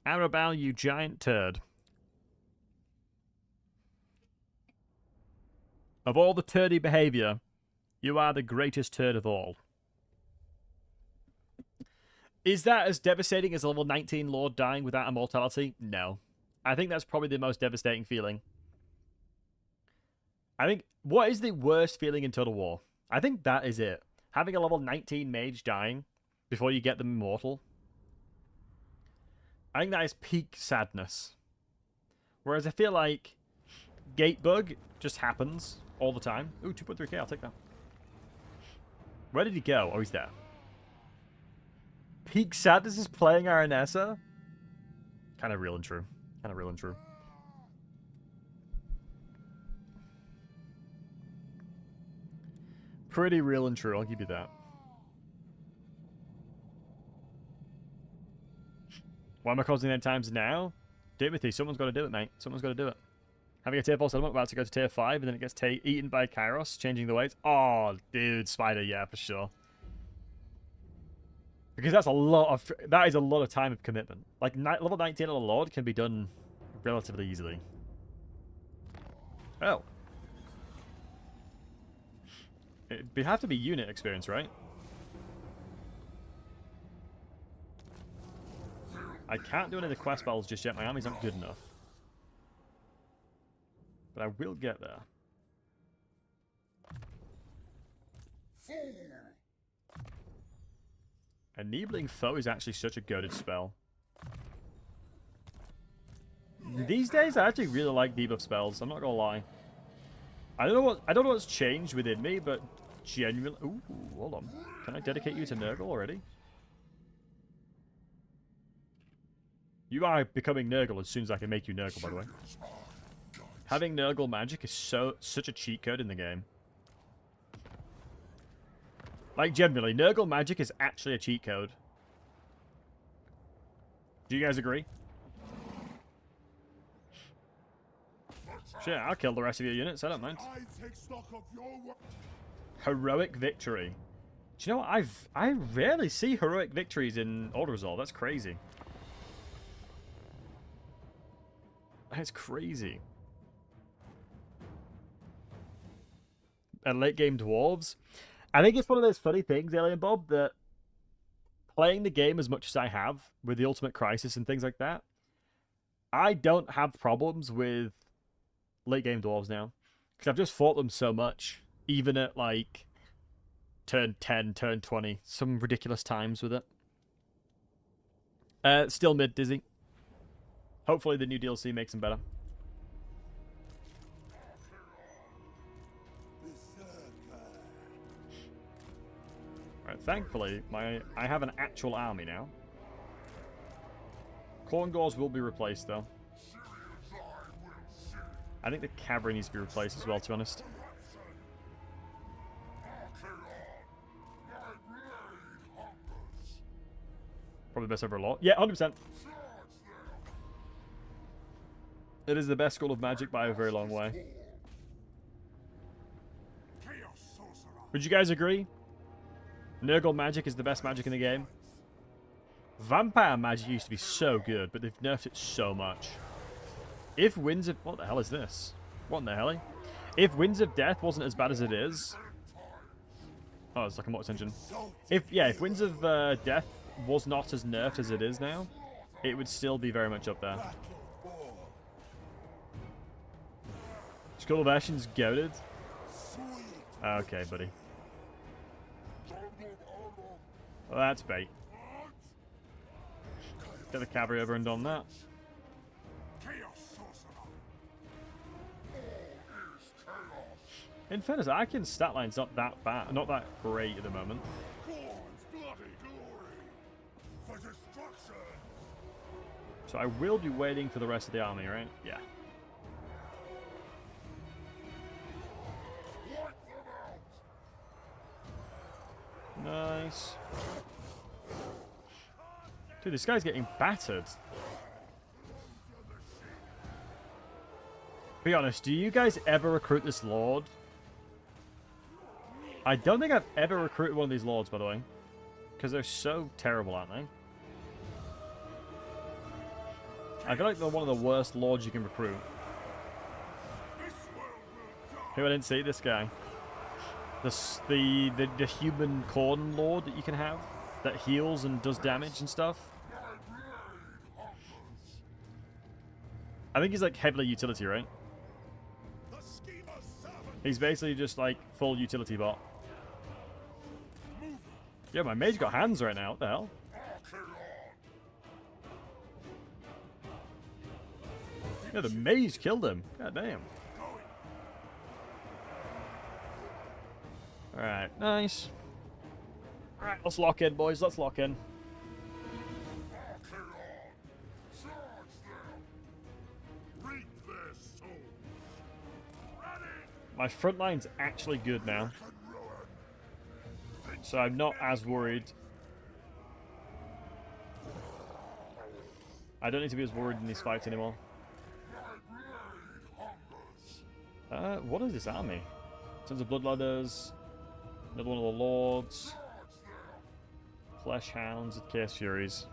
Arabelle, you giant turd. Of all the turdy behavior, you are the greatest turd of all. Is that as devastating as a level 19 Lord dying without immortality? No. I think that's probably the most devastating feeling. I think, what is the worst feeling in Total War? I think that is it. Having a level 19 mage dying before you get them immortal. I think that is peak sadness. Whereas I feel like Gatebug just happens all the time. Ooh, 2.3k, I'll take that. Where did he go? Oh, he's there. Peak sadness is playing Aranessa? Kind of real and true. Kind of real and true. Pretty real and true, I'll give you that. Why am I causing end times now? Timothy, someone's got to do it, mate. Someone's got to do it. Having a tier 4 settlement, about to go to tier 5, and then it gets eaten by Kairos, changing the weights. Oh, dude, Spider, yeah, for sure. Because that's a lot of... That is a lot of time of commitment. Like, level 19 on a Lord can be done relatively easily. Oh. It'd have to be unit experience, right? I can't do any of the quest battles just yet. My army's not good enough. But I will get there. Enabling Foe is actually such a goated spell. These days, I actually really like debuff spells. I'm not gonna lie. I don't know what's changed within me, but genuinely. Ooh, hold on. Can I dedicate you to Nurgle already? You are becoming Nurgle as soon as I can make you Nurgle, by the way. Having Nurgle magic is such a cheat code in the game. Like, generally, Nurgle magic is actually a cheat code. Do you guys agree? Shit, I'll kill the rest of your units, I don't mind. Heroic victory. Do you know what? I rarely see heroic victories in Order Resolve. That's crazy. That's crazy. And late game dwarves. I think it's one of those funny things, Alien Bob, that playing the game as much as I have with the Ultimate Crisis and things like that, I don't have problems with late game dwarves now. Because I've just fought them so much, even at like turn 10, turn 20, some ridiculous times with it. Still mid dizzy. Hopefully the new DLC makes them better. Right, thankfully, I have an actual army now. Corngors will be replaced, though. I think the cavalry needs to be replaced as well, to be honest. Probably best over a lot. Yeah, 100%. It is the best school of magic by a very long way. Would you guys agree? Nurgle magic is the best magic in the game. Vampire magic used to be so good, but they've nerfed it so much. If Winds of... What the hell is this? What in the hell? If Winds of Death wasn't as bad as it is... Oh, it's like a motor engine. If Winds of Death was not as nerfed as it is now, it would still be very much up there. Skull of Ashen's goated. Okay, buddy. Well, that's bait. Get the cavalry over and done that. In fairness, Archaeon's stat line's not that bad, not that great at the moment. So I will be waiting for the rest of the army, right? Yeah. Nice. Dude, this guy's getting battered. Be honest, do you guys ever recruit this lord? I don't think I've ever recruited one of these lords, by the way. Because they're so terrible, aren't they? I feel like they're one of the worst lords you can recruit. Who I didn't see? This guy. The human corn lord that you can have. That heals and does damage and stuff. I think he's like heavily utility, right? He's basically just like full utility bot. Yeah, my mage got hands right now. What the hell? Yeah, the mage killed him. God damn. Alright, nice. Alright, let's lock in, boys. Let's lock in. My front line's actually good now. So I'm not as worried. I don't need to be as worried in these fights anymore. What is this army? Sons of Bloodladders. Another one of the Lords. Flesh Hounds and Chaos Furies.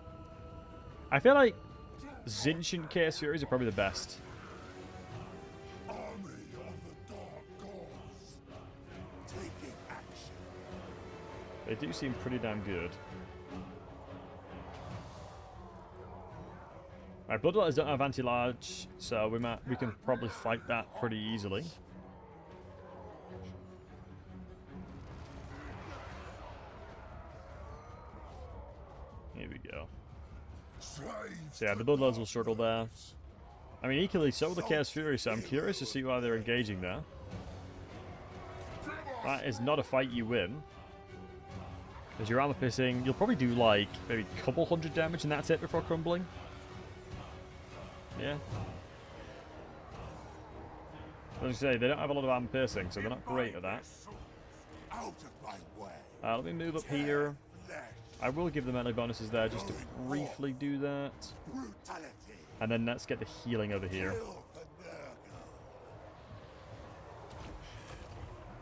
I feel like Zincient Chaos Furies are probably the best. They do seem pretty damn good. Alright, Bloodletters don't have anti-large, so we can probably fight that pretty easily. Here we go. So yeah, the Bloodletters will struggle there. I mean, equally so will the Chaos Fury, so I'm curious to see why they're engaging there. That is not a fight you win. Because your armor piercing, you'll probably do like maybe a couple hundred damage and that's it before crumbling. Yeah. As I say, they don't have a lot of armor piercing, so they're not great at that. Let me move up here. I will give the melee bonuses there just to briefly do that. And then let's get the healing over here.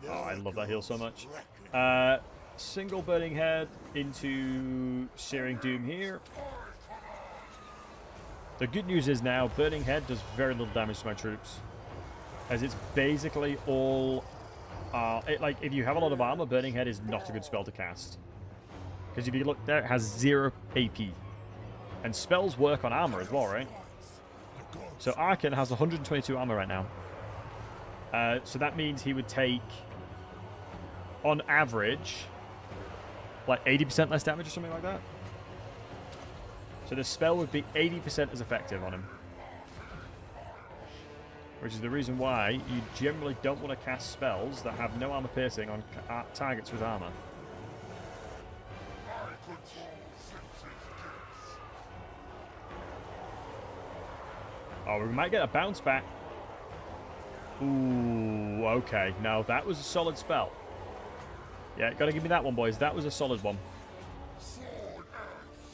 Oh, I love that heal so much. Single Burning Head into Searing Doom here. The good news is now Burning Head does very little damage to my troops, as it's basically all like if you have a lot of armor, Burning Head is not a good spell to cast, because if you look there, it has 0 AP, and spells work on armor as well, right? So Archaeon has 122 armor right now, so that means he would take on average like 80% less damage or something like that. So the spell would be 80% as effective on him. Which is the reason why you generally don't want to cast spells that have no armor piercing on targets with armor. Oh, we might get a bounce back. Ooh, okay. No, that was a solid spell. Yeah, gotta give me that one, boys. That was a solid one.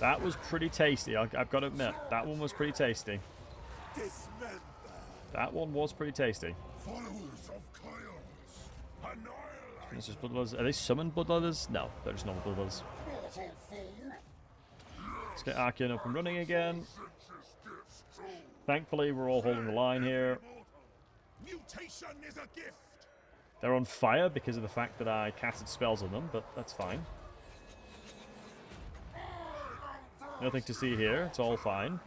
That was pretty tasty, I've got to admit. That one was pretty tasty. That one was pretty tasty. This is Bloodletters. Are they summoned Bloodletters? No, they're just normal Bloodletters. Let's get Archaeon up and running again. Thankfully, we're all holding the line here. Mutation is a gift. They're on fire because of the fact that I casted spells on them, but that's fine. Nothing to see here. It's all fine.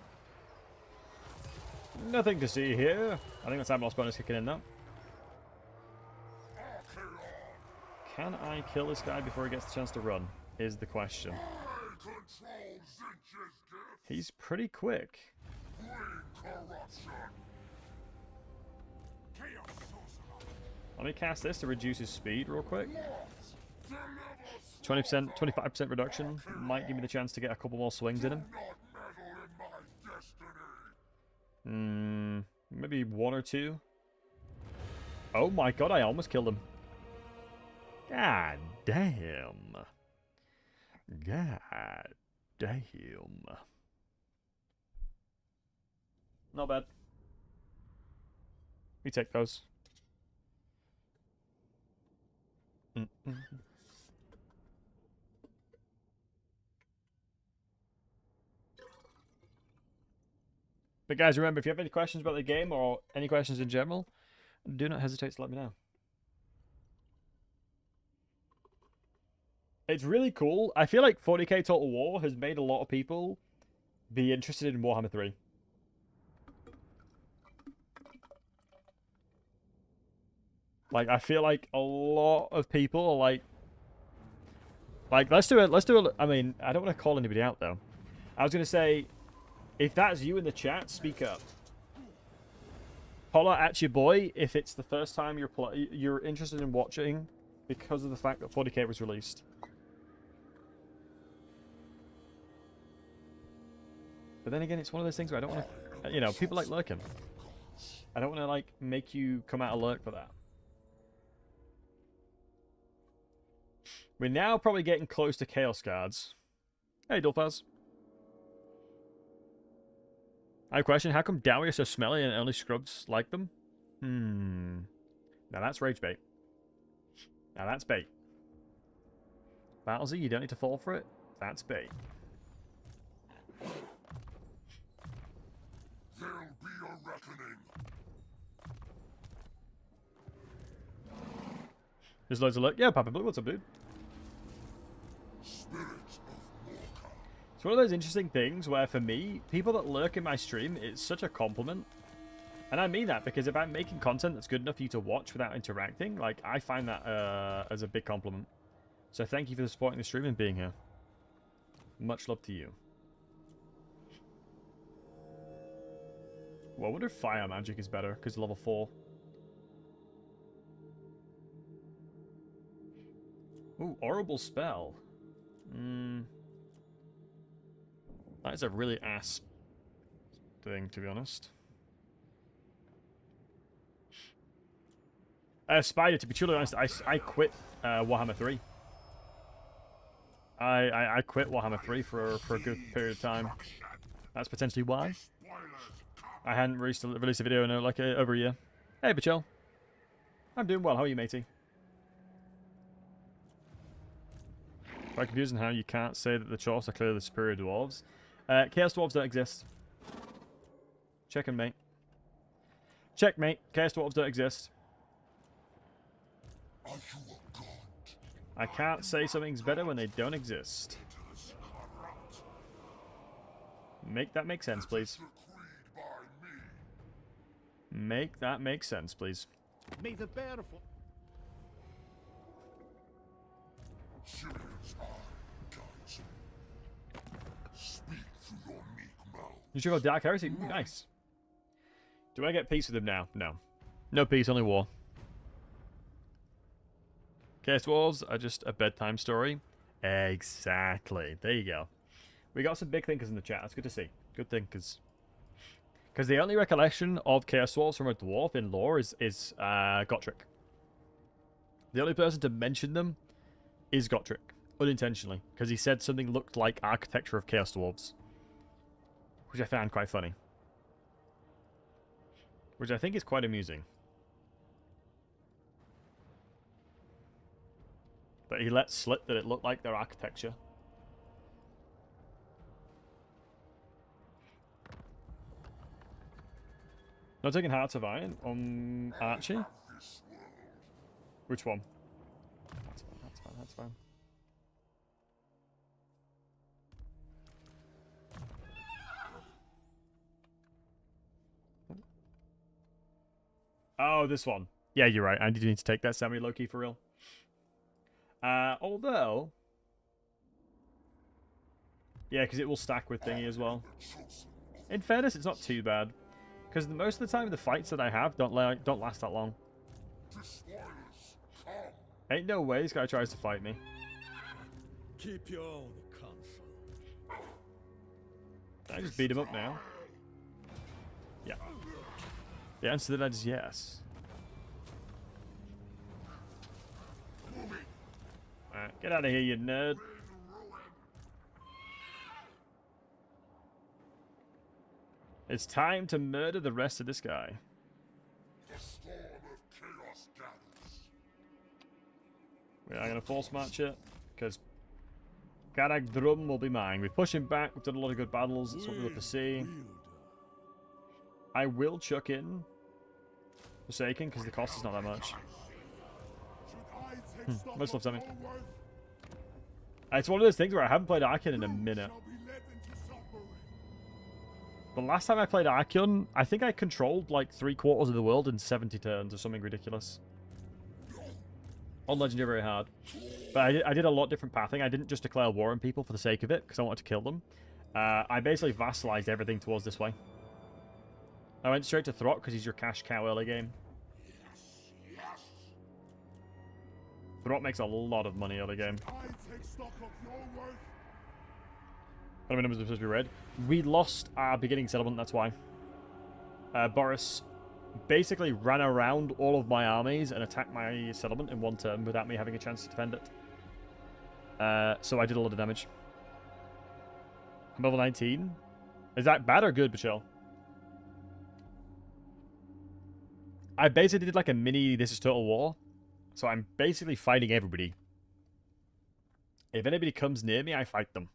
Nothing to see here. I think that's Admiral's bonus kicking in now. Can I kill this guy before he gets the chance to run? Is the question. He's pretty quick. Let me cast this to reduce his speed real quick. 20%, 25% reduction might give me the chance to get a couple more swings in him. Maybe 1 or 2. Oh my god, I almost killed him. God damn. God damn. Not bad. We take those. But guys, remember, if you have any questions about the game or any questions in general, do not hesitate to let me know. It's really cool. I feel like 40k Total War has made a lot of people be interested in Warhammer 3. Like, I feel like a lot of people are like, let's do it. I mean, I don't want to call anybody out, though. I was going to say, if that's you in the chat, speak up. Holler at your boy if it's the first time you're interested in watching because of the fact that 40k was released. But then again, it's one of those things where I don't want to, you know, people like lurking. I don't want to, like, make you come out of lurk for that. We're now probably getting close to Chaos Guards. Hey, Dulfaz. I have a question. How come Dowie are so smelly and only scrubs like them? Now that's rage bait. Now that's bait. Battlesey, you don't need to fall for it. That's bait. There'll be a reckoning. There's loads of look. Yeah, Papa Blue, what's up, dude? Spirits of Morka. It's one of those interesting things where, for me, people that lurk in my stream, it's such a compliment. And I mean that because if I'm making content that's good enough for you to watch without interacting, like, I find that as a big compliment. So thank you for supporting the stream and being here. Much love to you. Well, I wonder if fire magic is better because level 4. Ooh, horrible spell. That is a really ass thing, to be honest. Spider, to be truly honest, I quit Warhammer 3. I quit Warhammer 3 for a good period of time. That's potentially why. I hadn't released a video in like over a year. Hey, Bachel. I'm doing well. How are you, matey? Quite confusing how you can't say that the Chorfs are clearly the superior dwarves. Chaos Dwarves don't exist. Check 'em, mate. Checkmate. Chaos Dwarves don't exist. Are you a god? I can't say something's better when they don't exist. Make that make sense, please. Decreed by me. Make that make sense, please. May the bear for Sirius eye guides me. Speak through your meek mouth. You should go Dark Heresy. Ooh, nice. Do I get peace with him now? No. No peace, only war. Chaos Dwarves are just a bedtime story. Exactly. There you go. We got some big thinkers in the chat. That's good to see. Good thinkers. Because the only recollection of Chaos Dwarves from a dwarf in lore is Gotrek. The only person to mention them is Gotrek. Unintentionally. Because he said something looked like architecture of Chaos Dwarves. Which I found quite funny. Which I think is quite amusing. But he let slip that it looked like their architecture. Not taking Hearts of Iron on Archie? Which one? That's fine, that's fine, that's fine. Oh, this one. Yeah, you're right. I do need to take that Sammy Loki for real. Although... Yeah, because it will stack with thingy as well. In fairness, it's not too bad. Because most of the time, the fights that I have don't last that long. Ain't no way this guy tries to fight me. keep your own counsel. I just beat him up now. Yeah. The answer to that is yes. Alright, get out of here, you nerd. It's time to murder the rest of this guy. The storm of chaos gathers. We are going to force match it, because Garag Drum will be mine. We push him back, we've done a lot of good battles, that's what we love to see. I will chuck in Forsaken, because the cost is not that much. Much love, Tommy. It's one of those things where I haven't played Archaeon in a minute. The last time I played Archaeon, I think I controlled like 3/4 of the world in 70 turns or something ridiculous. On Legendary, very hard. But I did a lot different pathing. I didn't just declare war on people for the sake of it, because I wanted to kill them. I basically vassalized everything towards this way. I went straight to Throt, because he's your cash cow early game. Throt makes a lot of money early game. How many numbers are supposed to be red? We lost our beginning settlement, that's why. Boris basically ran around all of my armies and attacked my settlement in one turn without me having a chance to defend it. So I did a lot of damage. I'm level 19. Is that bad or good, Michelle? I basically did like a mini This is Total War. So I'm basically fighting everybody. If anybody comes near me, I fight them.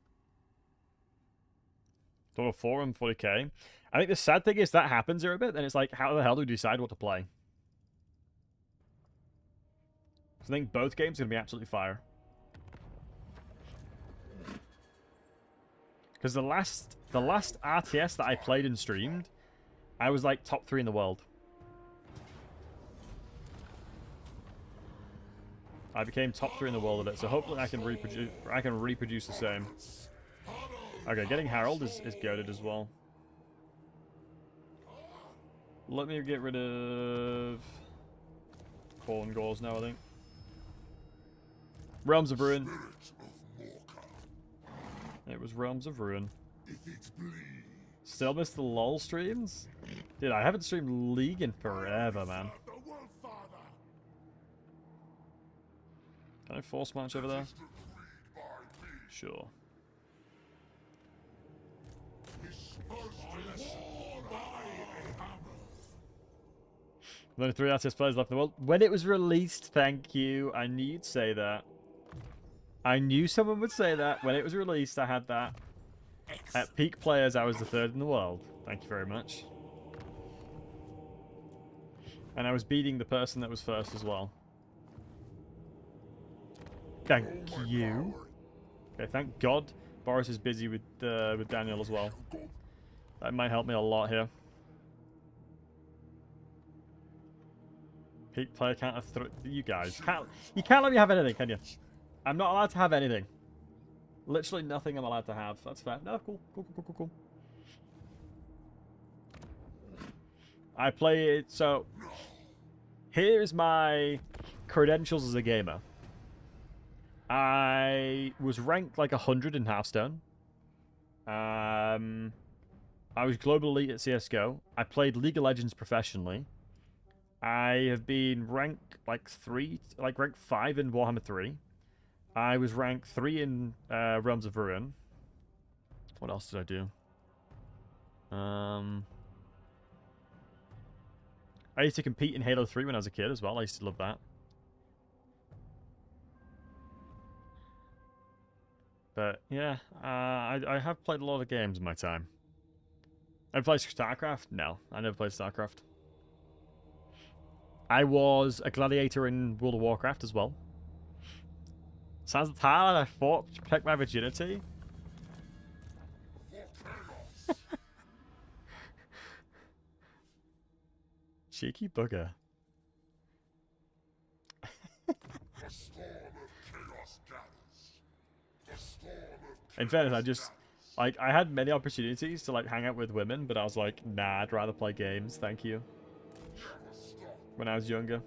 Total 4 and 40k. I think the sad thing is that happens here a bit, then it's like, how the hell do we decide what to play? I think both games are going to be absolutely fire. Because the last RTS that I played and streamed, I was like top 3 in the world. I became top 3 in the world at it, so hopefully I can reproduce the same. Okay, getting Harold is goated as well. Let me get rid of Fallen Gauls now, I think. Realms of Ruin. It was Realms of Ruin. Still miss the LOL streams? Dude, I haven't streamed League in forever, man. Can I force match over there? Sure. There's only 3 RTS players left in the world. When it was released, thank you. I knew you'd say that. I knew someone would say that. When it was released, I had that. At peak players, I was the 3rd in the world. Thank you very much. And I was beating the person that was 1st as well. Thank you. Okay, thank God Boris is busy with Daniel as well. That might help me a lot here. Peak player count of you guys. You can't let me have anything, can you? I'm not allowed to have anything. Literally nothing I'm allowed to have. That's fair. No, cool. Cool. I play it, so... Here's my credentials as a gamer. I was ranked like 100 in Hearthstone. I was global elite at CSGO. I played League of Legends professionally. I have been ranked like ranked 5 in Warhammer 3. I was ranked 3 in Realms of Ruin. What else did I do? I used to compete in Halo 3 when I was a kid as well. I used to love that. But yeah, I have played a lot of games in my time. I played StarCraft? No, I never played StarCraft. I was a gladiator in World of Warcraft as well. Sounds hard. I fought to protect my virginity. Cheeky bugger. In fairness, I had many opportunities to like hang out with women, but I was like, nah, I'd rather play games, thank you. When I was younger.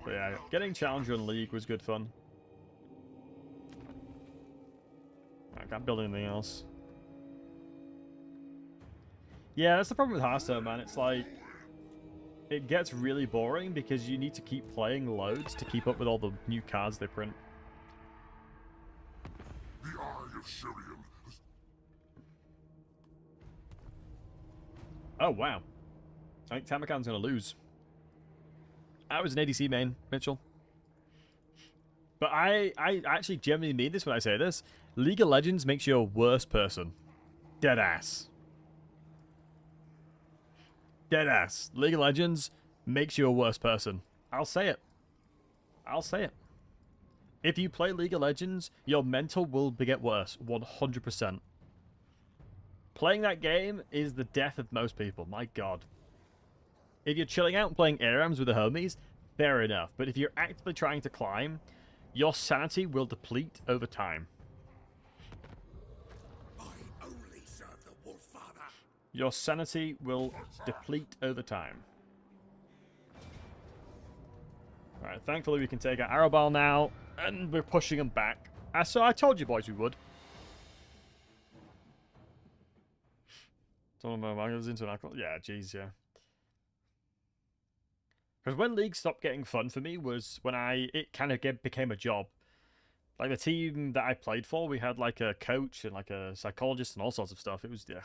But yeah, getting Challenger in League was good fun. Can't build anything else. Yeah, that's the problem with Hearthstone, man. It's like, it gets really boring because you need to keep playing loads to keep up with all the new cards they print. The Eye of Sirion has... Oh, wow. I think Tamakan's going to lose. I was an ADC main, Mitchell. But I actually genuinely mean this when I say this. League of Legends makes you a worse person. Deadass. Deadass. League of Legends makes you a worse person. I'll say it. I'll say it. If you play League of Legends, your mental will get worse. 100%. Playing that game is the death of most people. My god. If you're chilling out and playing ARAMs with the homies, fair enough. But if you're actively trying to climb, your sanity will deplete over time. I only serve the Wolf Father. Your sanity will deplete over time. Alright, thankfully we can take our arrow ball now, and we're pushing them back. So I told you boys we would. Yeah, jeez, yeah. Because when League stopped getting fun for me was when it kind of became a job. Like the team that I played for, we had like a coach and like a psychologist and all sorts of stuff. It was, yeah.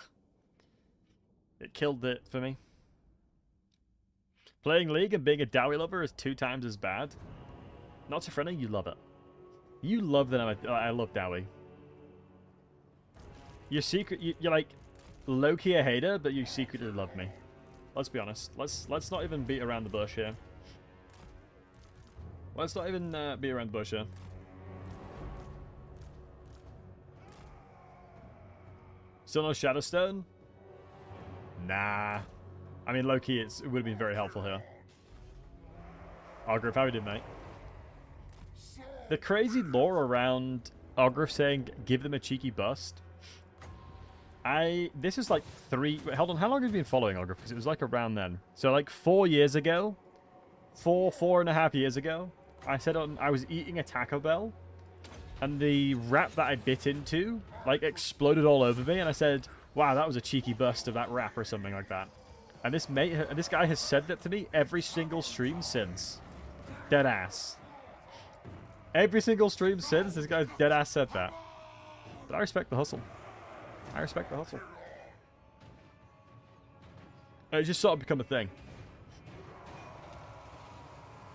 It killed it for me. Playing League and being a Dowie lover is 2 times as bad. Not so friendly, you love it. You love that I love Dowie. You're like low-key a hater, but you secretly love me. Let's be honest. Let's not even beat around the bush here. Let's not even beat around the bush here. Still no Shadowstone? Nah. I mean, low-key, it would have been very helpful here. Ogrif, how we doing, mate? The crazy lore around Ogrif saying, give them a cheeky bust. This is like 3... Wait, hold on, how long have you been following Ogrif? Because it was like around then. So like 4 years ago, 4.5 years ago, I said I was eating a Taco Bell, and the wrap that I bit into, like, exploded all over me, and I said, wow, that was a cheeky bust of that wrap or something like that. And this guy has said that to me every single stream since. Dead ass. Every single stream since, this guy's dead ass said that. But I respect the hustle. I respect the hustle. It just sort of become a thing.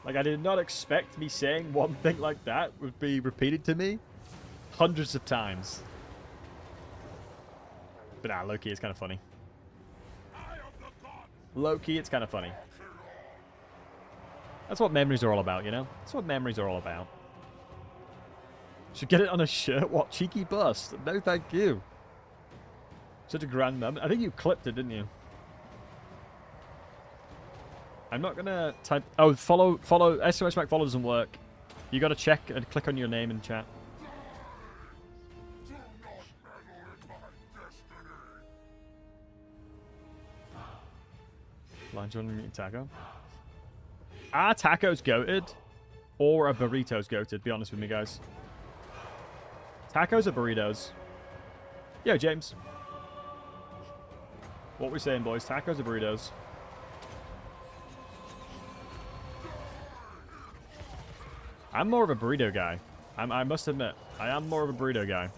Like, I did not expect me saying one thing like that would be repeated to me hundreds of times. But nah, low-key, it's kind of funny. Low-key, it's kind of funny. That's what memories are all about, you know? That's what memories are all about. Should get it on a shirt? What? Cheeky bust? No, thank you. Such a grand moment. I think you clipped it, didn't you? I'm not gonna type... Oh, follow... SOS Mac follow doesn't work. You gotta check and click on your name in chat. Blind John and Taco. Are tacos goated? Or are burritos goated? Be honest with me, guys. Tacos or burritos? Yo, James. What we saying, boys? Tacos or burritos? I'm more of a burrito guy. I must admit, I am more of a burrito guy.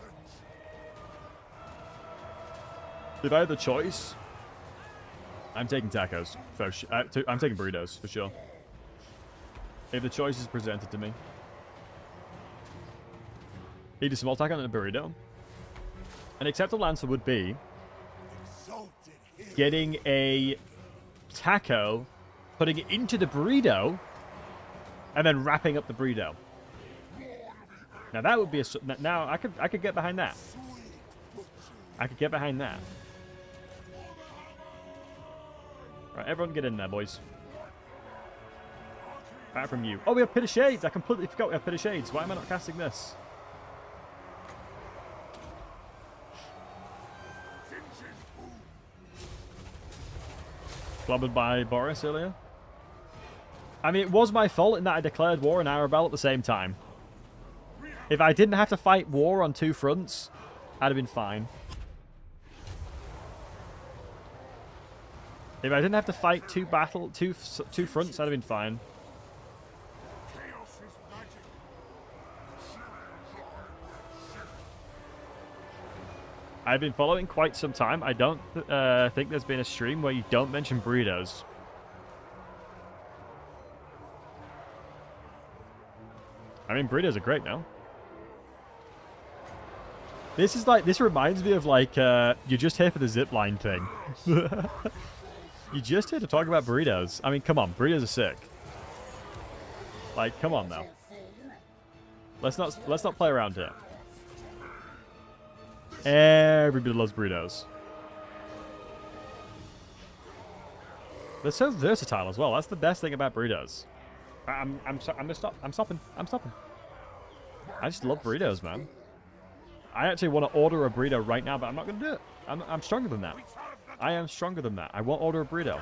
If I had the choice, I'm taking tacos. I'm taking burritos, for sure. If the choice is presented to me. Eat a small taco and a burrito. An acceptable answer would be getting a taco, putting it into the burrito, and then wrapping up the burrito. Now that would be a... Now I could get behind that. I could get behind that. Right, everyone get in there, boys. Apart from you. Oh, we have Pit of Shades. I completely forgot we have Pit of Shades. Why am I not casting this? Clobbered by Boris earlier. I mean, it was my fault in that I declared war on Arabelle at the same time. If I didn't have to fight war on 2 fronts, I'd have been fine. If I didn't have to fight two fronts, I'd have been fine. Chaos is magic. I've been following quite some time. I don't think there's been a stream where you don't mention burritos. I mean, burritos are great now. This reminds me of like, you're just here for the zipline thing. You're just here to talk about burritos. I mean, come on, burritos are sick. Like, come on now. Let's not play around here. Everybody loves burritos. They're so versatile as well. That's the best thing about burritos. I'm stopping. I just love burritos, man. I actually want to order a burrito right now, but I'm not going to do it. I'm stronger than that. I am stronger than that. I won't order a burrito.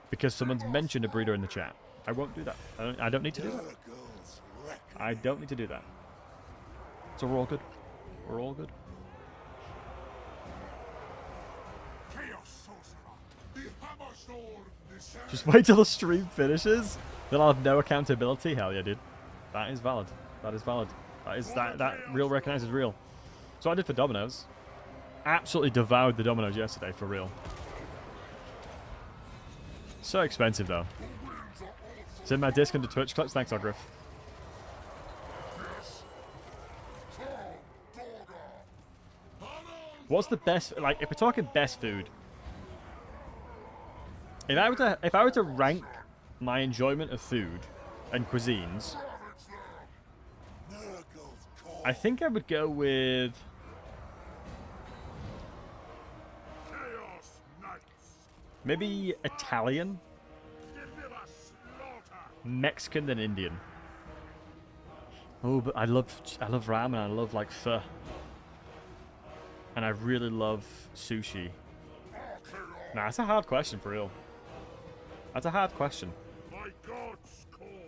Because someone's mentioned a burrito in the chat. I won't do that. I don't need to do that. I don't need to do that. So we're all good. We're all good. Chaos sorcerer. The hammer sword descends. Just wait till the stream finishes. Then I'll have no accountability. Hell yeah, dude. That is valid. That is valid. That real recognizes real. So I did for Domino's. Absolutely devoured the Domino's yesterday, for real. So expensive, though. It's in my disc under Twitch clips. Thanks, Ogriff. What's the best, like, if we're talking best food, if I were to rank my enjoyment of food and cuisines, I think I would go with maybe Italian, Mexican, then Indian. Oh, but I love ramen. I love like pho. And I really love sushi. Nah, that's a hard question for real. That's a hard question.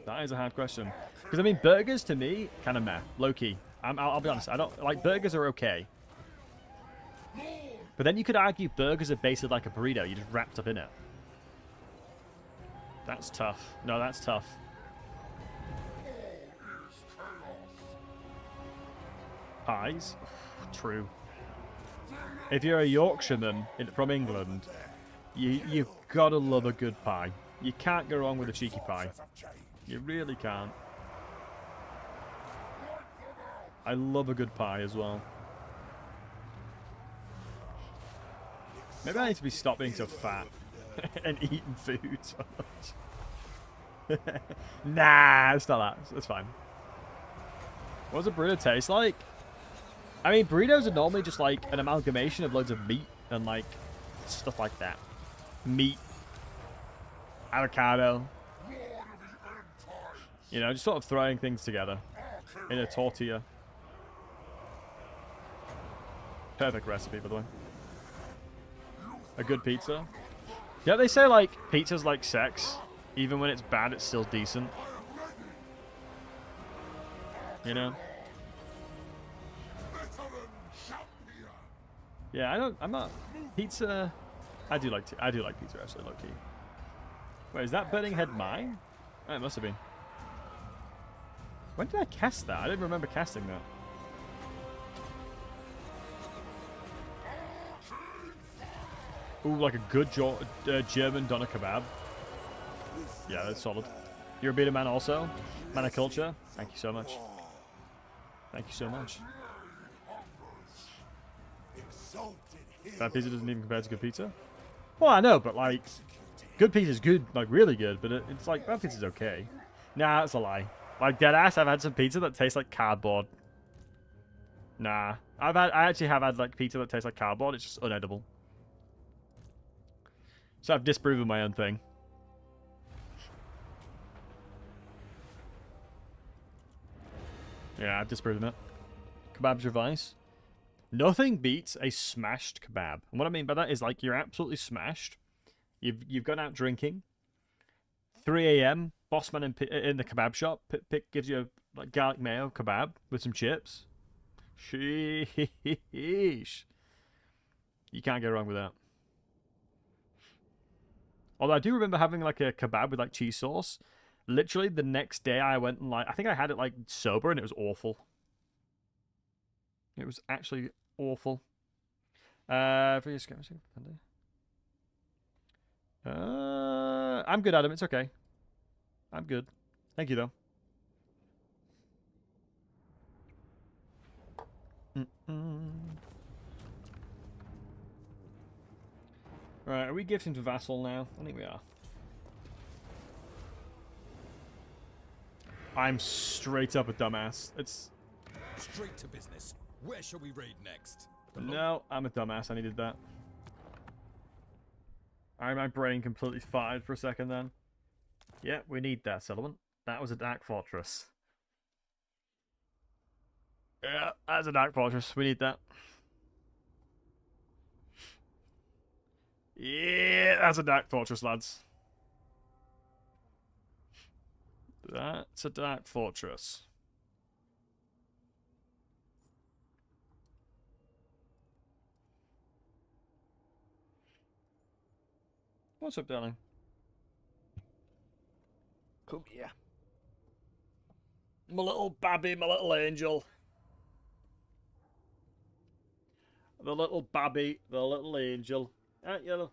That is a hard question. Because I mean, burgers to me kind of meh, low key. I'll be honest. I don't like burgers are okay. But then you could argue burgers are basically like a burrito. You're just wrapped up in it. That's tough. No, that's tough. Pies? True. If you're a Yorkshireman from England, you've got to love a good pie. You can't go wrong with a cheeky pie. You really can't. I love a good pie as well. Maybe I need to stop being so fat and eating food so much. Nah, it's not that. It's fine. What does a burrito taste like? I mean, burritos are normally just like an amalgamation of loads of meat and like stuff like that. Meat, avocado, you know, just sort of throwing things together in a tortilla. Perfect recipe, by the way. A good pizza. Yeah, they say like pizza's like sex. Even when it's bad, it's still decent. You know? Yeah, I'm not pizza. I do like pizza actually, low key. Wait, is that burning head mine? Oh, it must have been. When did I cast that? I didn't remember casting that. Ooh, like a good German doner kebab. Yeah, that's solid. You're a beta man also. Man of culture. Thank you so much. Thank you so much. Bad pizza doesn't even compare to good pizza. Well, I know, but like, good pizza's good, like really good, but it's like bad pizza's okay. Nah, that's a lie. Like deadass, I've had some pizza that tastes like cardboard. Nah, I actually have had like pizza that tastes like cardboard. It's just unedible. So I've disproven my own thing. Yeah, I've disproven it. Kebab's your vice. Nothing beats a smashed kebab. And what I mean by that is like you're absolutely smashed. You've gone out drinking. 3 a.m. Bossman in the kebab shop gives you a like garlic mayo kebab with some chips. Sheesh. You can't go wrong with that. Although I do remember having like a kebab with like cheese sauce. Literally the next day I went and like, I think I had it like sober and it was awful. It was actually awful. I'm good, Adam. It's okay. I'm good. Thank you, though. Right, are we gifting to Vassal now? I think we are. I'm straight up a dumbass. It's... Straight to business. Where shall we raid next? No, I'm a dumbass. I needed that. Alright, my brain completely fired for a second then. Yeah, we need that settlement. That was a Dark Fortress. Yeah, that's a Dark Fortress. We need that. Yeah, that's a Dark Fortress, lads. That's a Dark Fortress. What's up, darling? Come here. My little babby, my little angel. The little babby, the little angel. You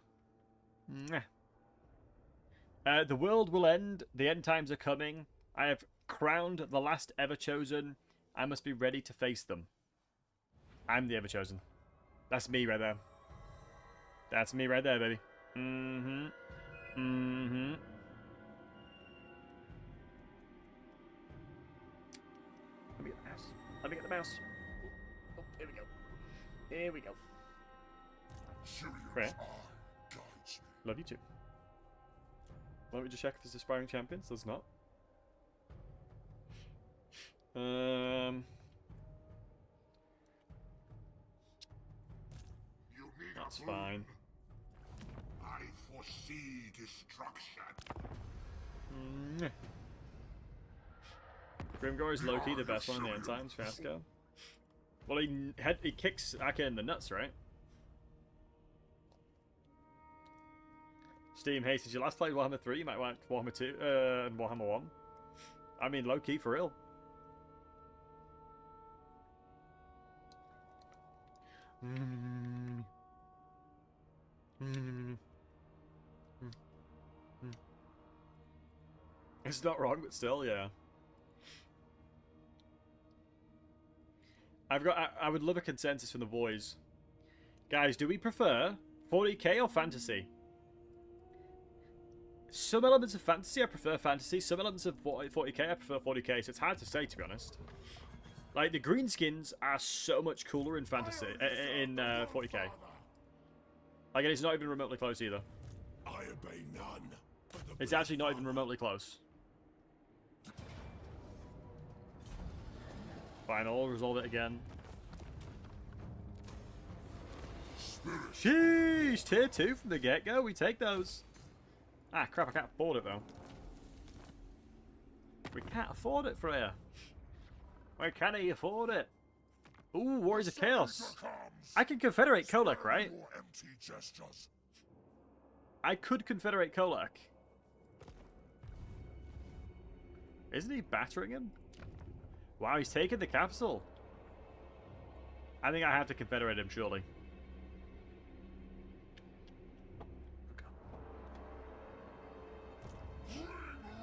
know. The world will end. The end times are coming. I have crowned the last Everchosen. I must be ready to face them. I'm the Everchosen. That's me right there. That's me right there, baby. Mm-hmm. Mm-hmm. Let me get the mouse. Let me get the mouse. Oh, here we go. Here we go. Freya. Love you too. Let me just check if there's aspiring champions. There's not. That's fine. I foresee destruction. Grimgor is low-key the best one in the end times, Fiasco. Well, he kicks Archaeon in the nuts, right? Steam, hey, since you last played Warhammer 3, you might want Warhammer 2 and Warhammer 1. I mean, low-key, for real. It's not wrong, but still, yeah. I would love a consensus from the boys. Guys, do we prefer 40k or fantasy? Some elements of fantasy, I prefer fantasy. Some elements of 40k, I prefer 40k. So it's hard to say, to be honest. Like, the greenskins are so much cooler in fantasy, in 40k. Like, it's not even remotely close either. I obey none. It's actually not even remotely close. Fine, I'll resolve it again. Sheesh! Tier 2 from the get-go. We take those. Ah, crap, I can't afford it, though. We can't afford it, Freya. Why can't he afford it? Ooh, Warriors of Chaos. I can Confederate Kolak, right? I could Confederate Kolak. Isn't he battering him? Wow, he's taken the capital. I think I have to Confederate him, surely.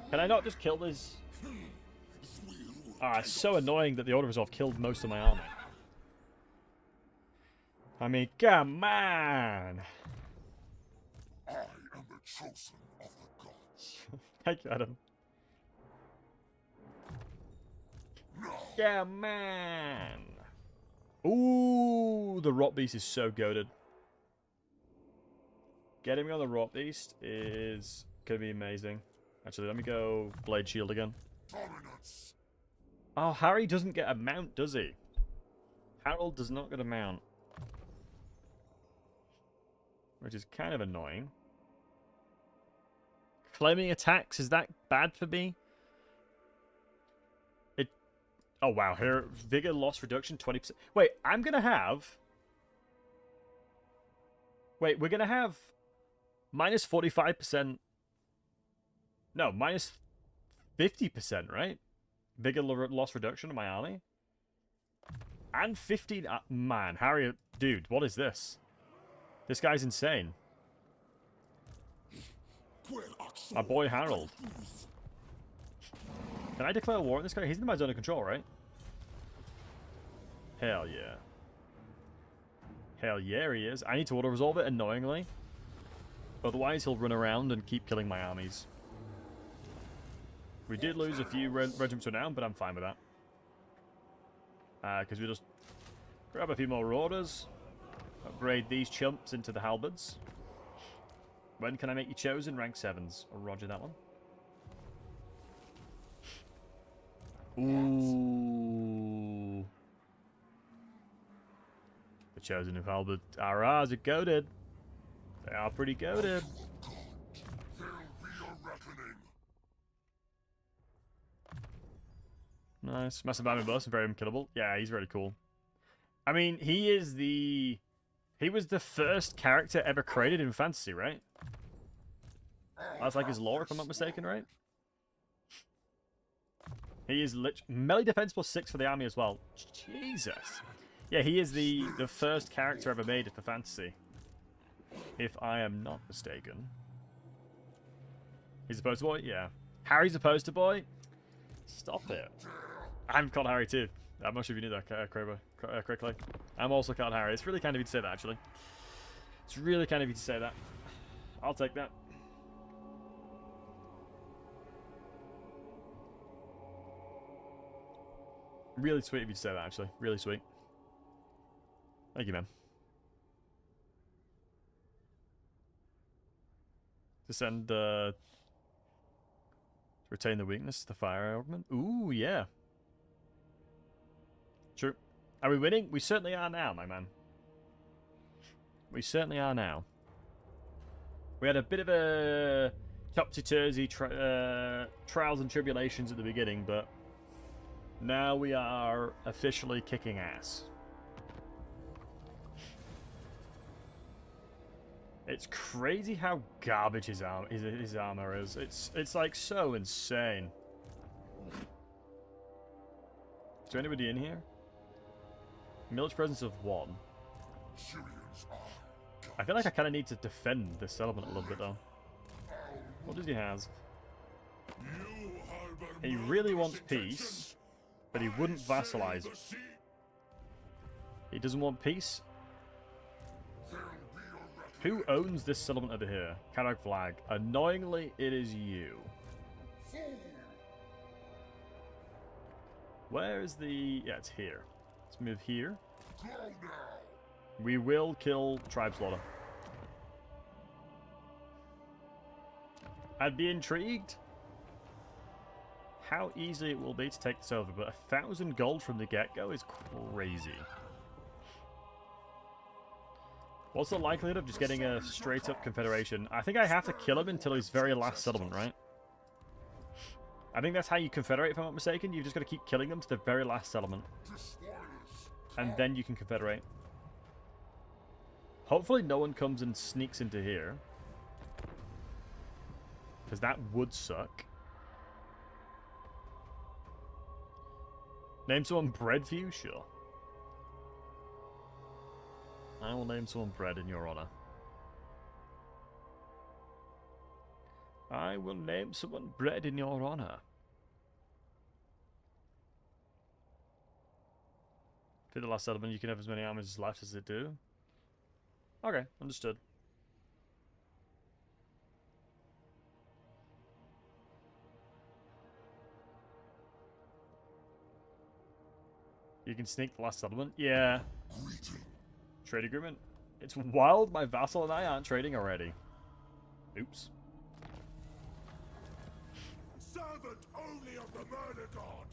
Can I not just kill this? Ah, it's so annoying that the Order of Resolve killed most of my army. I mean, come on! I am the chosen of the gods. Thank you, Adam. Come on! Ooh, the Rot Beast is so goated. Getting me on the Rot Beast is going to be amazing. Actually, let me go Blade Shield again. Dominance. Oh, Harry doesn't get a mount, does he? Harold does not get a mount. Which is kind of annoying. Flaming attacks, is that bad for me? Oh, wow. Here, vigor loss reduction, 20%. Wait, I'm going to have... Wait, we're going to have minus 45%... No, minus 50%, right? Vigor loss reduction of my army. And 15... man, Harry... Dude, what is this? This guy's insane. My boy Harold. Can I declare war on this guy? He's in my zone of control, right? Hell yeah. Hell yeah, he is. I need to auto-resolve it, annoyingly. Otherwise, he'll run around and keep killing my armies. We did lose a few regiments renown, but I'm fine with that. Because we just grab a few more orders. Upgrade these chumps into the halberds. When can I make you chosen? Rank 7s. Oh, roger that one. Ooh. The chosen of halberd. Ours are goated. They are pretty goated. Nice. Massive army boss and very unkillable. Yeah, he's really cool. I mean, he is the... He was the first character ever created in fantasy, right? That's like his lore, if I'm not mistaken, right? He is melee defense +6 for the army as well. Jesus. Yeah, he is the first character ever made for fantasy. If I am not mistaken. He's a poster boy? Yeah. Harry's a poster boy? Stop it. I'm called Harry too. I'm not sure if you knew that, quickly. I'm also called Harry. It's really kind of you to say that, actually. It's really kind of you to say that. I'll take that. Really sweet of you to say that, actually. Really sweet. Thank you, man. To send, retain the weakness, the fire element. Ooh, yeah. True. Are we winning? We certainly are now, my man. We certainly are now. We had a bit of a topsy-turvy trials and tribulations at the beginning, but now we are officially kicking ass. It's crazy how garbage his armor is. It's like so insane. Is there anybody in here? Military presence of 1. I feel like I kind of need to defend this settlement a little bit, though. What does he have? He really wants peace, but he wouldn't vassalize. He doesn't want peace. Who owns this settlement over here? Karag flag. Annoyingly, it is you. Where is the... Yeah, it's here. Let's move here. We will kill Tribe Slaughter. I'd be intrigued how easy it will be to take this over, but 1,000 gold from the get-go is crazy. What's the likelihood of just getting a straight-up confederation? I think I have to kill him until his very last settlement, right? I think that's how you confederate, if I'm not mistaken. You've just got to keep killing them to the very last settlement. And then you can confederate. Hopefully no one comes and sneaks into here. Because that would suck. Name someone bread for you? Sure. I will name someone bread in your honor. I will name someone bread in your honor. For the last settlement, you can have as many armies left as it do. Okay, understood. You can sneak the last settlement? Yeah. Trade agreement. It's wild my vassal and I aren't trading already. Oops. Servant only of the murder god.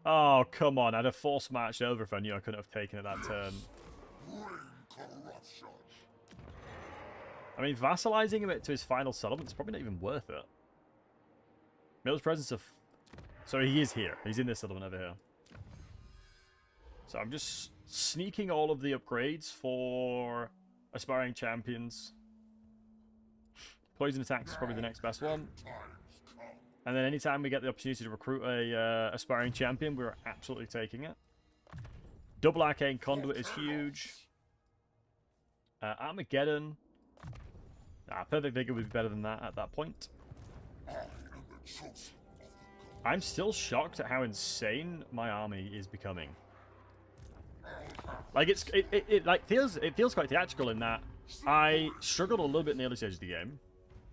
Oh, come on. I'd have force marched over if I knew I couldn't have taken it that turn. Corruption. I mean, vassalizing him to his final settlement is probably not even worth it. Miller's presence of... So he is here. He's in this settlement over here. So I'm just sneaking all of the upgrades for aspiring champions. Poison attacks is probably the next best one. And then anytime we get the opportunity to recruit a aspiring champion, we're absolutely taking it. Double Arcane Conduit is huge. Armageddon. Perfect Vigor would be better than that at that point. I'm still shocked at how insane my army is becoming. Like it feels quite theatrical in that I struggled a little bit in the early stage of the game,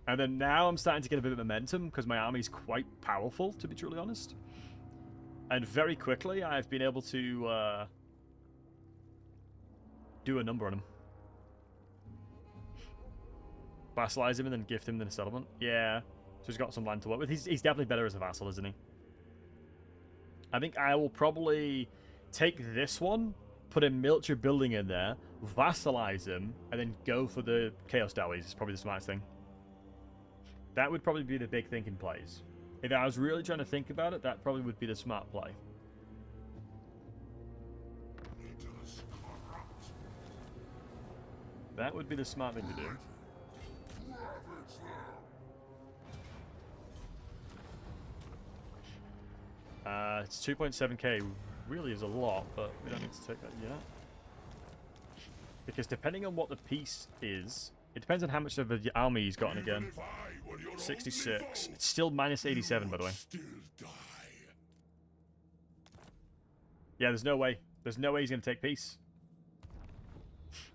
and then now I'm starting to get a bit of momentum because my army is quite powerful, to be truly honest. And very quickly, I've been able to do a number on him. Vassalize him and then gift him the settlement. Yeah, so he's got some land to work with. He's definitely better as a vassal, isn't he? I think I will probably take this one, put a military building in there, vassalize him, and then go for the Chaos Dowies. It's probably the smartest thing. That would probably be the big thinking plays. If I was really trying to think about it, that probably would be the smart play. That would be the smart thing to do. It's 2.7k, really is a lot, but we don't need to take that yet. Because depending on what the piece is, it depends on how much of the army he's gotten again. 66. It's still minus 87, by the way. Yeah, there's no way. There's no way he's going to take peace.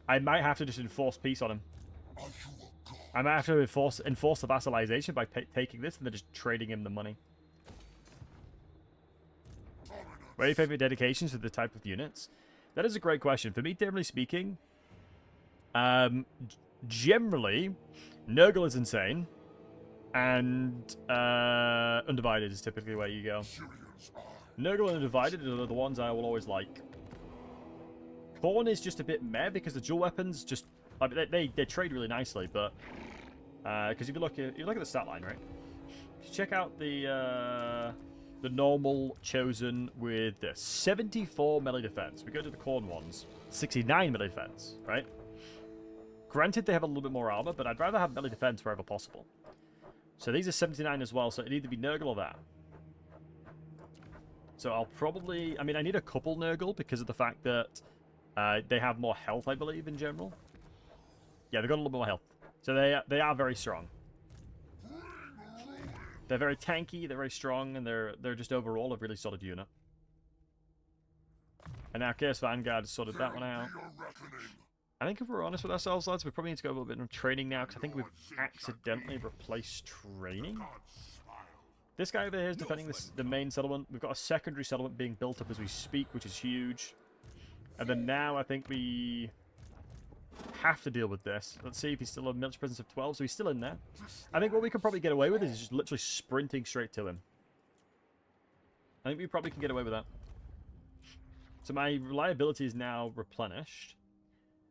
I might have to just enforce peace on him. I might have to enforce the vassalization by taking this and then just trading him the money. What are your favorite dedications for the type of units? That is a great question. For me, generally speaking, generally, Nurgle is insane, and Undivided is typically where you go. Nurgle and Undivided are the ones I will always like. Khorne is just a bit meh because the dual weapons just they trade really nicely, but because if you look at the stat line, right? If you check out the normal chosen with the 74 melee defense. We go to the Khorne ones, 69 melee defense, right? Granted, they have a little bit more armor, but I'd rather have melee defense wherever possible. So these are 79 as well, so it'd either be Nurgle or that. So I'll probably... I mean, I need a couple Nurgle because of the fact that they have more health, I believe, in general. Yeah, they've got a little bit more health. So they are very strong. They're very tanky, they're very strong, and they're just overall a really solid unit. And now Chaos Vanguard has sorted that one out. I think if we're honest with ourselves, lads, we probably need to go a little bit of training now, because I think we've accidentally replaced training. This guy over here is defending the main settlement. We've got a secondary settlement being built up as we speak, which is huge. And then now I think we have to deal with this. Let's see if he's still a military presence of 12, so he's still in there. I think what we could probably get away with is just literally sprinting straight to him. I think we probably can get away with that. So my reliability is now replenished.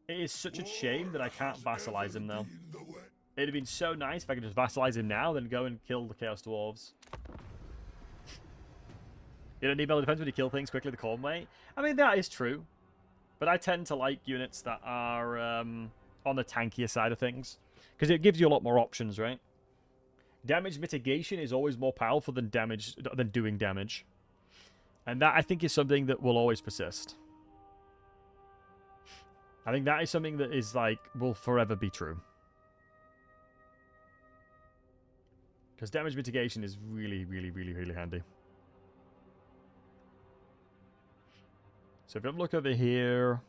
It is such a shame that I can't vassalize him, though. It'd have been so nice if I could just vassalize him now, then go and kill the Chaos Dwarves. You don't need melee defense when you kill things quickly the Khorne way. I mean, that is true. But I tend to like units that are on the tankier side of things. Because it gives you a lot more options, right? Damage mitigation is always more powerful than doing damage. And that, I think, is something that will always persist. I think that is something that is, like, will forever be true. Because damage mitigation is really, really, really, really handy. So if you look over here,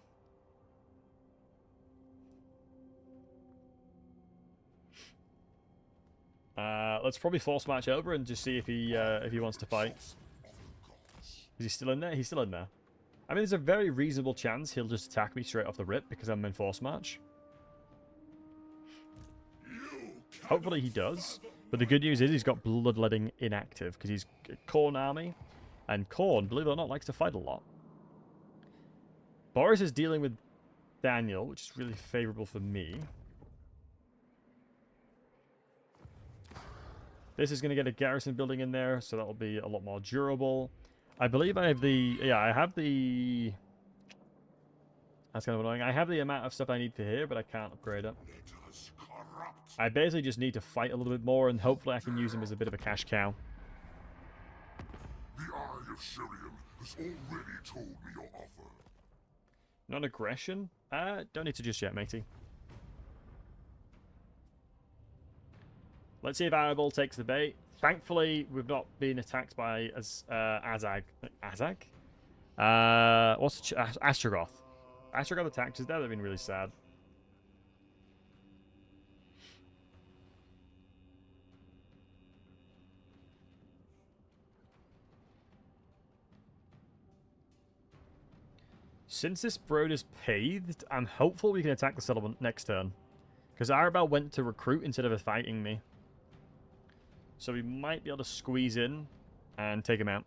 let's probably force match over and just see if he wants to fight. Is he still in there? He's still in there. I mean, there's a very reasonable chance he'll just attack me straight off the rip because I'm in force match. Hopefully he does. But the good news is he's got Bloodletting inactive because he's a Khorne army, and Khorne, believe it or not, likes to fight a lot. Boris is dealing with Daniel, which is really favorable for me. This is going to get a garrison building in there, so that will be a lot more durable. I believe I have the... Yeah, I have the That's kind of annoying. I have the amount of stuff I need for here, but I can't upgrade it. Let us corrupt. I basically just need to fight a little bit more, and hopefully I can use him as a bit of a cash cow. The Eye of Syrian has already told me your offer. Non-aggression? Don't need to just yet, matey. Let's see if Arabal takes the bait. Thankfully, we've not been attacked by Azag. Azag? What's Astrogoth? Astrogoth attacked us there. They've been really sad. Since this road is paved, I'm hopeful we can attack the settlement next turn. Because Arabel went to recruit instead of fighting me. So we might be able to squeeze in and take him out.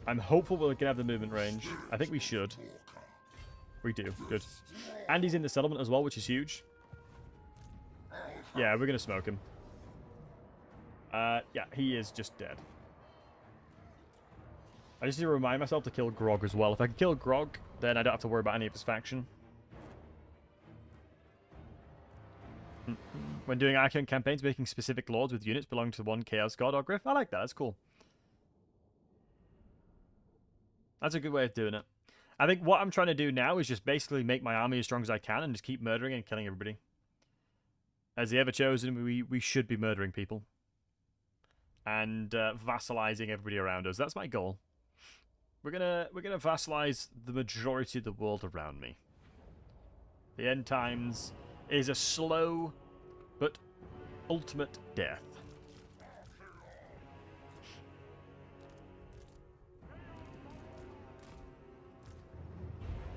I'm hopeful we can have the movement range. I think we should. We do. Good. And he's in the settlement as well, which is huge. Yeah, we're going to smoke him. Yeah, he is just dead. I just need to remind myself to kill Grog as well. If I can kill Grog, then I don't have to worry about any of his faction. When doing Archaeon campaigns, making specific lords with units belonging to one Chaos God or Griff. I like that. That's cool. That's a good way of doing it. I think what I'm trying to do now is just basically make my army as strong as I can and just keep murdering and killing everybody. As the Everchosen, we should be murdering people. And vassalizing everybody around us. That's my goal. We're gonna vassalize the majority of the world around me. The end times is a slow but ultimate death.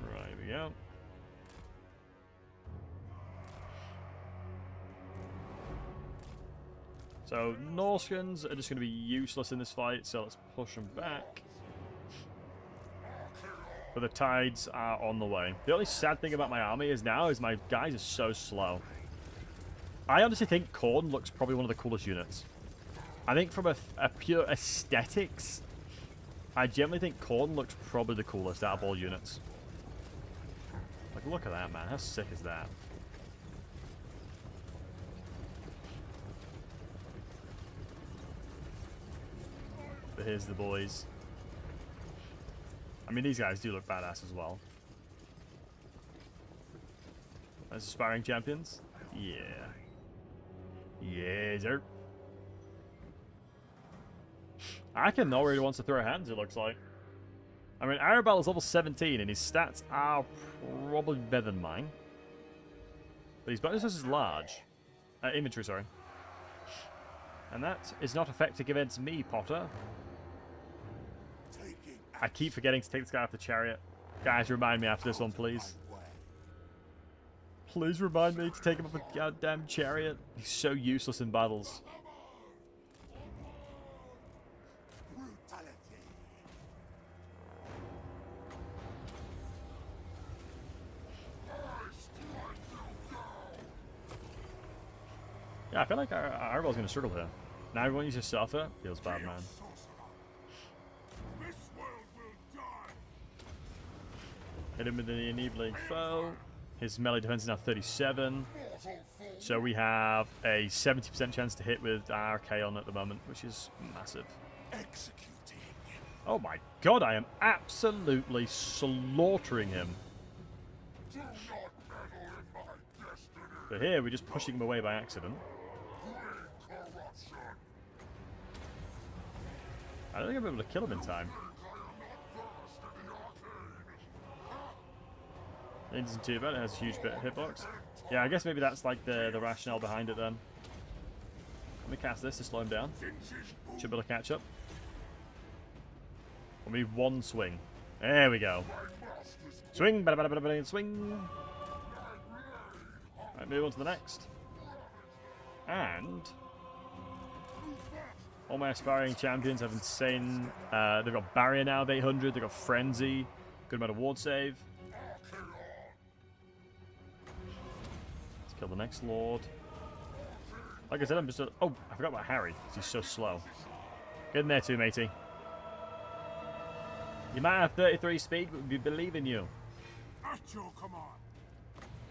Right, here we go. So Norskans are just going to be useless in this fight, so let's push them back. But the tides are on the way. The only sad thing about my army is my guys are so slow. I honestly think Khorne looks probably one of the coolest units. I think from a pure aesthetics, I generally think Khorne looks probably the coolest out of all units. Like, look at that, man. How sick is that? But here's the boys. I mean, these guys do look badass as well. As aspiring champions? Yeah. Yeah, sir. Archaeon already wants to throw hands, it looks like. I mean, Arabel is level 17, and his stats are probably better than mine. But his bonuses is large. Inventory, sorry. And that is not effective against me, Potter. I keep forgetting to take this guy off the chariot. Guys, remind me after this one, please. Please remind me to take him off the goddamn chariot. He's so useless in battles. Yeah, I feel like Arabel's going to struggle here. Now everyone uses Suffer. Feels bad, man. Hit him with the enabling foe. His melee defense is now 37. So we have a 70% chance to hit with Archaeon at the moment, which is massive. Executing. Oh my god, I am absolutely slaughtering him. Do not meddle in my destiny. But here, we're just pushing him away by accident. Bring corruption. I don't think I'm able to kill him in time. It isn't too bad, it has a huge bit of hitbox. Yeah, I guess maybe that's like the rationale behind it then. Let me cast this to slow him down. Should be able to catch up. We need one swing. There we go. Swing, bada bada bada bada, swing. Right, move on to the next. And all my aspiring champions have insane. They've got barrier now of 800. They've got frenzy. Good amount of ward save. Let's kill the next lord. Like I said, I'm just. Oh, I forgot about Harry because he's so slow. Get in there too, matey. You might have 33 speed, but we believe in you. At your command.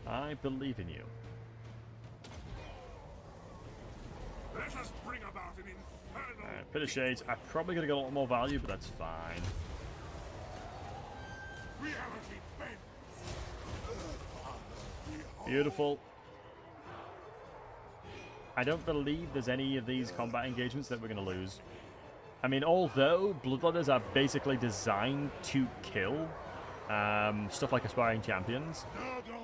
I believe in you. Let us bring about an infernal. Alright, Pit of Shades. I'm probably going to get a lot more value, but that's fine. Reality bends. Beautiful. I don't believe there's any of these combat engagements that we're going to lose. I mean, although Bloodletters are basically designed to kill stuff like Aspiring Champions,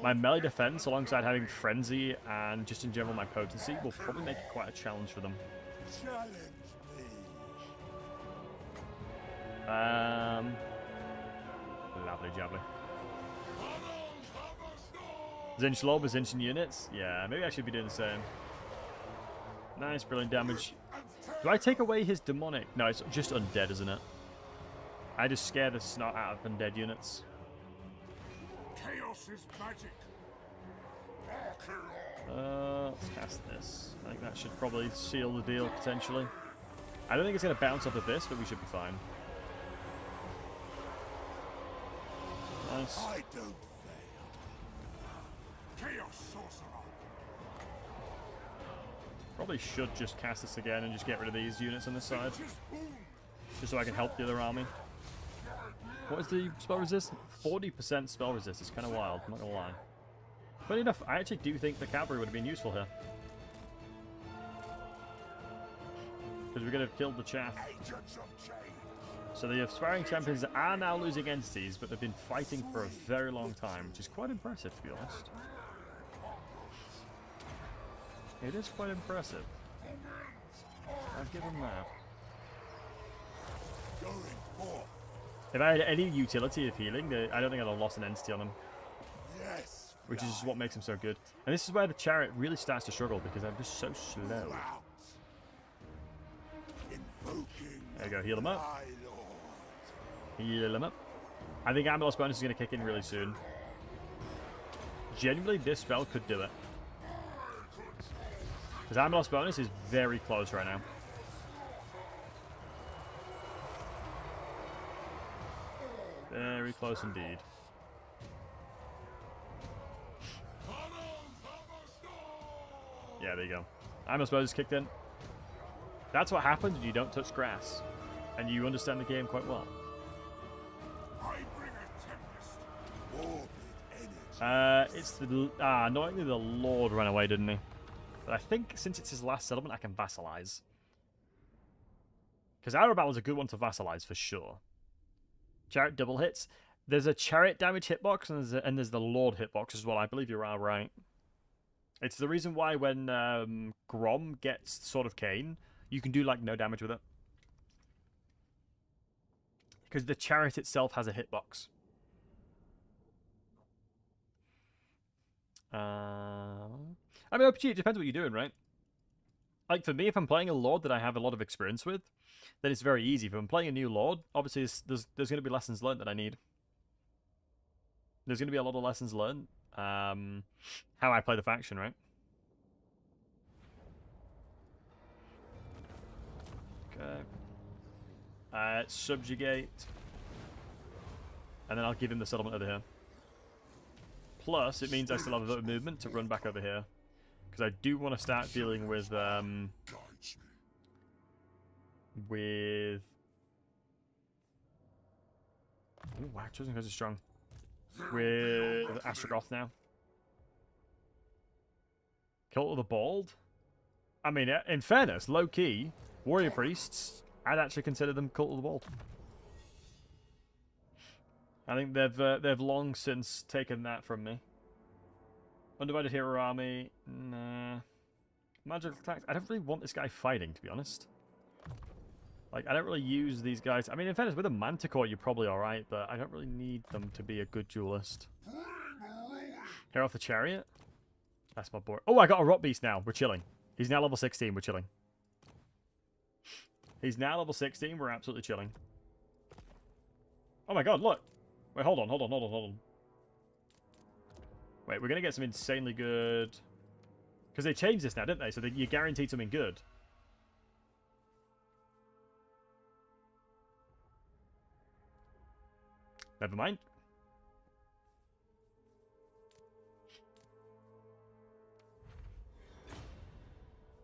my melee defense, alongside having Frenzy and just in general my potency, will probably make it quite a challenge for them. Challenge me. Lovely jubbly. Zinch Lob is Zinch in units. Yeah, maybe I should be doing the same. Nice, brilliant damage. Do I take away his demonic? No, it's just undead, isn't it? I just scare the snot out of undead units. Chaos is magic. Archaeon. Let's cast this. I think that should probably seal the deal, potentially. I don't think it's going to bounce off of this, but we should be fine. Nice. I don't fail. Chaos sorcerer. Probably should just cast this again and just get rid of these units on this side. Just boom. Just so I can help the other army. What is the spell resist? 40% spell resist. It's kind of wild, I'm not going to lie. Funny enough, I actually do think the cavalry would have been useful here. Because we could have killed the chaff. Agents of change. So the Aspiring Champions are now losing entities, but they've been fighting for a very long time, which is quite impressive, to be honest. It is quite impressive. I'll give them that. Going forth. If I had any utility of healing, I don't think I'd have lost an entity on them. Yes. Which is what makes them so good. And this is where the chariot really starts to struggle, because I'm just so slow. Out. Invoking There you go, heal them up. my lord. Heal them up. I think Amulet's bonus is going to kick in really soon. Genuinely, this spell could do it. Because Amulet's bonus is very close right now. Very close indeed. Yeah, there you go. Amulet's bonus kicked in. That's what happens when you don't touch grass. And you understand the game quite well. I bring a tempest. Orbit energy. It's the... annoyingly the Lord ran away, didn't he? But I think since it's his last settlement, I can vassalize. Because Arabal is a good one to vassalize for sure. Chariot double hits. There's a chariot damage hitbox and there's the Lord hitbox as well. I believe you are right. It's the reason why when Grom gets Sword of Cain, you can do like no damage with it. Because the chariot itself has a hitbox. I mean, it depends what you're doing, right? Like, for me, if I'm playing a Lord that I have a lot of experience with, then it's very easy. If I'm playing a new Lord, obviously there's going to be lessons learned that I need. There's going to be a lot of lessons learned. How I play the faction, right? Okay. Subjugate. And then I'll give him the settlement over here. Plus, it means I still have a bit of movement to run back over here. Because I do want to start dealing with... Guides me. Oh, wow, Chosen Goes is strong. With Astrogoth now. Cult of the Bald? I mean, in fairness, low-key, Warrior Priests, I'd actually consider them Cult of the Bald. I think they've long since taken that from me. Undivided Hero Army, nah. Magical attacks. I don't really want this guy fighting, to be honest. Like, I don't really use these guys. I mean, in fairness, with a Manticore, you're probably alright, but I don't really need them to be a good duelist. Hair off the Chariot? That's my boy. Oh, I got a Rot Beast now. We're chilling. He's now level 16. We're chilling. He's now level 16. We're absolutely chilling. Oh my god, look. Wait, hold on. Wait, we're going to get some insanely good... Because they changed this now, didn't they? So you're guaranteed something good. Never mind.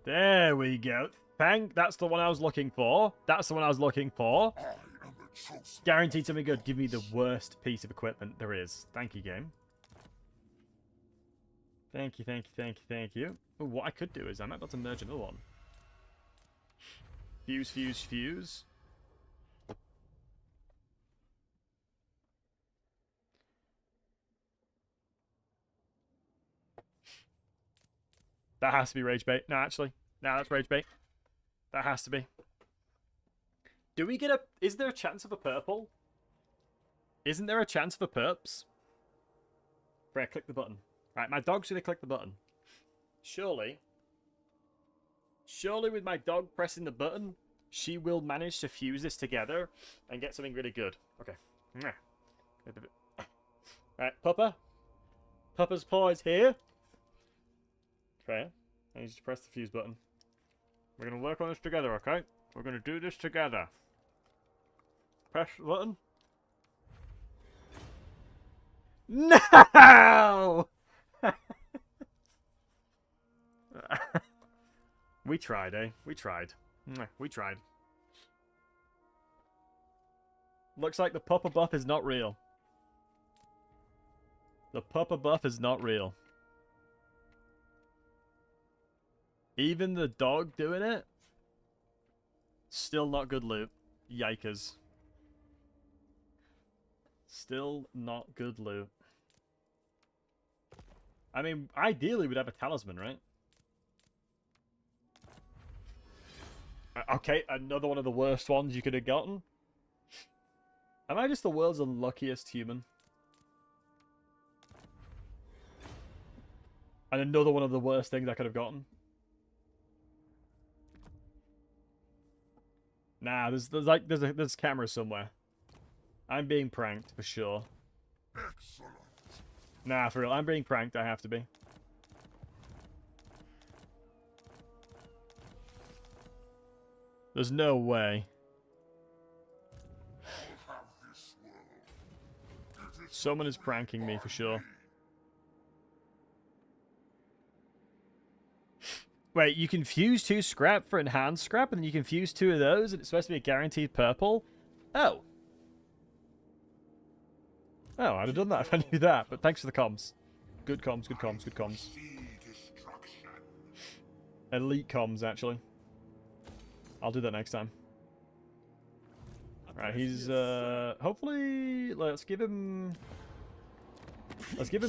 There we go. That's the one I was looking for. That's the one I was looking for. I am the chosen. Guaranteed something good. Give me the worst piece of equipment there is. Thank you, game. Thank you, thank you, thank you, thank you. Ooh, what I could do is I might be able to merge another one. Fuse, fuse, fuse. That has to be rage bait. No, actually. No, that's rage bait. That has to be. Do we get a... Is there a chance of a purple? Isn't there a chance of a perps? Right, click the button. Right, my dog's going to click the button. Surely with my dog pressing the button, she will manage to fuse this together and get something really good. Okay. Right, Puppa. Puppa's paw is here. Okay. I need you to press the fuse button. We're going to work on this together, okay? We're going to do this together. Press the button. No! We tried, eh? We tried. We tried. Looks like the Puppa buff is not real. The Puppa buff is not real. Even the dog doing it? Still not good loot. Yikers. Still not good loot. I mean, ideally we'd have a talisman, right? Okay, another one of the worst ones you could have gotten. Am I just the world's unluckiest human? And another one of the worst things I could have gotten. Nah, there's cameras somewhere. I'm being pranked for sure. Excellent. Nah, for real, I'm being pranked. I have to be. There's no way. I'll have this world. It is Someone is pranking me for sure. Wait, you can fuse 2 scrap for enhanced scrap, and then you can fuse 2 of those, and it's supposed to be a guaranteed purple? Oh. Oh, I'd have done that if I knew that, but thanks for the comms. Good comms, good comms, good comms. see destruction. Elite comms, actually. I'll do that next time. Right, he's, hopefully, let's give him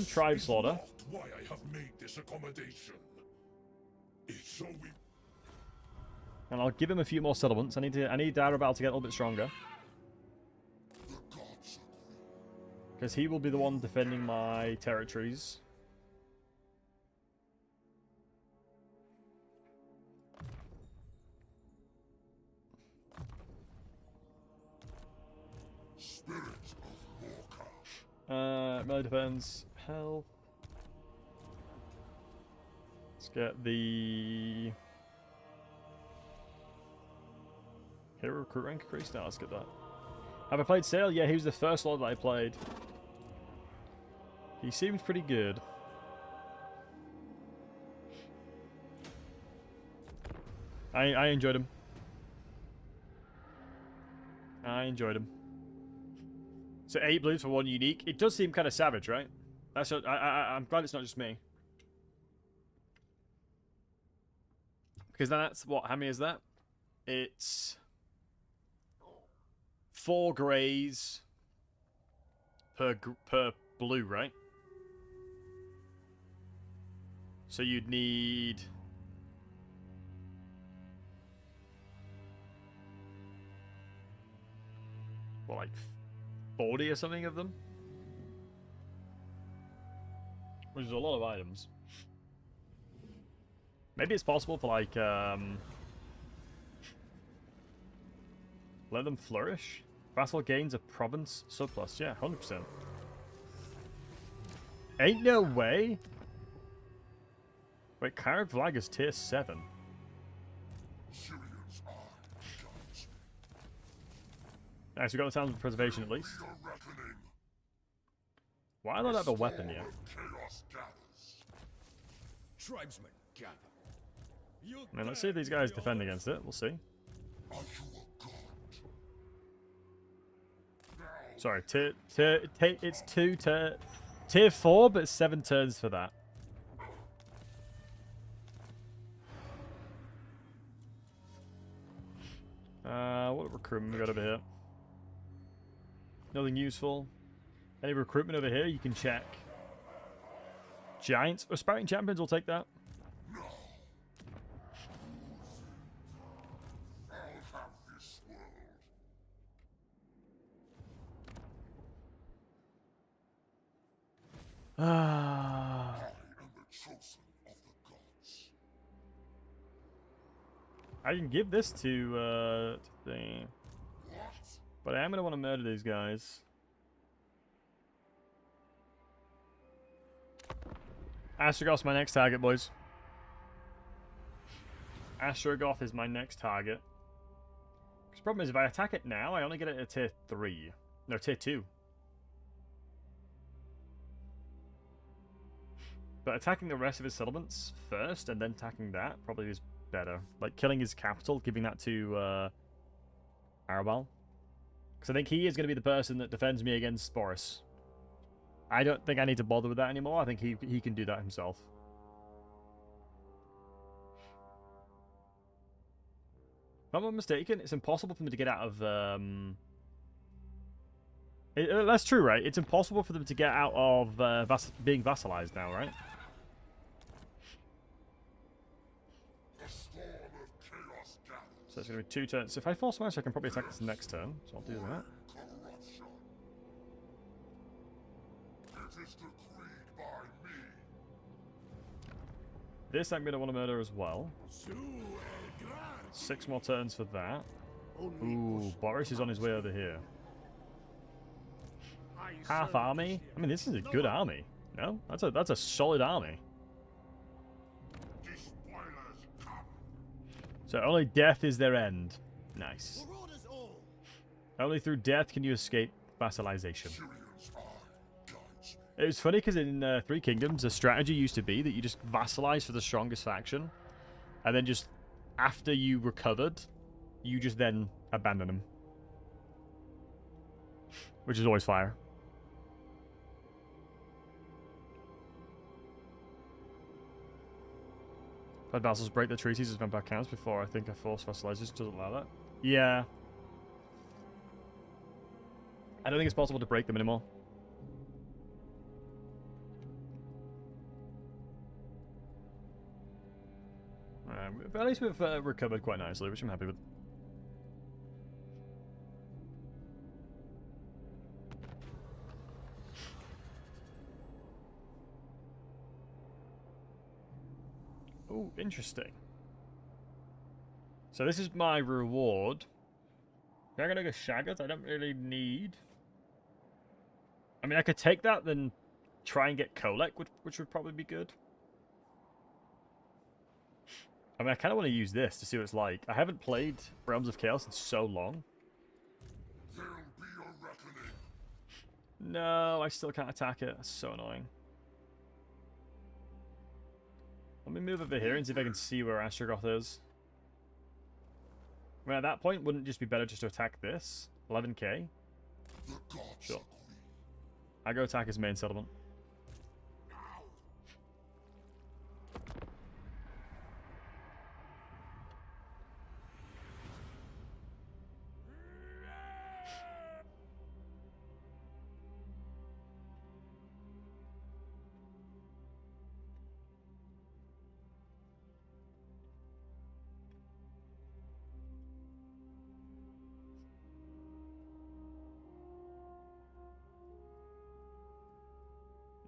Tribe Slaughter. Not why I have made this accommodation. It's so we And I'll give him a few more settlements. I need Darabal to get a little bit stronger. the gods agree. Because he will be the one defending my territories. Spirit of Morka. Melee defense, health. Let's get the hero recruit rank increase. Now let's get that. Have I played Sail? Yeah, he was the first lord that I played. He seemed pretty good. I enjoyed him. I enjoyed him. So 8 blues for 1 unique. It does seem kind of savage, right? That's what, I'm glad it's not just me. Because then that's what? How many is that? It's 4 greys per blue, right? So you'd need what, like 40 or something of them? Which is a lot of items. Maybe it's possible for, like, let them flourish? Vassal gains a province surplus. Yeah, 100%. Ain't no way! Wait, Carrick Flag is tier 7. Syrians are gods. Nice, we got the Towns of Preservation at least. Your reckoning. Why don't I have a weapon yet? Chaos gathers. Tribesmen, gather. I mean, let's see if these guys defend against it. We'll see. Are you a god? Sorry, it's tier 4, but 7 turns for that. What recruitment we got over here? Nothing useful. Any recruitment over here? You can check. Giants? Aspiring champions will take that. I'll have this world. Ah. I am the chosen of the gods. I can give this to thing. What? But I am going to want to murder these guys. Astrogoth's my next target, boys. Astrogoth is my next target. The problem is, if I attack it now, I only get it at tier 3. No, tier 2. But attacking the rest of his settlements first, and then attacking that, probably is better. Like, killing his capital, giving that to Arabal. Because I think he is going to be the person that defends me against Boris. I don't think I need to bother with that anymore. I think he can do that himself. If I'm not mistaken, it's impossible for them to get out of... that's true, right? It's impossible for them to get out of being vassalized now, right? The storm of chaos gathers. So it's going to be 2 turns. So if I force smash, I can probably attack this next turn. So I'll do that. Corruption. It is decreed by me. This I'm going to want to murder as well. 6 more turns for that. Ooh, Boris is on his way over here. Half army? I mean, this is a good army. No? That's a solid army. Despoilers come. So only death is their end. Nice. Only through death can you escape vassalization. Tyrion's eye guides me. It was funny because in Three Kingdoms, the strategy used to be that you just vassalize for the strongest faction, and then just after you recovered, you just then abandon them. Which is always fire. If vassals break the treaties as vampire counts before, I think a forced vassalization doesn't allow that. Yeah. I don't think it's possible to break them anymore. But at least we've recovered quite nicely, which I'm happy with. Oh, interesting. So this is my reward. I'm gonna go Shaggart. I don't really need. I mean, I could take that, then try and get Kolek, which would probably be good. I mean, I kind of want to use this to see what it's like. I haven't played Realms of Chaos in so long. There'll be a reckoning. No, I still can't attack it. That's so annoying. Let me move over here and see if I can see where Astrogoth is. I mean, at that point, wouldn't it just be better just to attack this? 11k? The gods Sure. agree. I go attack his main settlement.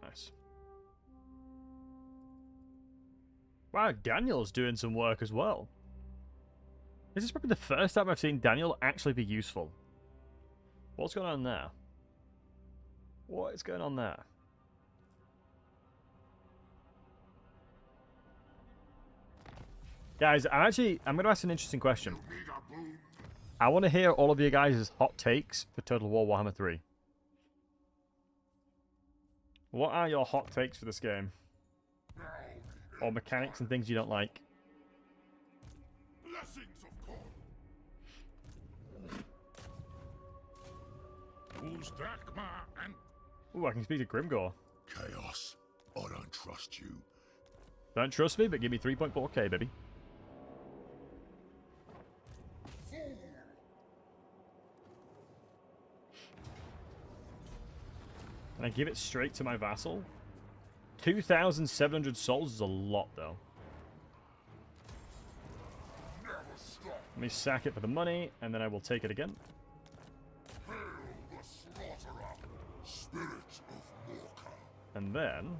Nice. Wow, Daniel's doing some work as well. This is probably the first time I've seen Daniel actually be useful. What's going on there? What is going on there? Guys, I'm going to ask an interesting question. Need a boon. I want to hear all of you guys' hot takes for Total War Warhammer 3. What are your hot takes for this game? Or mechanics and things you don't like? Blessings of God. Who's Dagmar and Ooh, I can speak to Grimgor. Chaos? I don't trust you. Don't trust me, but give me 3.4k, baby. And I give it straight to my vassal. 2,700 souls is a lot, though. Never stop. Let me sack it for the money, and then I will take it again. Hail the slaughterer, spirit of Morka. And then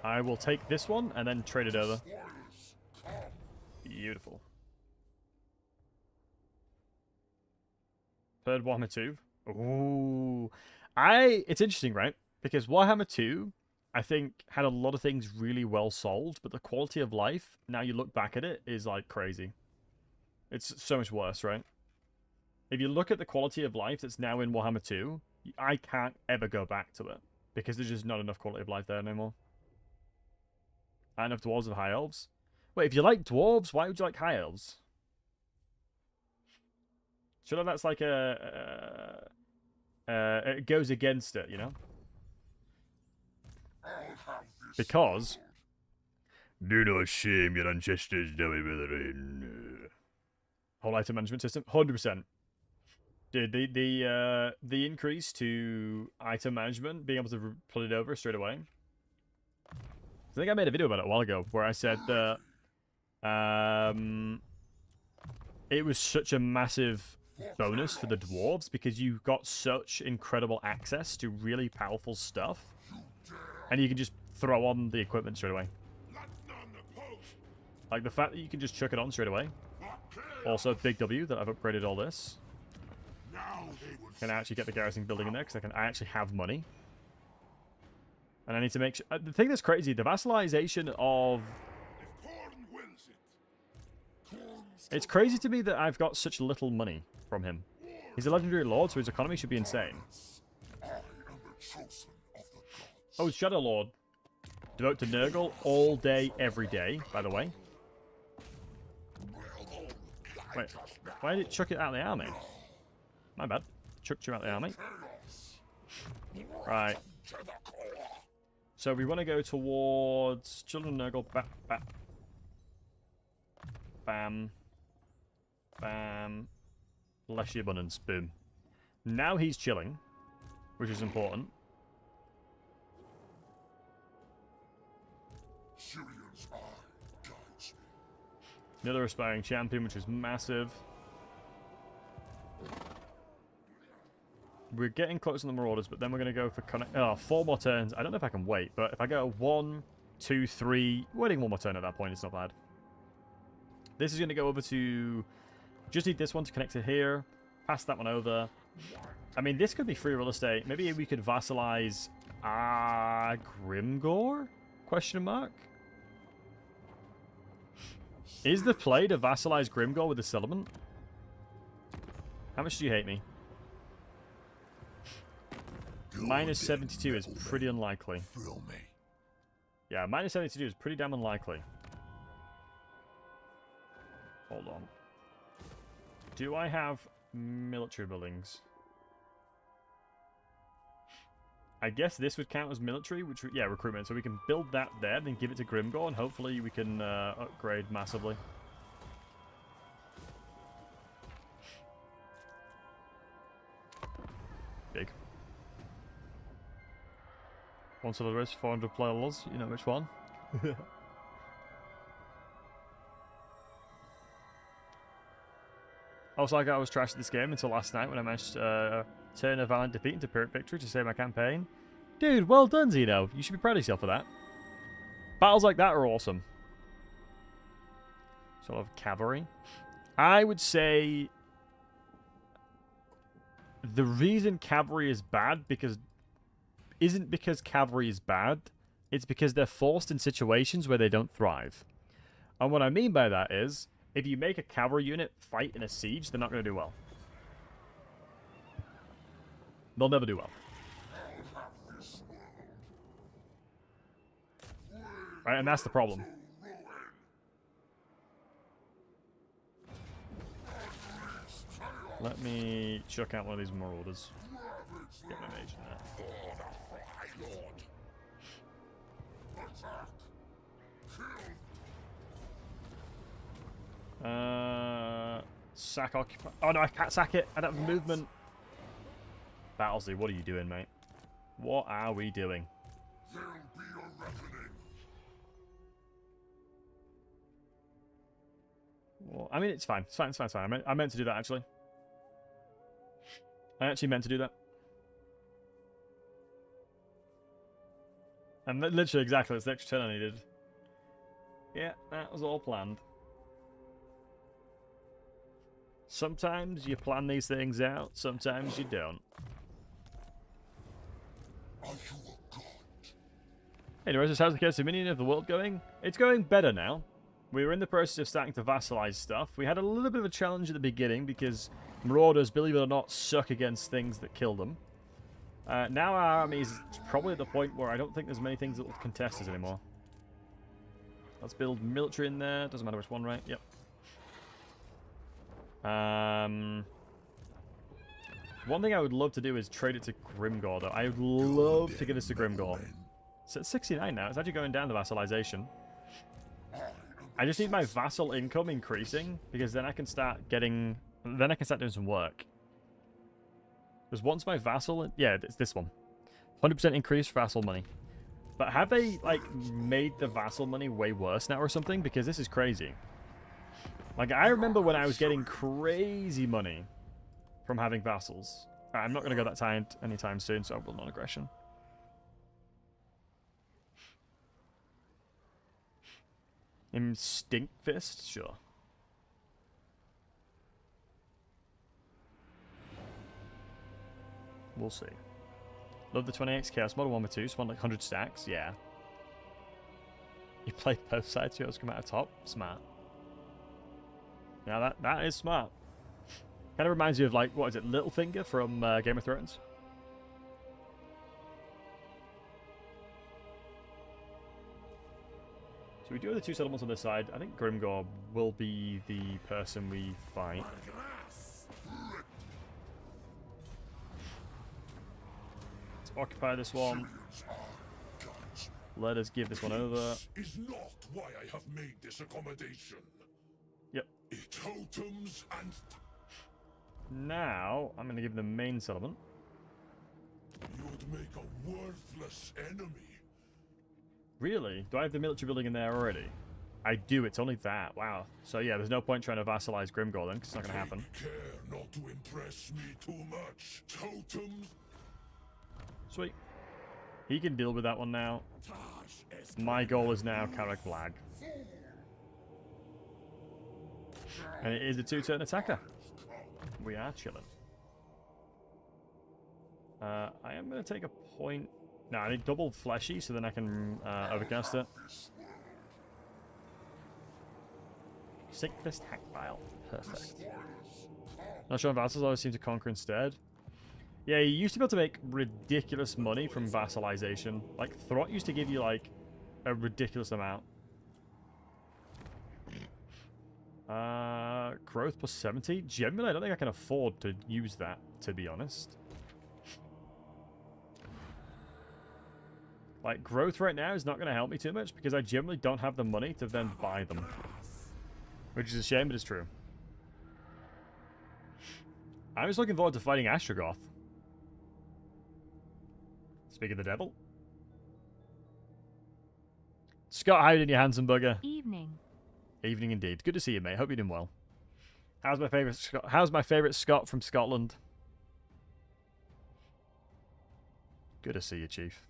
I will take this one and then trade it over. Spoils come. Beautiful. Third Warhammer 2. Ooh. It's interesting, right? Because Warhammer 2, I think, had a lot of things really well solved, but the quality of life, now you look back at it, is like crazy. It's so much worse, right? If you look at the quality of life that's now in Warhammer 2, I can't ever go back to it. Because there's just not enough quality of life there anymore. Not enough dwarves and high elves. Wait, if you like dwarves, why would you like high elves? Surely that's like it goes against it, you know? I'll have this. Because do not shame your ancestors, brethren. Whole item management system, 100%. Dude, the increase to item management, being able to put it over straight away. I think I made a video about it a while ago where I said that it was such a massive bonus for the dwarves because you got such incredible access to really powerful stuff, and you can just throw on the equipment straight away. Let none oppose. Like the fact that you can just chuck it on straight away. Also, big W that I've upgraded all this. Now they will Can I actually get the garrison building in there because I actually have money. And I need to make sure. The thing that's crazy, the vassalization of. if Khorne wills it. Khorne's It's crazy to me that I've got such little money from him. He's a legendary lord, so his economy should be insane. I am the chosen of the gods. Oh, Shadow Lord. Devote to Nurgle all day, every day, by the way. Wait, why did it chuck it out of the army? My bad. Chucked you out of the army. Right. To the core. So we want to go towards Children of Nurgle. Bam. Bam. Bless your abundance. Boom. Now he's chilling, which is important. Sirion's eye guides me. Another aspiring champion, which is massive. We're getting close on the Marauders, but then we're going to go for 4 more turns. I don't know if I can wait, but if I go 1, 2, 3... Waiting 1 more turn at that point, it's not bad. This is going to go over to... Just need this one to connect to here. Pass that one over. I mean, this could be free real estate. Maybe we could vassalize... Grimgor? Question mark? Is the play to vassalize Grimgor with the settlement? How much do you hate me? Minus 72 is pretty unlikely. Fill me. Yeah, minus 72 is pretty damn unlikely. Hold on. Do I have military buildings? I guess this would count as military, which, yeah, recruitment. So we can build that there, then give it to Grimgor, and hopefully we can upgrade massively. Big. One sort of risk, 400 players. You know which one. I was like, I was trash at this game until last night when I managed to turn a violent defeat into Pyrrhic victory to save my campaign. Dude, well done, Zeno. You should be proud of yourself for that. Battles like that are awesome. Sort of cavalry. I would say the reason cavalry is bad isn't because cavalry is bad. It's because they're forced in situations where they don't thrive. And what I mean by that is, if you make a cavalry unit fight in a siege, they're not going to do well. They'll never do well. I'll have this Right, and that's the problem. Let me chuck out one of these marauders. Get my mage in there. Sack occupy. Oh no, I can't sack it. I don't have movement. Battlesey, what are you doing, mate? What are we doing? There'll be a reckoning. Well, I mean, it's fine. It's fine. It's fine. It's fine. I meant to do that, actually. I actually meant to do that. And literally exactly, it's the extra turn I needed. Yeah, that was all planned. Sometimes you plan these things out, sometimes you don't. Are you a god? Anyways, how's the case dominion of the world going? It's going better now. We were in the process of starting to vassalize stuff. We had a little bit of a challenge at the beginning because marauders, believe it or not, suck against things that kill them. Now our army is probably at the point where I don't think there's many things that will contest us anymore. Let's build military in there. Doesn't matter which one, right? Yep. One thing I would love to do is trade it to Grimgor, though. I would love to give this to Grimgor. So it's 69 now. It's actually going down the vassalization. I just need my vassal income increasing because then I can start getting... Then I can start doing some work. Because once my vassal... Yeah, it's this one. 100% increased vassal money. But have they, like, made the vassal money way worse now or something? Because this is crazy. Like, I remember when I was getting crazy money from having vassals. I'm not going to go that tired anytime soon, so I will non-aggression. Instinct Fist? Sure. We'll see. Love the 28x Chaos Model 1 with 2. Spawn like 100 stacks. Yeah. You play both sides, yours come out of top. Smart. Yeah, that is smart. Kind of reminds you of, like, what is it, Littlefinger from Game of Thrones? So we do have the two settlements on this side. I think Grimgor will be the person we fight. Let's occupy this one. Let us give this one over. Is not why I have made this accommodation. Yep. Totems and... Now, I'm going to give them the main settlement. You'd make a worthless enemy. Really? Do I have the military building in there already? I do, it's only that. Wow. So yeah, there's no point trying to vassalize Grimgor then, because it's not going to happen. Take care not to impress me too much. Totems... Sweet. He can deal with that one now. My goal is now Karak Blag. And it is a 2-turn attacker. We are chilling. I am going to take a point... No, I need double fleshy so then I can overcast it. Sick Fist Hackbile. Perfect. Not sure vassals always seem to conquer instead. Yeah, you used to be able to make ridiculous money from vassalization. Like, Throt used to give you, like, a ridiculous amount. Growth plus 70? Generally, I don't think I can afford to use that, to be honest. Like, growth right now is not going to help me too much because I generally don't have the money to then buy them. Which is a shame, but it's true. I'm just looking forward to fighting Astrogoth. Speak of the devil. Scott, how are you doing, you handsome bugger? Evening. Evening indeed. Good to see you, mate. Hope you're doing well. How's my favorite Scott from Scotland? Good to see you, Chief.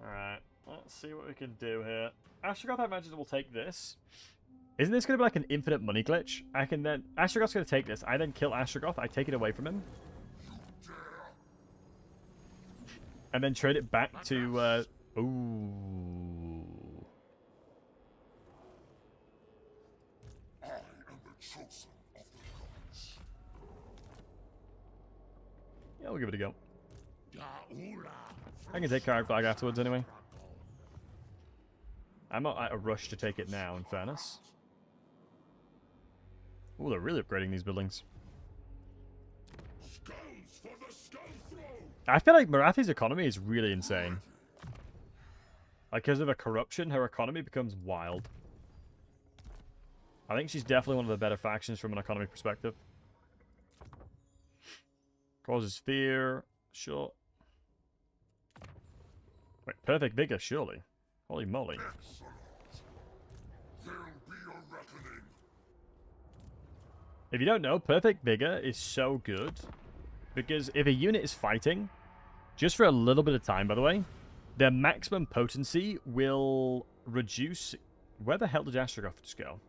Alright, let's see what we can do here. Astrogoth, I imagine, will take this. Isn't this going to be like an infinite money glitch? I can then... Astrogoth's going to take this. I then kill Astrogoth. I take it away from him. And then trade it back to... Ooh. I am the chosen of the gods. Yeah, we'll give it a go. I can take Card Flag afterwards anyway. I'm not at a rush to take it now, in fairness. Oh, they're really upgrading these buildings. I feel like Marathi's economy is really insane. Like, because of her corruption, her economy becomes wild. I think she's definitely one of the better factions from an economy perspective. Causes fear. Sure. Wait, perfect vigor, surely. Holy moly. If you don't know, perfect vigor is so good. Because if a unit is fighting, just for a little bit of time, by the way, their maximum potency will reduce... Where the hell did Astrogoth just go?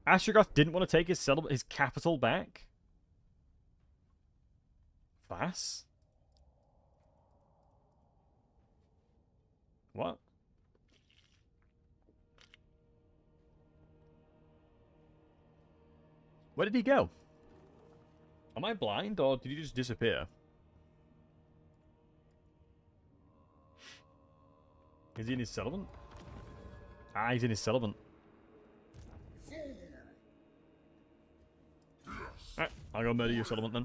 Astrogoth didn't want to take his capital back? Vass? What? Where did he go? Am I blind, or did he just disappear? Is he in his settlement? Ah, he's in his settlement. Alright, I'll go murder your settlement then.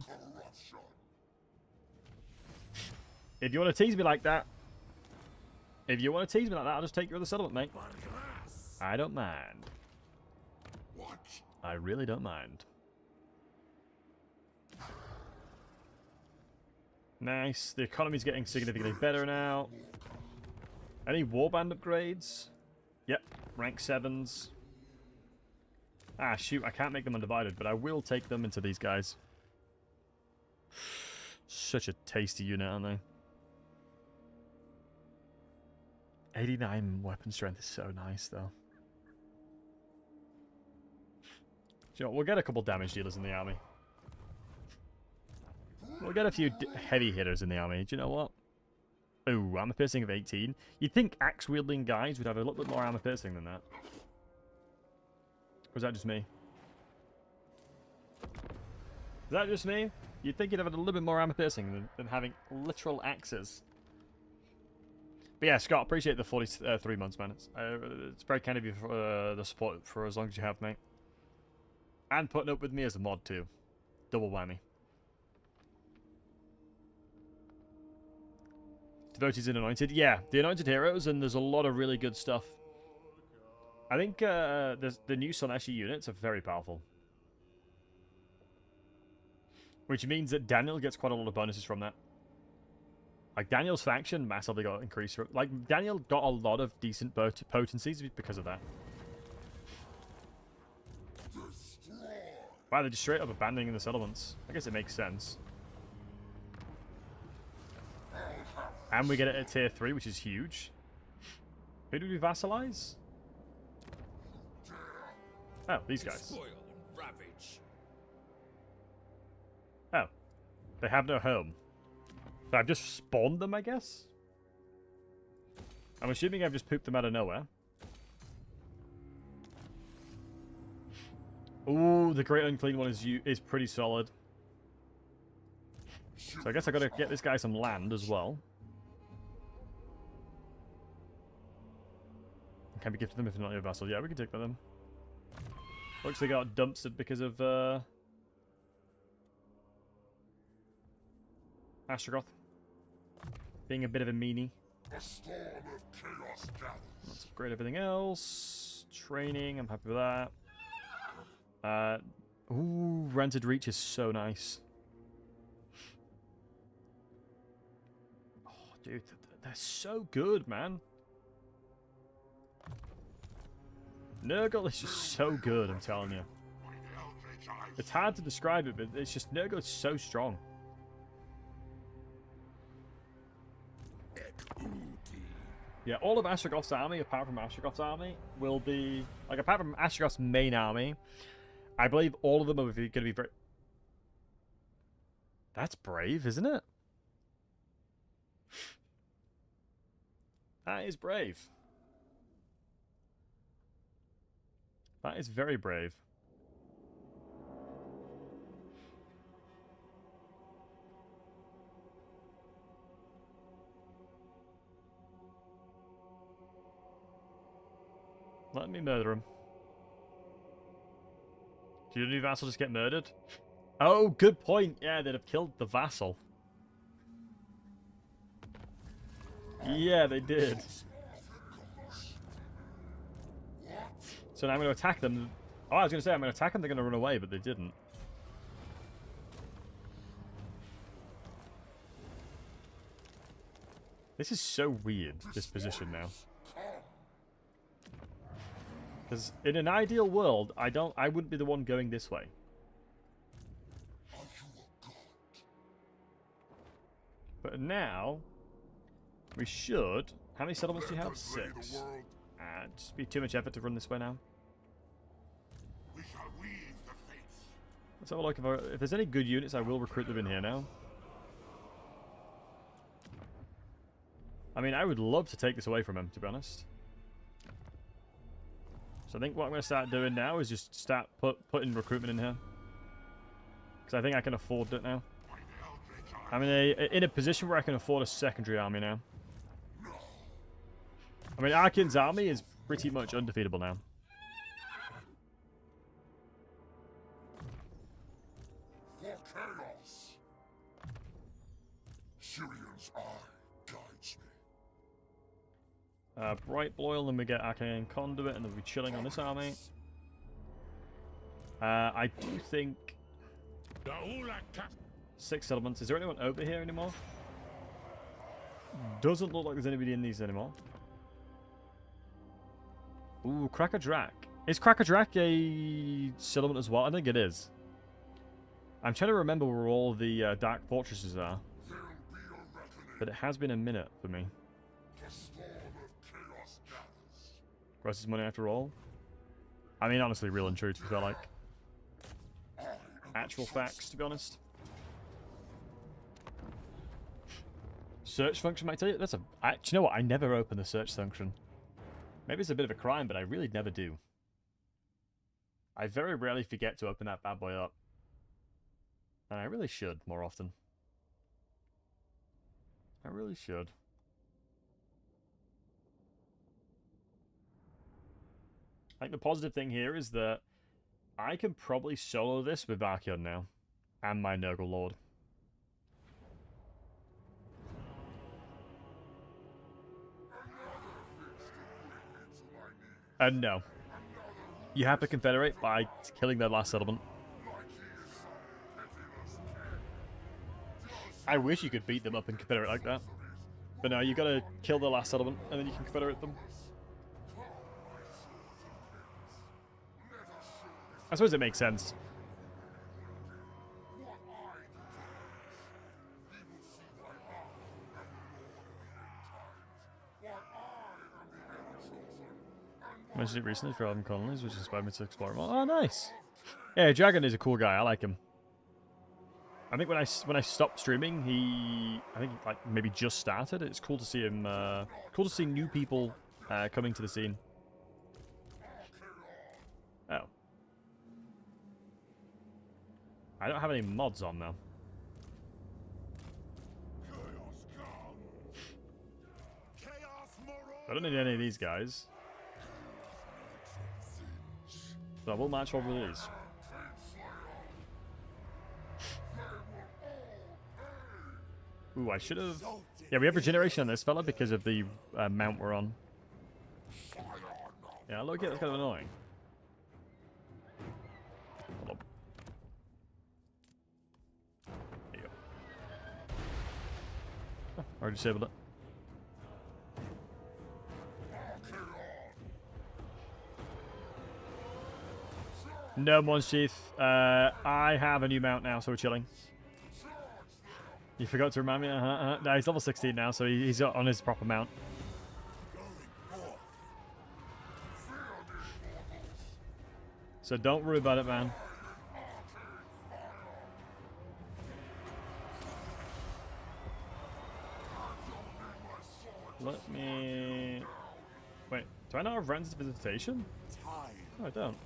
If you want to tease me like that, I'll just take your other settlement, mate. I don't mind. I really don't mind. Nice. The economy's getting significantly better now. Any warband upgrades? Yep. Rank 7s. Ah, shoot. I can't make them undivided, but I will take them into these guys. Such a tasty unit, aren't they? 89 weapon strength is so nice, though. You know, we'll get a couple damage dealers in the army. We'll get a few heavy hitters in the army. Do you know what? Ooh, armor piercing of 18. You'd think axe-wielding guys would have a little bit more armor piercing than that. Or is that just me? Is that just me? You'd think you'd have a little bit more armor piercing than having literal axes. But yeah, Scott, appreciate the 43 months, man. It's very kind of you for the support for as long as you have, mate. And putting up with me as a mod, too. Double whammy. Devotees and Anointed. Yeah, the Anointed Heroes, and there's a lot of really good stuff. I think the new Soneshi units are very powerful. Which means that Daniel gets quite a lot of bonuses from that. Like, Daniel's faction massively got increased. Like, Daniel got a lot of decent potencies because of that. Wow, they're just straight up abandoning the settlements. I guess it makes sense. And we get it at tier 3, which is huge. Who do we vassalize? Oh, these guys. Spoil and ravage. Oh. They have no home. So I've just spawned them, I guess? I'm assuming I've just pooped them out of nowhere. Ooh, the Great Unclean One is pretty solid. So I guess I gotta get this guy some land as well. Can we give to them if they're not your vassal? Yeah, we can take them. Looks like they got dumpstered because of Astrogoth being a bit of a meanie. Let's upgrade everything else. Training, I'm happy with that. Ooh, Rented Reach is so nice. Oh, dude, they're so good, man. Nurgle is just so good, I'm telling you. It's hard to describe it, but it's just Nurgle is so strong. Yeah, all of Astrogoth's army, apart from Astrogoth's army, will be... Like, apart from Astrogoth's main army, I believe all of them are going to be very... That's brave, isn't it? That is brave. That is very brave. Let me murder him. Did your new vassal just get murdered? Oh, good point. Yeah, they'd have killed the vassal. Yeah, they did. So now I'm going to attack them. Oh, I was going to say I'm going to attack them, they're going to run away, but they didn't. This is so weird, this position now. Because in an ideal world, I wouldn't be the one going this way. But now, we should... How many settlements do you have? 6. Just be too much effort to run this way now. We shall weave the fates. Let's have a look. If there's any good units, I will recruit them in here now. I mean, I would love to take this away from him, to be honest. So I think what I'm going to start doing now is just start putting recruitment in here. Because I think I can afford it now. I'm in a position where I can afford a secondary army now. I mean, Archaeon's army is pretty much undefeatable now. For chaos. Syrion's eye guides me. Bright Boil, then we get Archaeon Conduit, and then we'll be chilling on this army. I do think... 6 settlements. Is there anyone over here anymore? Doesn't look like there's anybody in these anymore. Ooh, Krakadrak. Is Krakadrak a settlement as well? I think it is. I'm trying to remember where all the Dark Fortresses are. But it has been a minute for me. Gross money after all. I mean, honestly, real and true, to be fair, like... Actual facts, to be honest. Search function might tell you. That's a... do you know what? I never open the search function. Maybe it's a bit of a crime, but I really never do. I very rarely forget to open that bad boy up. And I really should more often. I really should. I think the positive thing here is that I can probably solo this with Archaeon now. And my Nurgle Lord. No. You have to confederate by killing their last settlement. I wish you could beat them up and confederate like that. But no, you gotta kill the last settlement, and then you can confederate them. I suppose it makes sense. I mentioned it recently for Elven Colonies, which inspired me to explore more. Oh, nice! Yeah, Dragon is a cool guy. I like him. I think when I stopped streaming, I think like maybe just started. It's cool to see him. Cool to see new people coming to the scene. Oh, I don't have any mods on though. I don't need any of these guys. But I will match over these. Ooh, I should have... Yeah, we have regeneration on this fella because of the mount we're on. Yeah, look, that's kind of annoying. Hold on. There you go. Oh, already disabled it. No, Monchief. I have a new mount now, so we're chilling. You forgot to remind me? No, he's level 16 now, so he's on his proper mount. So don't worry about it, man. Let me... Wait, do I not have Ren's Visitation? No, I don't.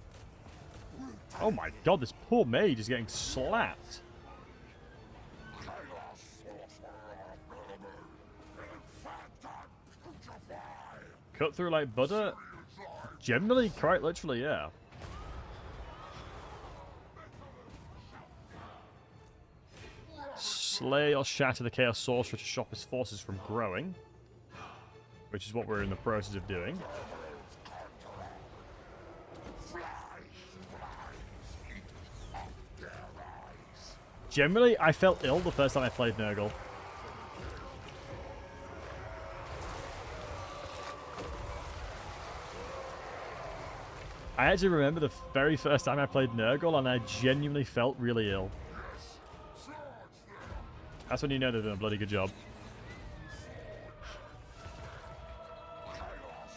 Oh my god, this poor mage is getting slapped. Cut through like butter? Generally, quite literally, yeah. Slay or shatter the Chaos Sorcerer to stop his forces from growing. Which is what we're in the process of doing. Generally, I felt ill the first time I played Nurgle. I actually remember the very first time I played Nurgle, and I genuinely felt really ill. That's when you know they've done a bloody good job.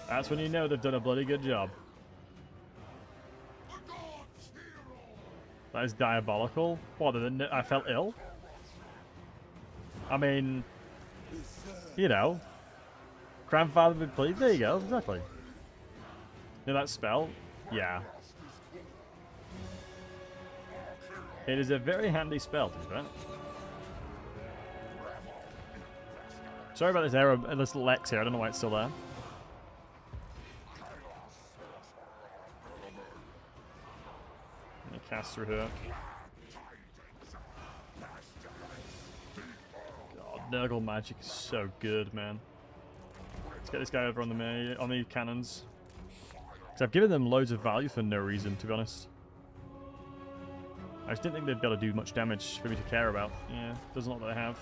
That's when you know they've done a bloody good job. That is diabolical. What, I felt ill? I mean, you know. Grandfather would please. There you go, exactly. Know that spell? Yeah. It is a very handy spell, to be fair. Sorry about this error, this little X here. I don't know why it's still there. Let me cast through here. God, Nurgle magic is so good, man. Let's get this guy over on the cannons. So I've given them loads of value for no reason, to be honest. I just didn't think they'd be able to do much damage for me to care about. Yeah, doesn't look like they have.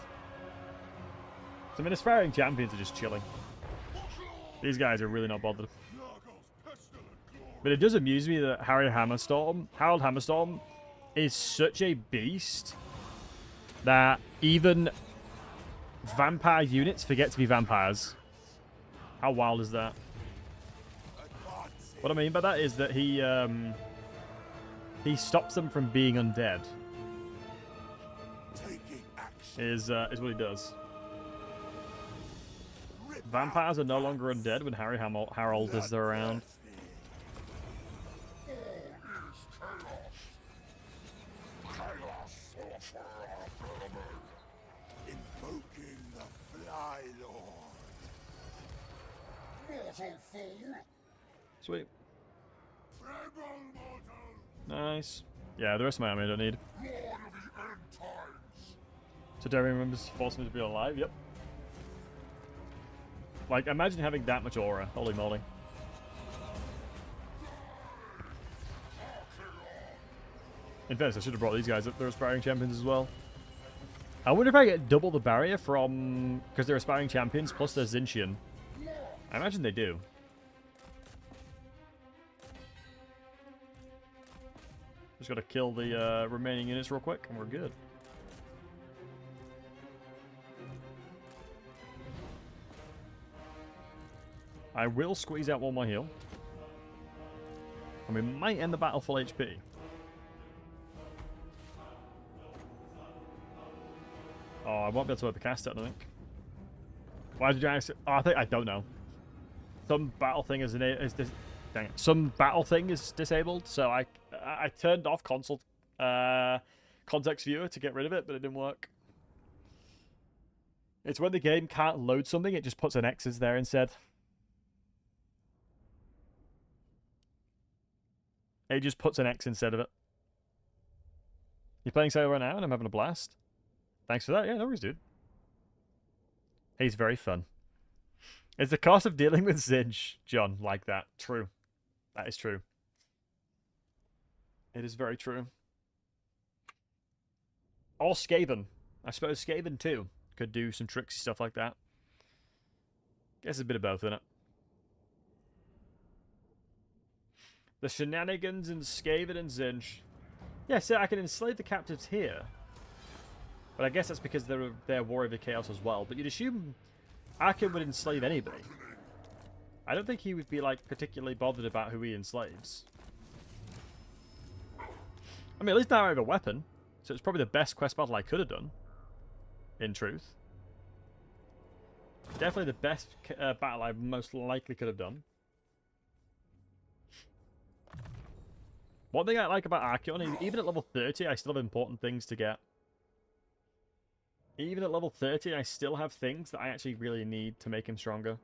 So, I mean, aspiring champions are just chilling. These guys are really not bothered. But it does amuse me that Harold Hammerstorm is such a beast that even vampire units forget to be vampires. How wild is that? What I mean by that is that he stops them from being undead. Is what he does. Vampires are no longer undead when Harold is around. Invoking the Fly Lord. Sweet. Nice. Yeah, the rest of my army I don't need. So Darian remembers forcing me to be alive? Yep. Like, imagine having that much aura. Holy moly. In fairness, I should have brought these guys up. They're aspiring champions as well. I wonder if I get double the barrier from... because they're aspiring champions, plus they're Zinchian. I imagine they do. Just gotta kill the remaining units real quick, and we're good. I will squeeze out one more heal. And we might end the battle full HP. Oh, I won't be able to overcast it, I don't think. Why did you ask? Oh, I don't know. Some battle thing is dang it. Some battle thing is disabled, so I turned off console context viewer to get rid of it, but it didn't work. It's when the game can't load something, it just puts an X's there instead. It just puts an X instead of it. You're playing solo right now, and I'm having a blast. Thanks for that. Yeah, no worries, dude. He's very fun. It's the cost of dealing with Zinj, John, like that. True. That is true. It is very true. Or Skaven. I suppose Skaven, too, could do some tricksy stuff like that. Guess a bit of both, in it. The shenanigans in Skaven and Zinj. Yeah, so I can enslave the captives here. But I guess that's because they're Warrior of Chaos as well. But you'd assume Archaeon would enslave anybody. I don't think he would be, like, particularly bothered about who he enslaves. I mean, at least now I have a weapon. So it's probably the best quest battle I could have done. In truth. Definitely the best battle I most likely could have done. One thing I like about Archaeon is even at level 30, I still have important things to get. Even at level 30, I still have things that I actually really need to make him stronger.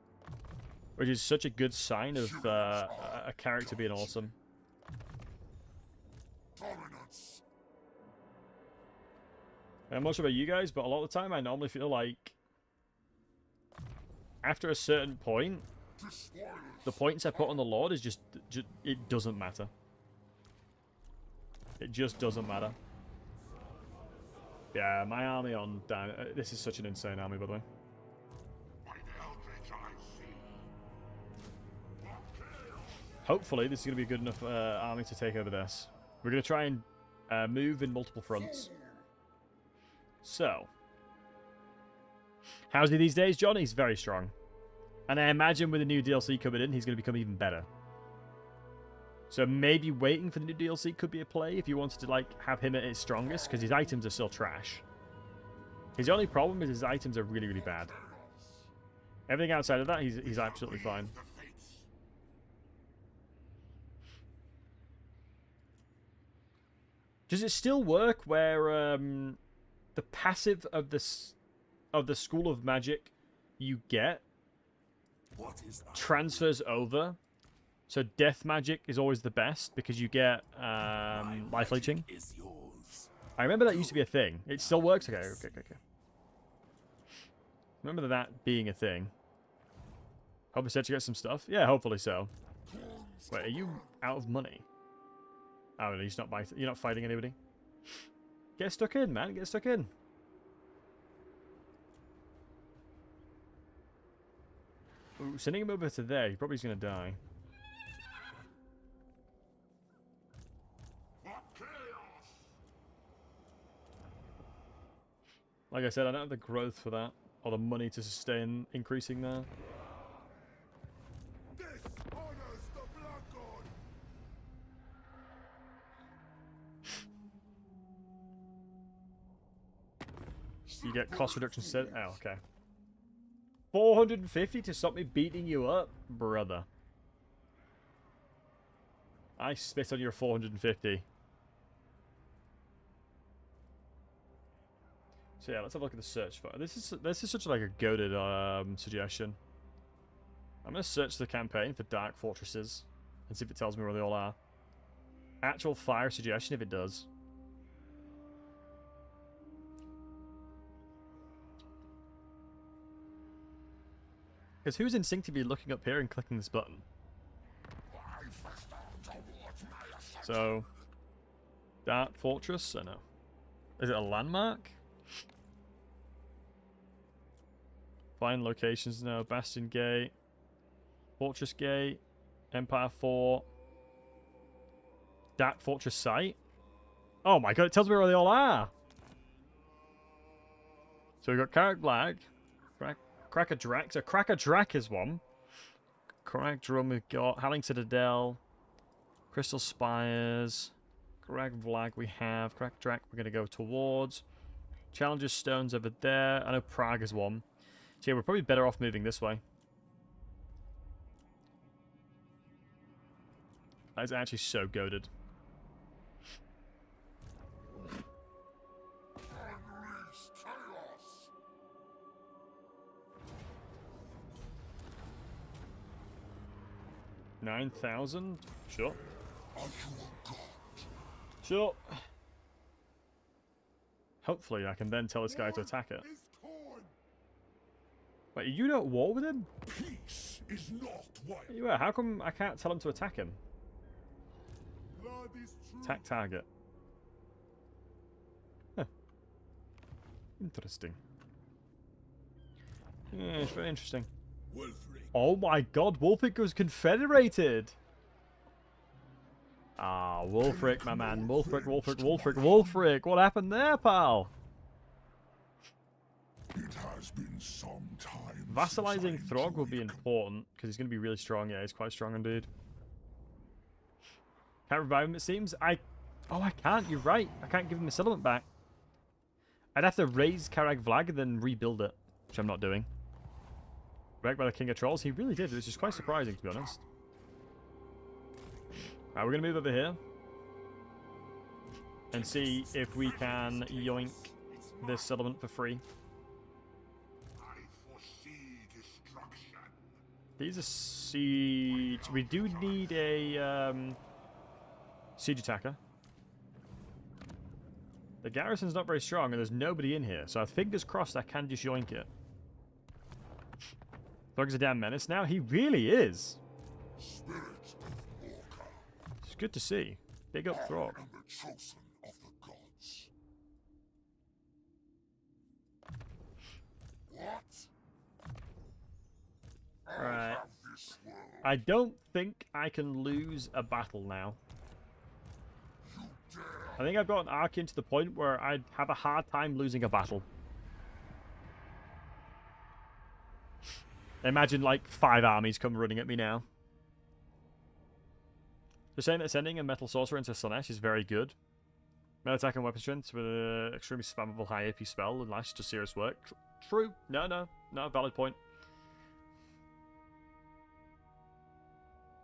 which is such a good sign of a character being awesome. Dominance. I'm not sure about you guys, but a lot of the time I normally feel like after a certain point, the points I put on the Lord is just it doesn't matter. It just doesn't matter. Yeah, my army on down. This is such an insane army, by the way. Hopefully, this is going to be a good enough army to take over this. We're going to try and move in multiple fronts. So, how's he these days, John? He's very strong. And I imagine with the new DLC coming in, he's going to become even better. So maybe waiting for the new DLC could be a play if you wanted to like have him at his strongest, because his items are still trash. His only problem is his items are really, really bad. Everything outside of that, he's absolutely fine. Does it still work where the passive of the School of Magic you get transfers over? So death magic is always the best because you get life leeching. I remember that used to be a thing. It still works? Okay. Remember that being a thing. Hope I get some stuff. Yeah, hopefully so. Wait, are you out of money? Oh, no, you're not fighting anybody? Get stuck in, man. Get stuck in. Ooh, sending him over to there, he probably is going to die. Like I said, I don't have the growth for that, or the money to sustain increasing there. This honors the Black God. You get cost reduction set. Oh, okay. 450 to stop me beating you up? Brother. I spit on your 450. So yeah, let's have a look at the search for. This is such like a goated suggestion. I'm gonna search the campaign for dark fortresses and see if it tells me where they all are. Actual fire suggestion if it does. Because who's instinctively looking up here and clicking this button? So, Dark Fortress? I know. Is it a landmark? Find locations now. Bastion Gate. Fortress Gate. Empire Fort. Dark Fortress site? Oh my god, it tells me where they all are! So we've got Carrick Black. Cracker Drac. So Cracker Drac is one. Crag Drum we've got. Howling Citadel. Crystal Spires. Crag Vlag we have. Cracker Drac we're going to go towards. Challenger Stones over there. I know Prague is one. So yeah, we're probably better off moving this way. That is actually so goated. Unleash chaos. 9,000? Sure. Sure. Hopefully I can then tell this guy to attack it. Wait, are you not at war with him? Peace is not what You are. How come I can't tell him to attack him? blood is true. Attack target. Huh. Interesting. Yeah, it's very interesting. Oh my god, Wulfric was confederated! Ah, Wulfric, my man. Wulfric. What happened there, pal? It has been some time. Vassalizing Throg will be important, because he's going to be really strong. Yeah, he's quite strong indeed. Can't revive him, it seems. Oh, I can't. You're right. I can't give him the settlement back. I'd have to raise Karag Vlag and then rebuild it, which I'm not doing. Wrecked by the King of Trolls. He really did. It was just quite surprising, to be honest. Alright, we're going to move over here. And see if we can yoink this settlement for free. I foresee destruction. He's a siege. We do need a siege attacker. The garrison's not very strong, and there's nobody in here, so fingers crossed I can just yoink it. Throg's a damn menace now. He really is. It's good to see. Big up Throg. Chosen of the gods. What? Right. I don't think I can lose a battle now. I think I've got an Archaeon to the point where I'd have a hard time losing a battle. Imagine like 5 armies come running at me now. They're saying that sending a Metal Sorcerer into Slanesh is very good. Metal attack and weapon strength with an extremely spammable high AP spell and lash to serious work. True. No, valid point.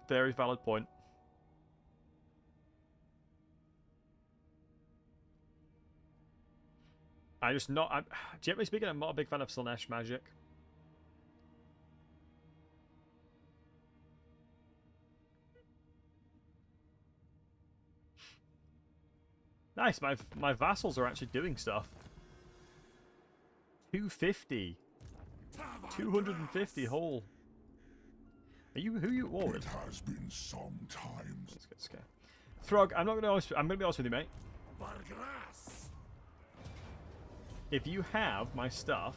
Very valid point. Generally speaking, I'm not a big fan of Slanesh magic. Nice, my vassals are actually doing stuff. 250. 250 whole. Who are you at war with? It has been some time. Let's get scared. Throg, I'm gonna be honest with you, mate. If you have my stuff...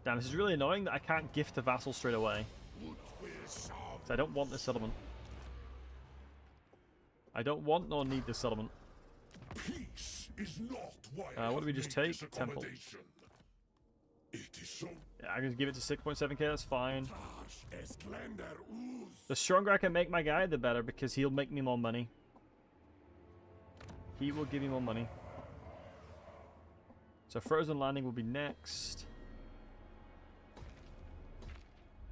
Damn, this is really annoying that I can't gift the vassal straight away. So I don't want this settlement. I don't want nor need this settlement. Peace is not why what do we just take? Temple. It is so. Yeah, I'm going to give it to 6.7k, that's fine. The stronger I can make my guy, the better, because he'll make me more money. He will give me more money. So Frozen Landing will be next.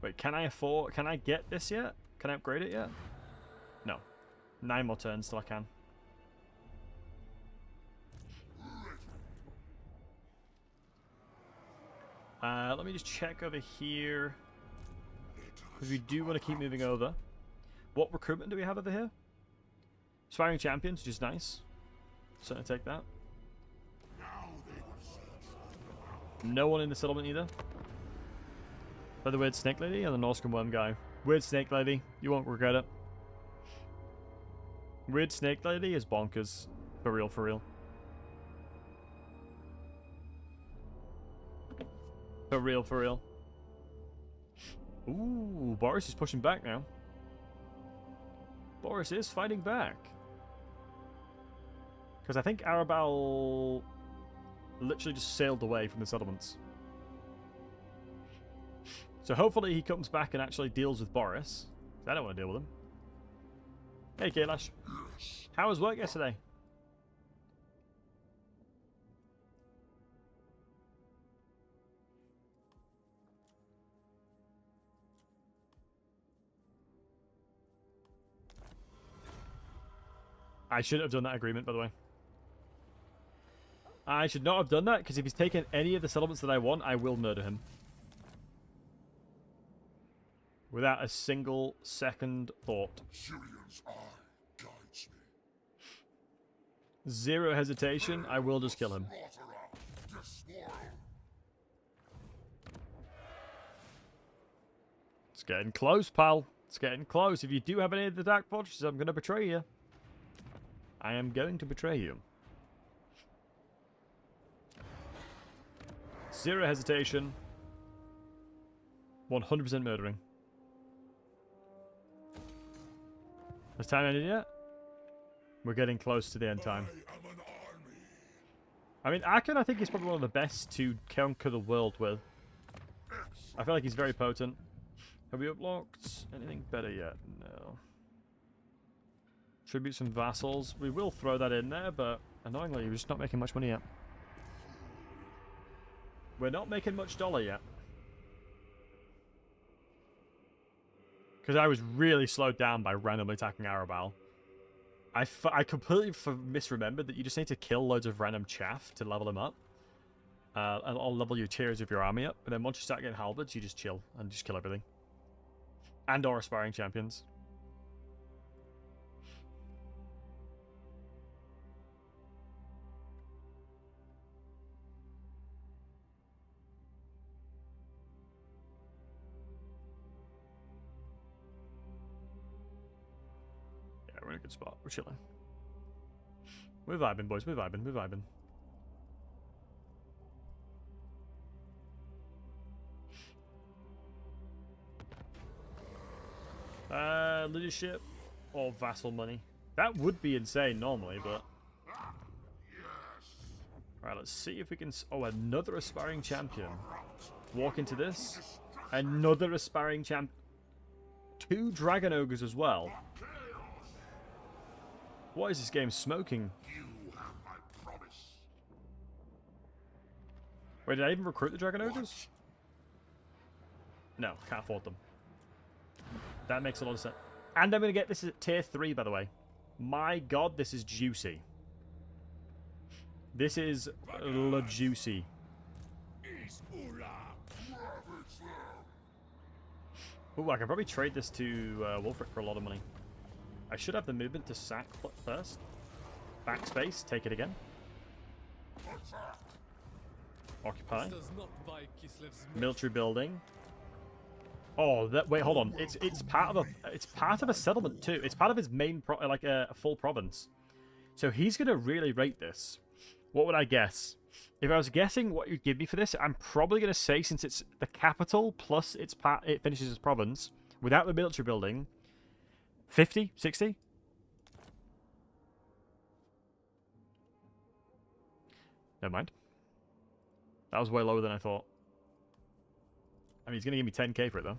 Wait, can I get this yet? Can I upgrade it yet? No. 9 more turns till I can. Let me just check over here. Because we do want to keep moving over. What recruitment do we have over here? Aspiring champions, which is nice. Certainly take that. No one in the settlement either. By the weird snake lady and the Norscan worm guy. Weird snake lady, you won't regret it. Weird snake lady is bonkers. For real, for real. For real, for real. Ooh, Boris is pushing back now. Boris is fighting back. Because I think Arabal literally just sailed away from the settlements. So hopefully he comes back and actually deals with Boris. I don't want to deal with him. Hey, Kailash. How was work yesterday? I shouldn't have done that agreement, by the way. I should not have done that, because if he's taken any of the settlements that I want, I will murder him. Without a single second thought. Sirian's eye guides me. Zero hesitation, I will just kill him. It's getting close, pal. It's getting close. If you do have any of the Dark Fortresses, I'm going to betray you. I am going to betray you. Zero hesitation. 100% murdering. Has time ended yet? We're getting close to the end time. I mean, Archaeon, I think, is probably one of the best to conquer the world with. I feel like he's very potent. Have we unlocked anything better yet? No. Tribute some vassals. We will throw that in there, but annoyingly, we're just not making much money yet. We're not making much dollar yet. Because I was really slowed down by randomly attacking Arabal. I completely misremembered that you just need to kill loads of random chaff to level him up. I'll level your tiers of your army up, and then once you start getting halberds, you just chill and just kill everything. And or aspiring champions. Yeah, we're in a good spot. We're chilling. We're vibing, boys. We're vibing. We're vibing. Leadership or vassal money. That would be insane normally, but... Alright, let's see if we can... Oh, another aspiring champion. Walk into this. Another aspiring champ... 2 dragon ogres as well. What is this game smoking? Wait, did I even recruit the dragon ogres? No, can't afford them. That makes a lot of sense. And I'm going to get this at tier 3, by the way. My god, this is juicy. This is juicy. Ooh, I can probably trade this to Wolfric for a lot of money. I should have the movement to sack first. Backspace, take it again. Occupy. Military building. Oh, that wait, hold on. It's part of a settlement too. It's part of his main a full province. So he's gonna really rate this. What would I guess? If I was guessing what you'd give me for this, I'm probably gonna say since it's the capital plus it finishes his province without the military building, 50, 60. Never mind. That was way lower than I thought. I mean, he's going to give me 10k for it, though.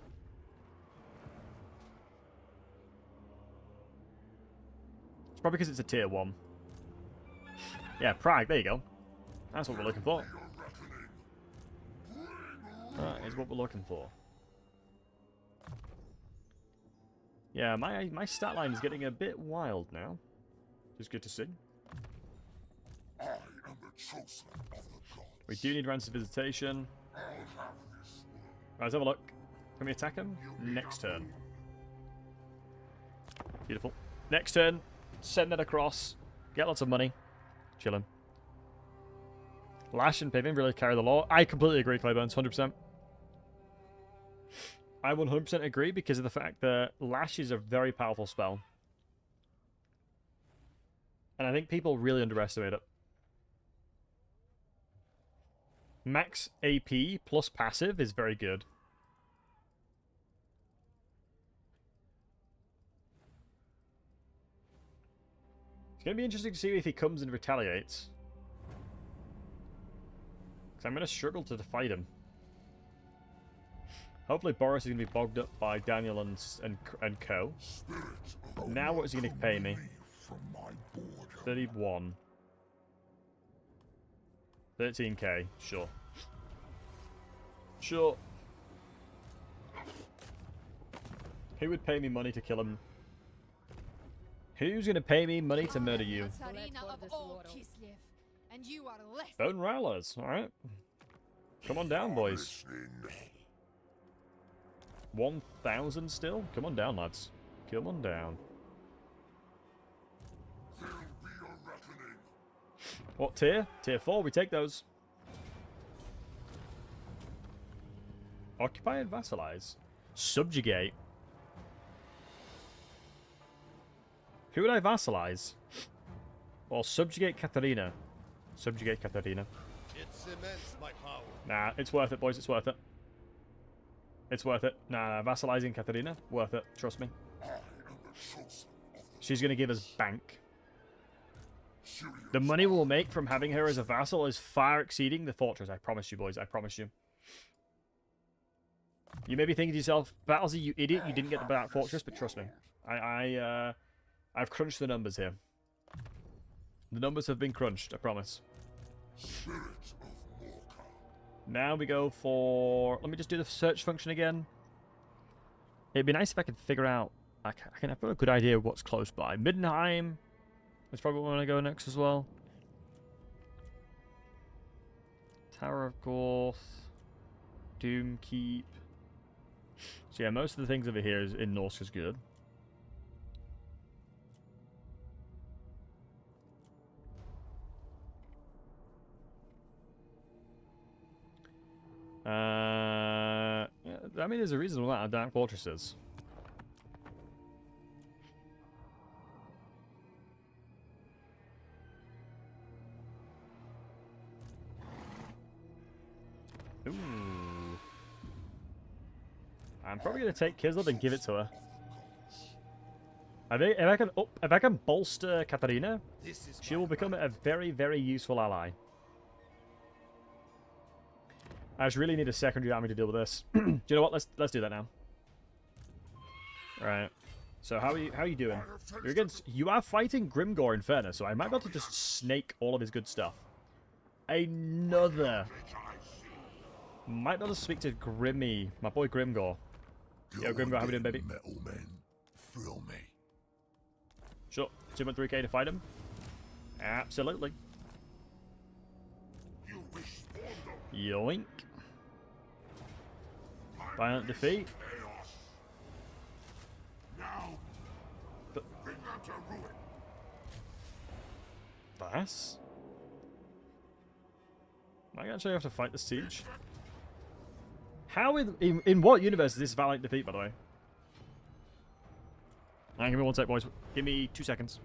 It's probably because it's a tier 1. Yeah, Prague, there you go. That's what we're looking for. That is what we're looking for. Yeah, my stat line is getting a bit wild now. Just good to see. I am the chosen of the gods. We do need ransom visitation. Right, let's have a look. Can we attack him? Next turn. Beautiful. Next turn, send that across. Get lots of money. Chillin'. Lash and Pippin really carry the law. I completely agree, Clayburns, 100%. I 100% agree because of the fact that Lash is a very powerful spell. And I think people really underestimate it. Max AP plus passive is very good. It's going to be interesting to see if he comes and retaliates. Because I'm going to struggle to fight him. Hopefully Boris is going to be bogged up by Daniel and co. Now what is he going to pay me? 31. 13k, sure. Sure. Who would pay me money to kill him? Who's gonna pay me money to murder you? Bone Rowlers, alright. Come on down, boys. 1,000 still? Come on down, lads. Come on down. What tier? Tier 4, we take those. Occupy and vassalize. Subjugate. Who would I vassalize? Or subjugate Katarina. Subjugate Katarina. It cements my power. Nah, it's worth it, boys. It's worth it. It's worth it. Nah, vassalizing Katarina. Worth it. Trust me. She's going to give us bank. The money we'll make from having her as a vassal is far exceeding the fortress. I promise you, boys. I promise you. You may be thinking to yourself, Battlesey, you idiot, you didn't get the fortress, but trust me. I've crunched the numbers here. The numbers have been crunched, I promise. Now we go for... Let me just do the search function again. It'd be nice if I could figure out... I can have a good idea of what's close by. Middenheim. That's probably where I want to go next as well. Tower of Gorth. Doom Keep. So yeah, most of the things over here is in Norse is good. Yeah, I mean, there's a reasonable amount of Dark Fortresses. Ooh. I'm probably gonna take Kislev and give it to her. If I can bolster Katarina, she will become a very, very useful ally. I just really need a secondary army to deal with this. Do you know what? Let's do that now. All right. So how are you doing? You are fighting Grimgor in fairness, so I might be able to just snake all of his good stuff. Another. Might be able to speak to Grimmy, my boy Grimgor. Yo, Grimgor, how we doing, baby? Metal men, thrill me. Sure. 2.3k to fight him. Absolutely. You wish for them. Yoink. Violent defeat. Chaos. Now, But bring them to ruin. Bass? Am I actually have to fight the siege? How in what universe is this Valiant defeat, by the way? Alright, give me one sec, boys. Give me 2 seconds.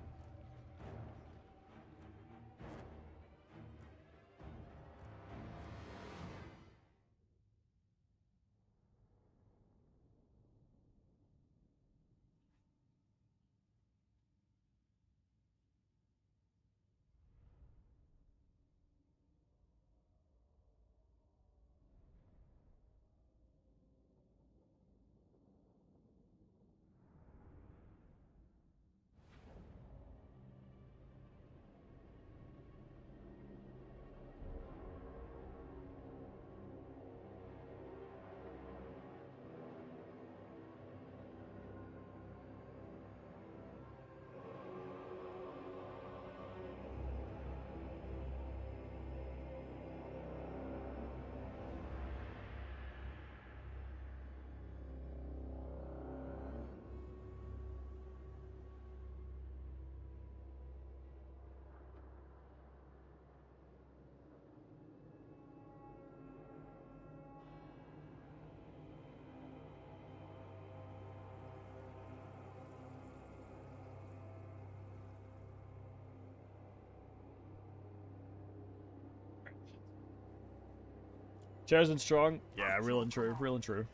Chosen strong. Yeah, real and true. Real and true.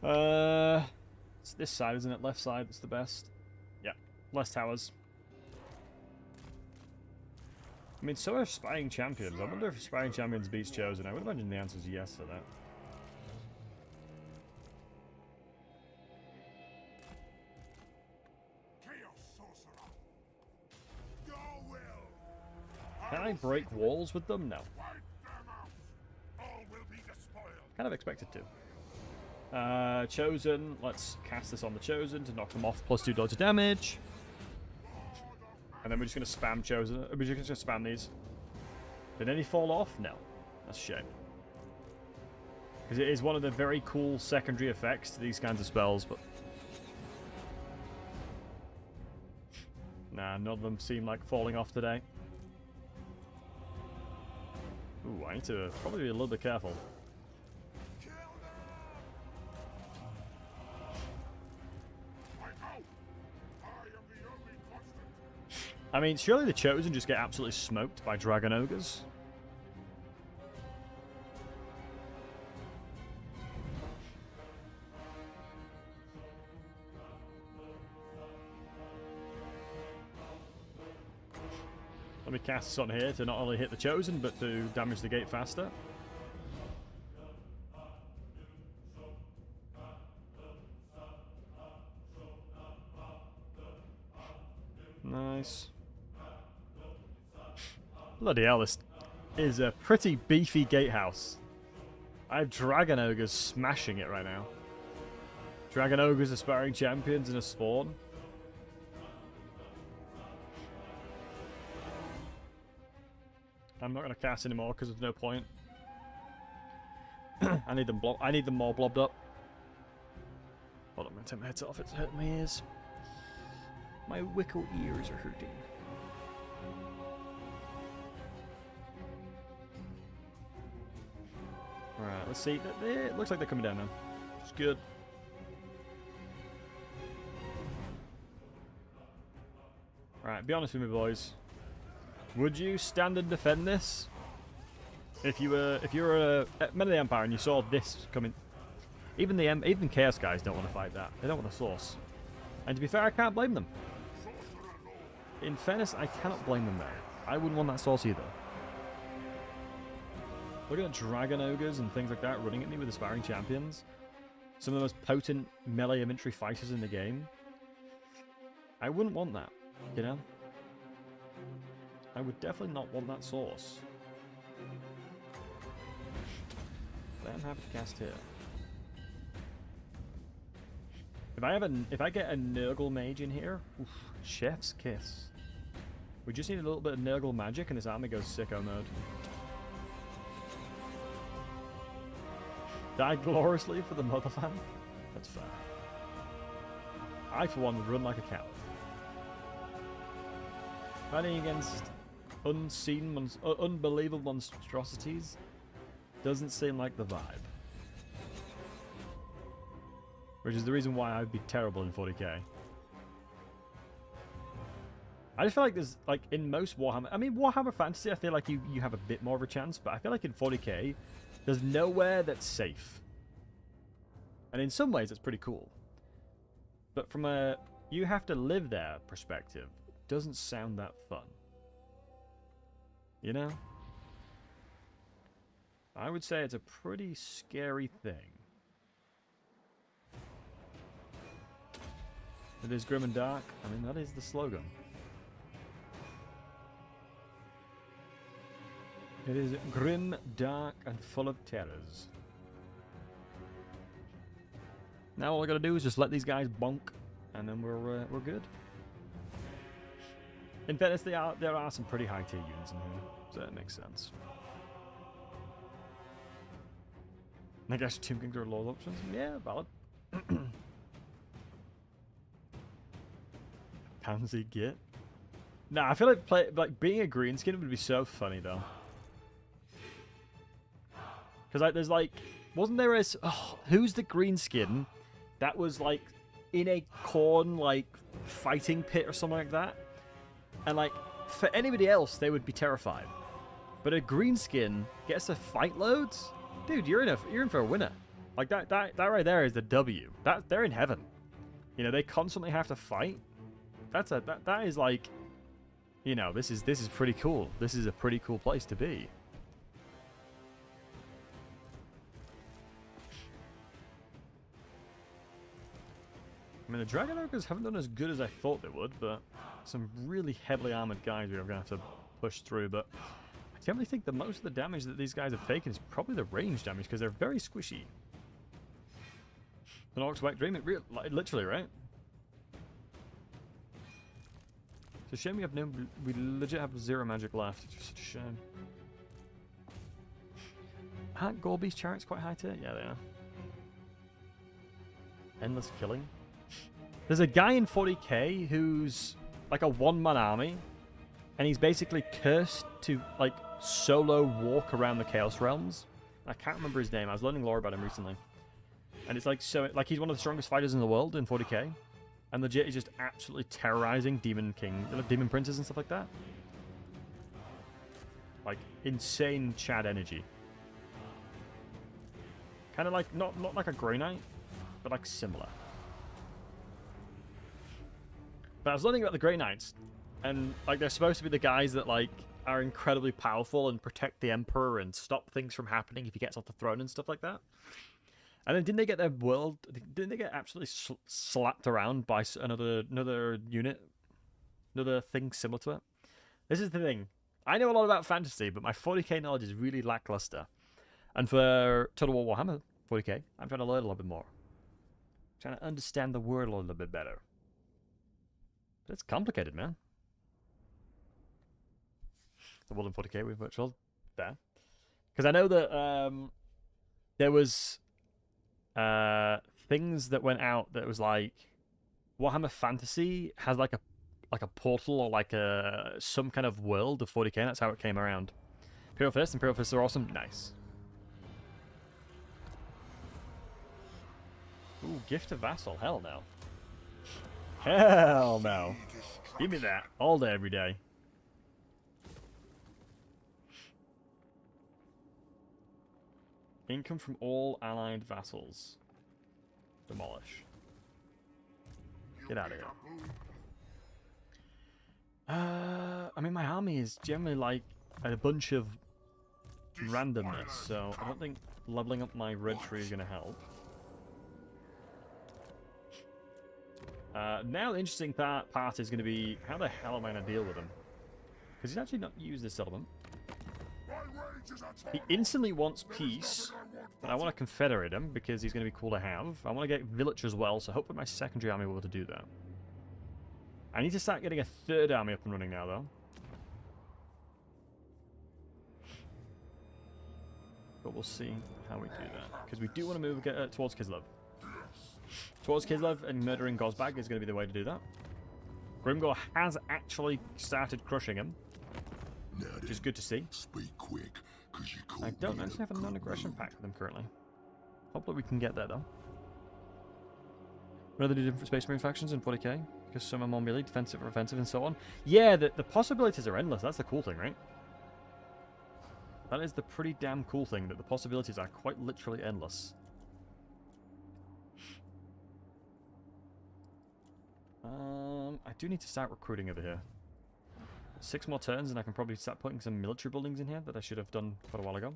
It's this side, isn't it? Left side. It's the best. Yeah, less towers. I mean, so are Aspiring Champions. I wonder if Aspiring Champions beats Chosen. I would imagine the answer is yes to that. Chaos sorcerer. Your will. Can I break walls with them? No. Wipe them out. All will be despoiled. Kind of expected to. Chosen. Let's cast this on the Chosen to knock them off. +2 dodge of damage. And then we're just going to spam Chosen. We're just going to spam these. Did any fall off? No. That's a shame. Because it is one of the very cool secondary effects to these kinds of spells, but... Nah, none of them seem like falling off today. Ooh, I need to probably be a little bit careful. I mean, surely the Chosen just get absolutely smoked by Dragon Ogres. Let me cast this on here to not only hit the Chosen, but to damage the gate faster. Nice. Bloody hell, this is a pretty beefy gatehouse. I have Dragon Ogres smashing it right now. Dragon Ogres, Aspiring Champions, and a Spawn. I'm not going to cast anymore because there's no point. I need them more blobbed up. Hold on, I'm going to take my headset off. It's hurting my ears. My wickle ears are hurting. Alright, let's see. It looks like they're coming down now. It's good. Alright, be honest with me, boys. Would you stand and defend this? If you were Men of the Empire and you saw this coming, even Chaos guys don't want to fight that. They don't want the source. And to be fair, I can't blame them. In fairness, I cannot blame them there. I wouldn't want that source either. Looking at Dragon Ogres and things like that running at me with aspiring champions, some of the most potent melee infantry fighters in the game. I wouldn't want that, you know. I would definitely not want that source. But I'm happy to cast here. If I get a Nurgle mage in here, oof, chef's kiss. We just need a little bit of Nurgle magic and this army goes sicko mode. Die gloriously for the motherland? That's fair. I, for one, would run like a coward. Fighting against unseen, unbelievable monstrosities doesn't seem like the vibe. Which is the reason why I'd be terrible in 40k. I just feel like there's, like, in most Warhammer... I mean, Warhammer Fantasy, I feel like you have a bit more of a chance, but I feel like in 40k, there's nowhere that's safe. And in some ways, it's pretty cool. But from a you have to live there perspective, it doesn't sound that fun. You know? I would say it's a pretty scary thing. It is grim and dark. I mean, that is the slogan. It is grim, dark, and full of terrors. Now all I gotta do is just let these guys bonk, and then we're good. In fairness, there are some pretty high tier units in here, so that makes sense. I guess Tomb Kings are low options. Yeah, valid. Pansy Git. Nah, I feel like being a green skin would be so funny though. Because like, there's like, wasn't there a who's the green skin that was like in a corn like fighting pit or something like that, and like for anybody else they would be terrified, but a green skin gets to fight loads. Dude, you're in for a winner. Like that right there is the W. They're in heaven. You know, they constantly have to fight. That is like, you know, this is pretty cool. This is a pretty cool place to be. I mean, the Dragon Ogres haven't done as good as I thought they would, but some really heavily armored guys we're going to have to push through. But I generally think that most of the damage that these guys have taken is probably the range damage because they're very squishy. An Orc's wet dream, like, literally, right? It's a shame we legit have 0 magic left. It's just such a shame. Aren't Gorby's chariots quite high tier? Yeah, they are. Endless killing. There's a guy in 40k who's like a one-man army, and he's basically cursed to like solo walk around the Chaos Realms. I can't remember his name. I was learning lore about him recently, and it's like he's one of the strongest fighters in the world in 40k, and legit is just absolutely terrorizing demon princes and stuff like that. Like insane Chad energy. Kind of like not like a Grey Knight, but like similar. But I was learning about the Grey Knights, and like they're supposed to be the guys that like are incredibly powerful and protect the Emperor and stop things from happening if he gets off the throne and stuff like that. And then didn't they get their world? Didn't they get absolutely slapped around by another unit, another thing similar to it? This is the thing. I know a lot about fantasy, but my 40k knowledge is really lackluster. And for Total War Warhammer 40k, I'm trying to learn a little bit more. I'm trying to understand the world a little bit better. But it's complicated, man. the World in 40k with virtual there. Because I know that there was things that went out that was like Warhammer Fantasy has like a portal or like some kind of world of 40k, and that's how it came around. Imperial Fists are awesome. Nice. Ooh, gift of vassal. Hell no. Hell no. Give me that all day, every day. Income from all allied vassals. Demolish. Get out of here. I mean, my army is generally like a bunch of randomness, so I don't think leveling up my red tree is going to help. Now the interesting part is going to be, how the hell am I going to deal with him? Because he's actually not used this element. He instantly wants peace, but I want to confederate him because he's going to be cool to have. I want to get village as well, so hopefully my secondary army will be able to do that. I need to start getting a third army up and running now, though. But we'll see how we do that. Because we do want to move towards Kislev. Towards Kislev, and murdering Gosbag is going to be the way to do that. Grimgor has actually started crushing him, which is good to see. Speak quick, I don't actually have a non-aggression pact with him currently. Hopefully we can get there, though. Rather do different Space Marine factions in 40k, because some are more melee, defensive or offensive, and so on. Yeah, the possibilities are endless. That's the cool thing, right? That is the pretty damn cool thing, that the possibilities are quite literally endless. I do need to start recruiting over here. 6 more turns and I can probably start putting some military buildings in here that I should have done quite a while ago.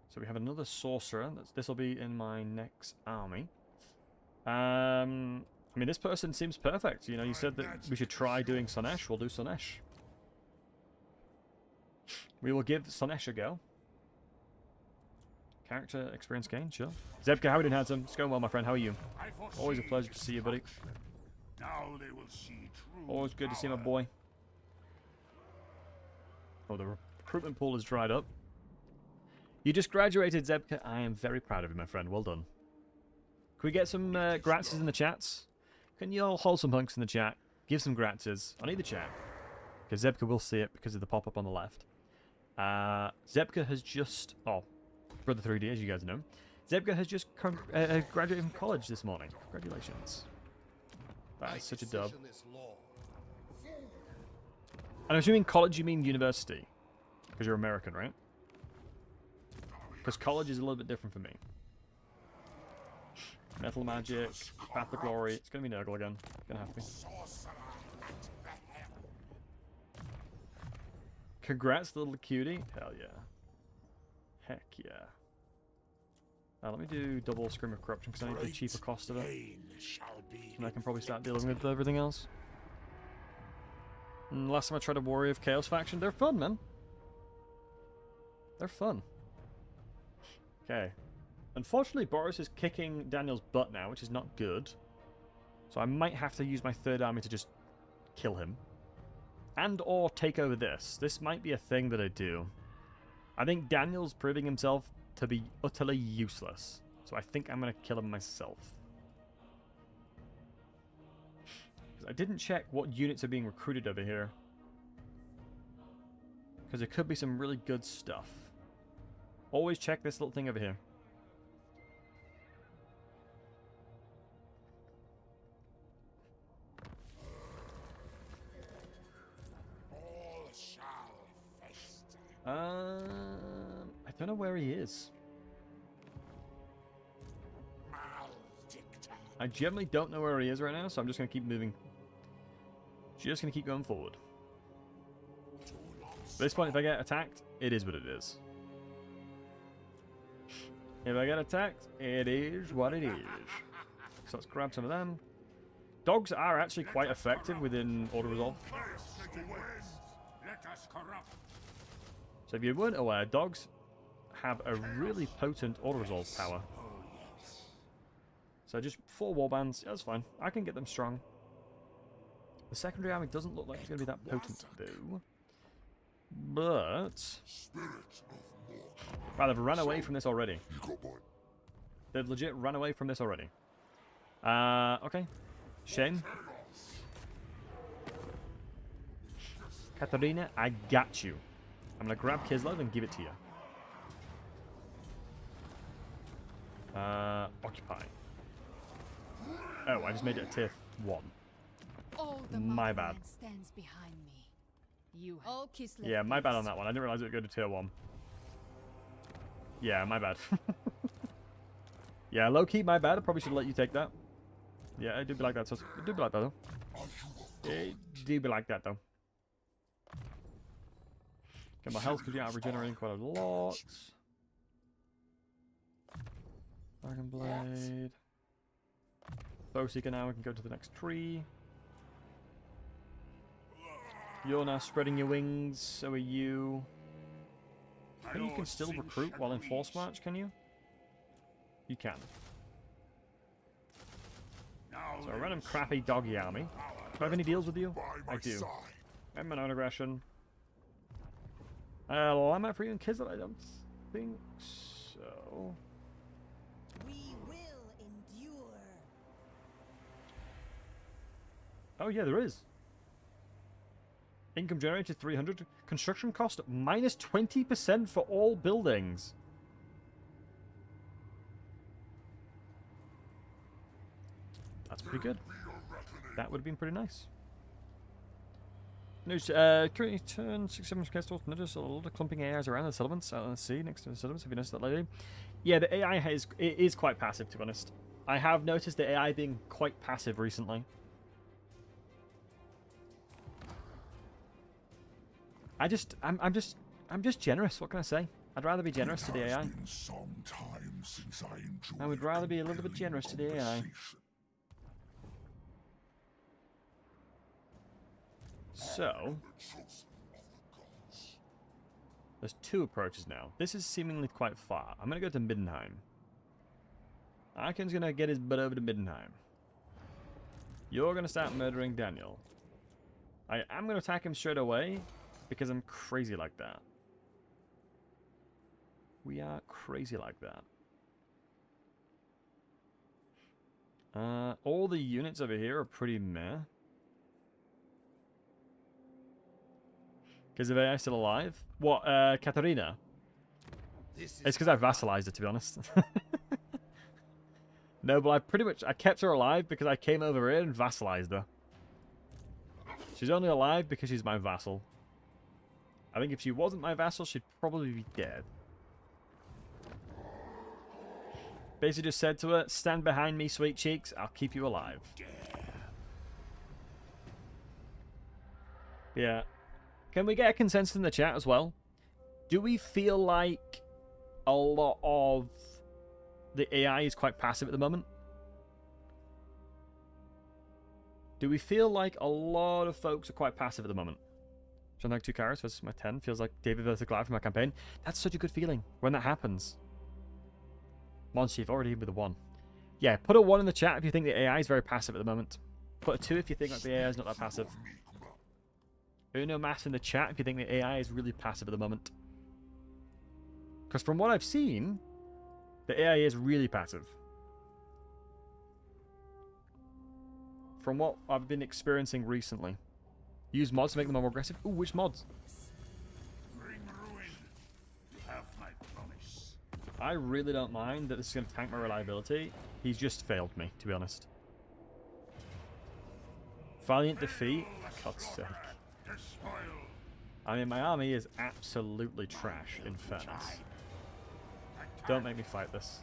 So we have another sorcerer. This will be in my next army. I mean, this person seems perfect. You know, you said that we should try doing Slaanesh. We'll do Slaanesh. We will give Slaanesh a go. Character experience gain, sure. Zebka, how are you doing, handsome? It's going well, my friend. How are you? Always a pleasure to see you, buddy. Now they will see true Always good to see my boy. Oh, the recruitment pool is dried up. You just graduated, Zebka. I am very proud of you, my friend. Well done. Can we get some gratzes in the chats? Can you all hold some hunks in the chat? Give some gratzes on either chat. Because Zebka will see it because of the pop-up on the left. Zebka has just... Oh, Brother 3D, as you guys know. Zebka has just graduated from college this morning. Congratulations. That is such a dub. And I'm assuming college you mean university. Because you're American, right? Because college is a little bit different for me. Metal Magic, Path of Glory. It's going to be Nurgle again. Gonna have to be. Congrats, little cutie. Hell yeah. Heck yeah. Let me do double Scream of Corruption because I need the cheaper cost of it. And I can probably start dealing with everything else. And last time I tried a Warrior of Chaos faction, they're fun, man. They're fun. Okay. Unfortunately, Boris is kicking Daniel's butt now, which is not good. So I might have to use my third army to just kill him. And or take over this. This might be a thing that I do. I think Daniel's proving himself to be utterly useless. So I think I'm going to kill him myself. I didn't check what units are being recruited over here. Because there could be some really good stuff. Always check this little thing over here. I don't know where he is. I generally don't know where he is right now, so I'm just going to keep moving. Just going to keep going forward. At this point, if I get attacked, it is what it is. If I get attacked, it is what it is. So let's grab some of them. Dogs are actually quite effective within auto-resolve. So if you weren't aware, dogs have a really potent auto-resolve power. So just 4 warbands, yeah, that's fine. I can get them strong. The secondary army doesn't look like it's going to be that potent, though. But Spirits of more. wow, they've run away from this already. You got mine. They've legit run away from this already. Okay. Shame. Katarina, I got you. I'm gonna grab Kislev and give it to you. Occupy. Oh, I just made it a tier 1. All the My bad. motherland stands behind me. You all Kislev Yeah, my bad on peeps. that one. I didn't realize it would go to tier 1. Yeah, my bad. Yeah, low-key, my bad. I probably should let you take that. Yeah, it do be like that. So it do be like that, though. It do be like that, though. Okay, my health could be out regenerating quite a lot. Dragon Blade. Bowseeker now, we can go to the next tree. You're now spreading your wings, so are you. I think you can still recruit while in Force March, can you? You can. So a random crappy doggy army. Do I have any deals with you? I do. I'm an own aggression. Am I free and kids that I don't think so. We will endure. Oh yeah, there is. Income generated 300. Construction cost minus 20% for all buildings. That's pretty good. That would have been pretty nice. News, currently turn 6-7 castles. Notice a lot of clumping AIs around the settlements out on the sea next to the settlements. Have you noticed that lately? Yeah, the AI is quite passive, to be honest. I have noticed the AI being quite passive recently. I'm just generous. What can I say? I'd rather be generous to the AI. I would rather be a little bit generous to the AI. So, there's 2 approaches now. This is seemingly quite far. I'm going to go to Middenheim. Archaeon's going to get his butt over to Middenheim. You're going to start murdering Daniel. I am going to attack him straight away because I'm crazy like that. We are crazy like that. All the units over here are pretty meh. Is the AI still alive? What, Katarina? It's because I vassalized her, to be honest. No, but I kept her alive because I came over here and vassalized her. She's only alive because she's my vassal. I think if she wasn't my vassal, she'd probably be dead. Basically just said to her, stand behind me, sweet cheeks, I'll keep you alive. Yeah. Can we get a consensus in the chat as well? Do we feel like a lot of the AI is quite passive at the moment? Do we feel like a lot of folks are quite passive at the moment? John like 2 carrots versus my 10 feels like David versus Goliath from my campaign. That's such a good feeling when that happens. Monster, you've already in with a 1. Yeah, put a 1 in the chat if you think the AI is very passive at the moment. Put a 2 if you think like the AI is not that passive. Uno mass in the chat if you think the AI is really passive at the moment. Because from what I've seen, the AI is really passive. From what I've been experiencing recently. Use mods to make them more aggressive. Ooh, which mods? Bring ruin. You have my promise. I really don't mind that this is going to tank my reliability. He's just failed me, to be honest. Valiant defeat. God's sake. I mean, my army is absolutely trash, in fairness. Don't make me fight this.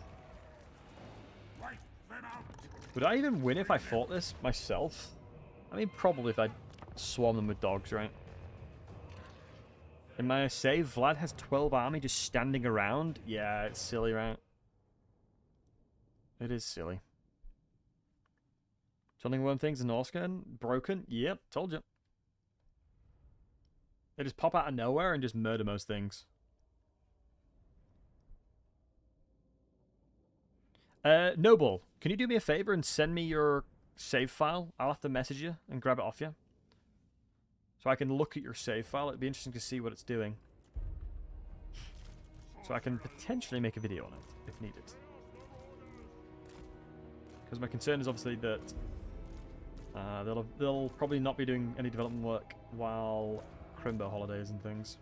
Would I even win if I fought this myself? I mean, probably if I swarm them with dogs, right? In my save, Vlad has 12 army just standing around. Yeah, it's silly, right? It is silly. Telling worm things in Norscan? Broken? Yep, told you. They just pop out of nowhere and just murder most things. Noble, can you do me a favor and send me your save file? I'll have to message you and grab it off you. So So I can look at your save file. It'd be interesting to see what it's doing. So I can potentially make a video on it, if needed. Because my concern is obviously that they'll probably not be doing any development work while Crimbo holidays and things.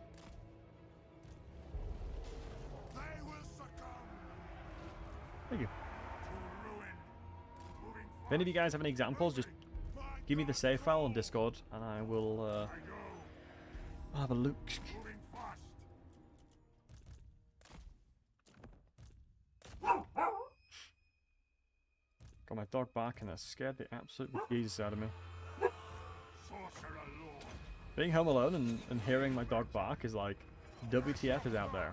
They will succumb Thank you. to ruin. Moving If any of you guys have any examples, just give me the save file on Discord, and I will I'll have a look. moving fast. Got my dog back, and that scared the absolute bejesus out of me. Sorcerer Lord. Being home alone and hearing my dog bark is like, WTF is out there.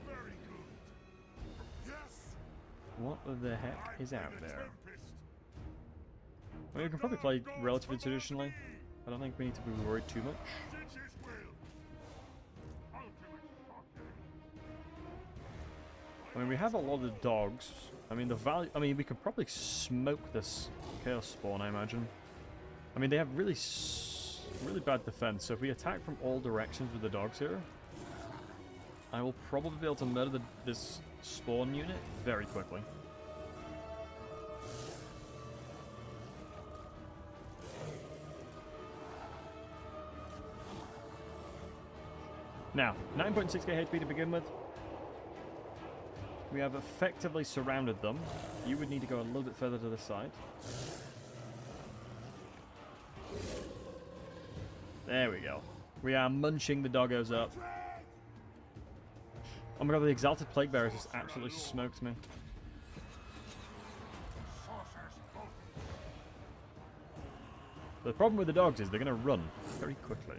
Very good. Yes. What the heck is out The there? Tempest. I mean, we can probably play relatively traditionally. I don't think we need to be worried too much. Since his will. Ultimate shot. I mean, we have a lot of the dogs. I mean, the value. I mean, we could probably smoke this chaos spawn, I imagine. I mean, they have really, really bad defense. So if we attack from all directions with the dogs here, I will probably be able to murder this spawn unit very quickly. Now, 9.6k HP to begin with. We have effectively surrounded them. You would need to go a little bit further to the side. There we go. We are munching the doggos up. Oh my god, the Exalted Plague Bearers just absolutely smoked me. The problem with the dogs is they're going to run very quickly.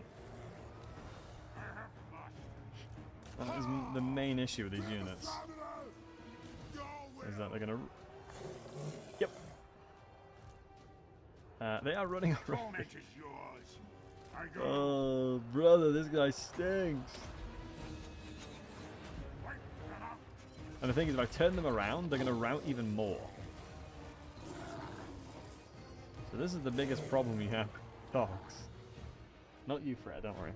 That is the main issue with these units. Is that they're gonna... Yep. They are running already. Torment is yours. I go. Oh, brother, this guy stinks. Wipe them out. And the thing is, if I turn them around, they're gonna rout even more. So this is the biggest problem we have. Dogs. Not you, Fred, don't worry.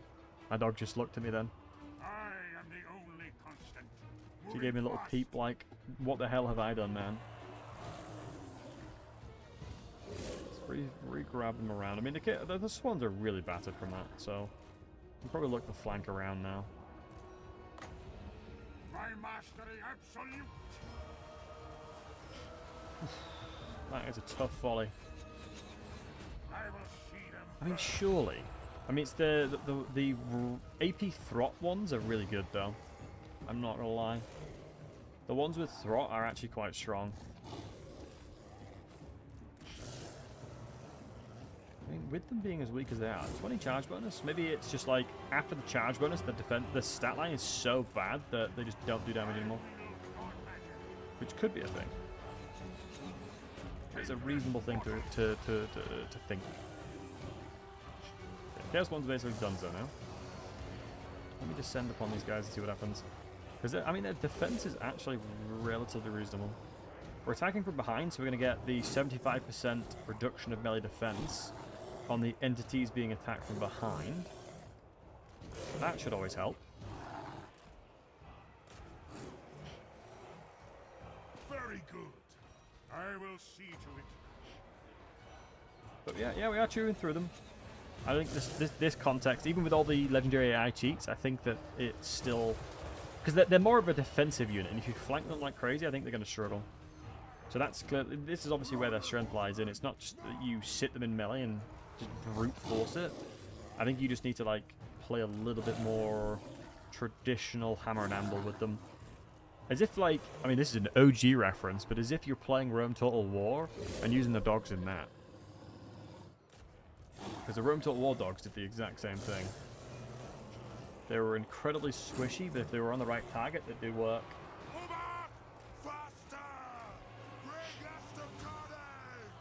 My dog just looked at me then. I am the only constant. She gave me a little peep like, what the hell have I done, man? Let's re-grab them around. I mean, the swans are really battered from that, so... I'll probably look to flank around now. My mastery absolute. That is a tough volley. I will see them. I mean, surely. I mean, it's the AP Throt ones are really good, though. I'm not gonna lie. The ones with Throt are actually quite strong. I mean, with them being as weak as they are, 20 charge bonus. Maybe it's just like after the charge bonus, the stat line is so bad that they just don't do damage anymore, which could be a thing. It's a reasonable thing to think. Chaos one's basically done so now. Let me descend upon these guys and see what happens. Because, I mean, their defense is actually relatively reasonable. We're attacking from behind, so we're going to get the 75% reduction of melee defense on the entities being attacked from behind. That should always help. Very good. I will see to it. But yeah, we are chewing through them. I think this context, even with all the legendary AI cheats, I think that it's still... Because they're more of a defensive unit, and if you flank them like crazy, I think they're going to struggle. So that's clear. This is obviously where their strength lies in. It's not just that you sit them in melee and just brute force it. I think you just need to, like, play a little bit more traditional hammer and anvil with them. As if, like, I mean, this is an OG reference, but as if you're playing Rome Total War and using the dogs in that. Because the Rome Total War dogs did the exact same thing. They were incredibly squishy, but if they were on the right target, they do work. Move out! Faster! Bring us to carnage!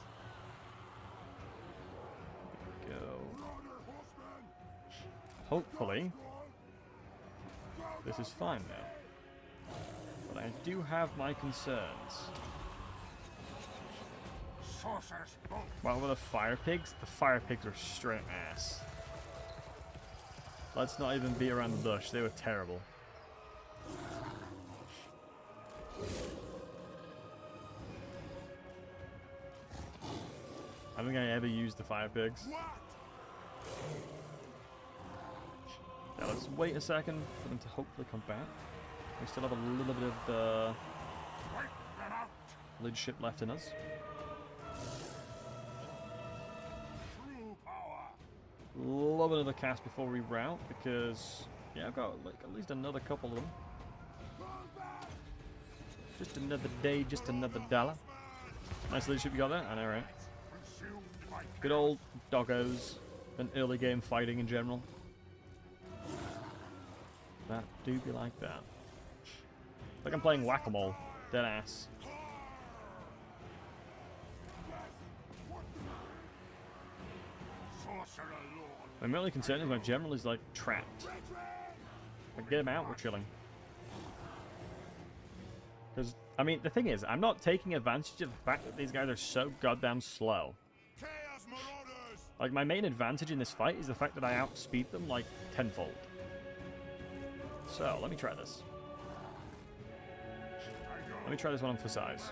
Go. Brother horseman! Hopefully, this is fine now. But I do have my concerns. What were the fire pigs? The fire pigs are straight ass. Let's not even beat around the bush. They were terrible. I don't think I ever used the fire pigs. Yeah, let's wait a second for them to hopefully come back. We still have a little bit of leadership left in us. Love another cast before we route because, yeah, I've got like at least another couple of them. Just another day, just another dollar. Nice leadership you got there? I know, right? Good old doggos and early game fighting in general. That do be like that. Like I'm playing whack-a-mole. Dead ass. My only concern is my general is like trapped. Like, get him out, we're chilling. Because, I mean, the thing is, I'm not taking advantage of the fact that these guys are so goddamn slow. Like, my main advantage in this fight is the fact that I outspeed them like tenfold. So, let me try this. Let me try this one on for size.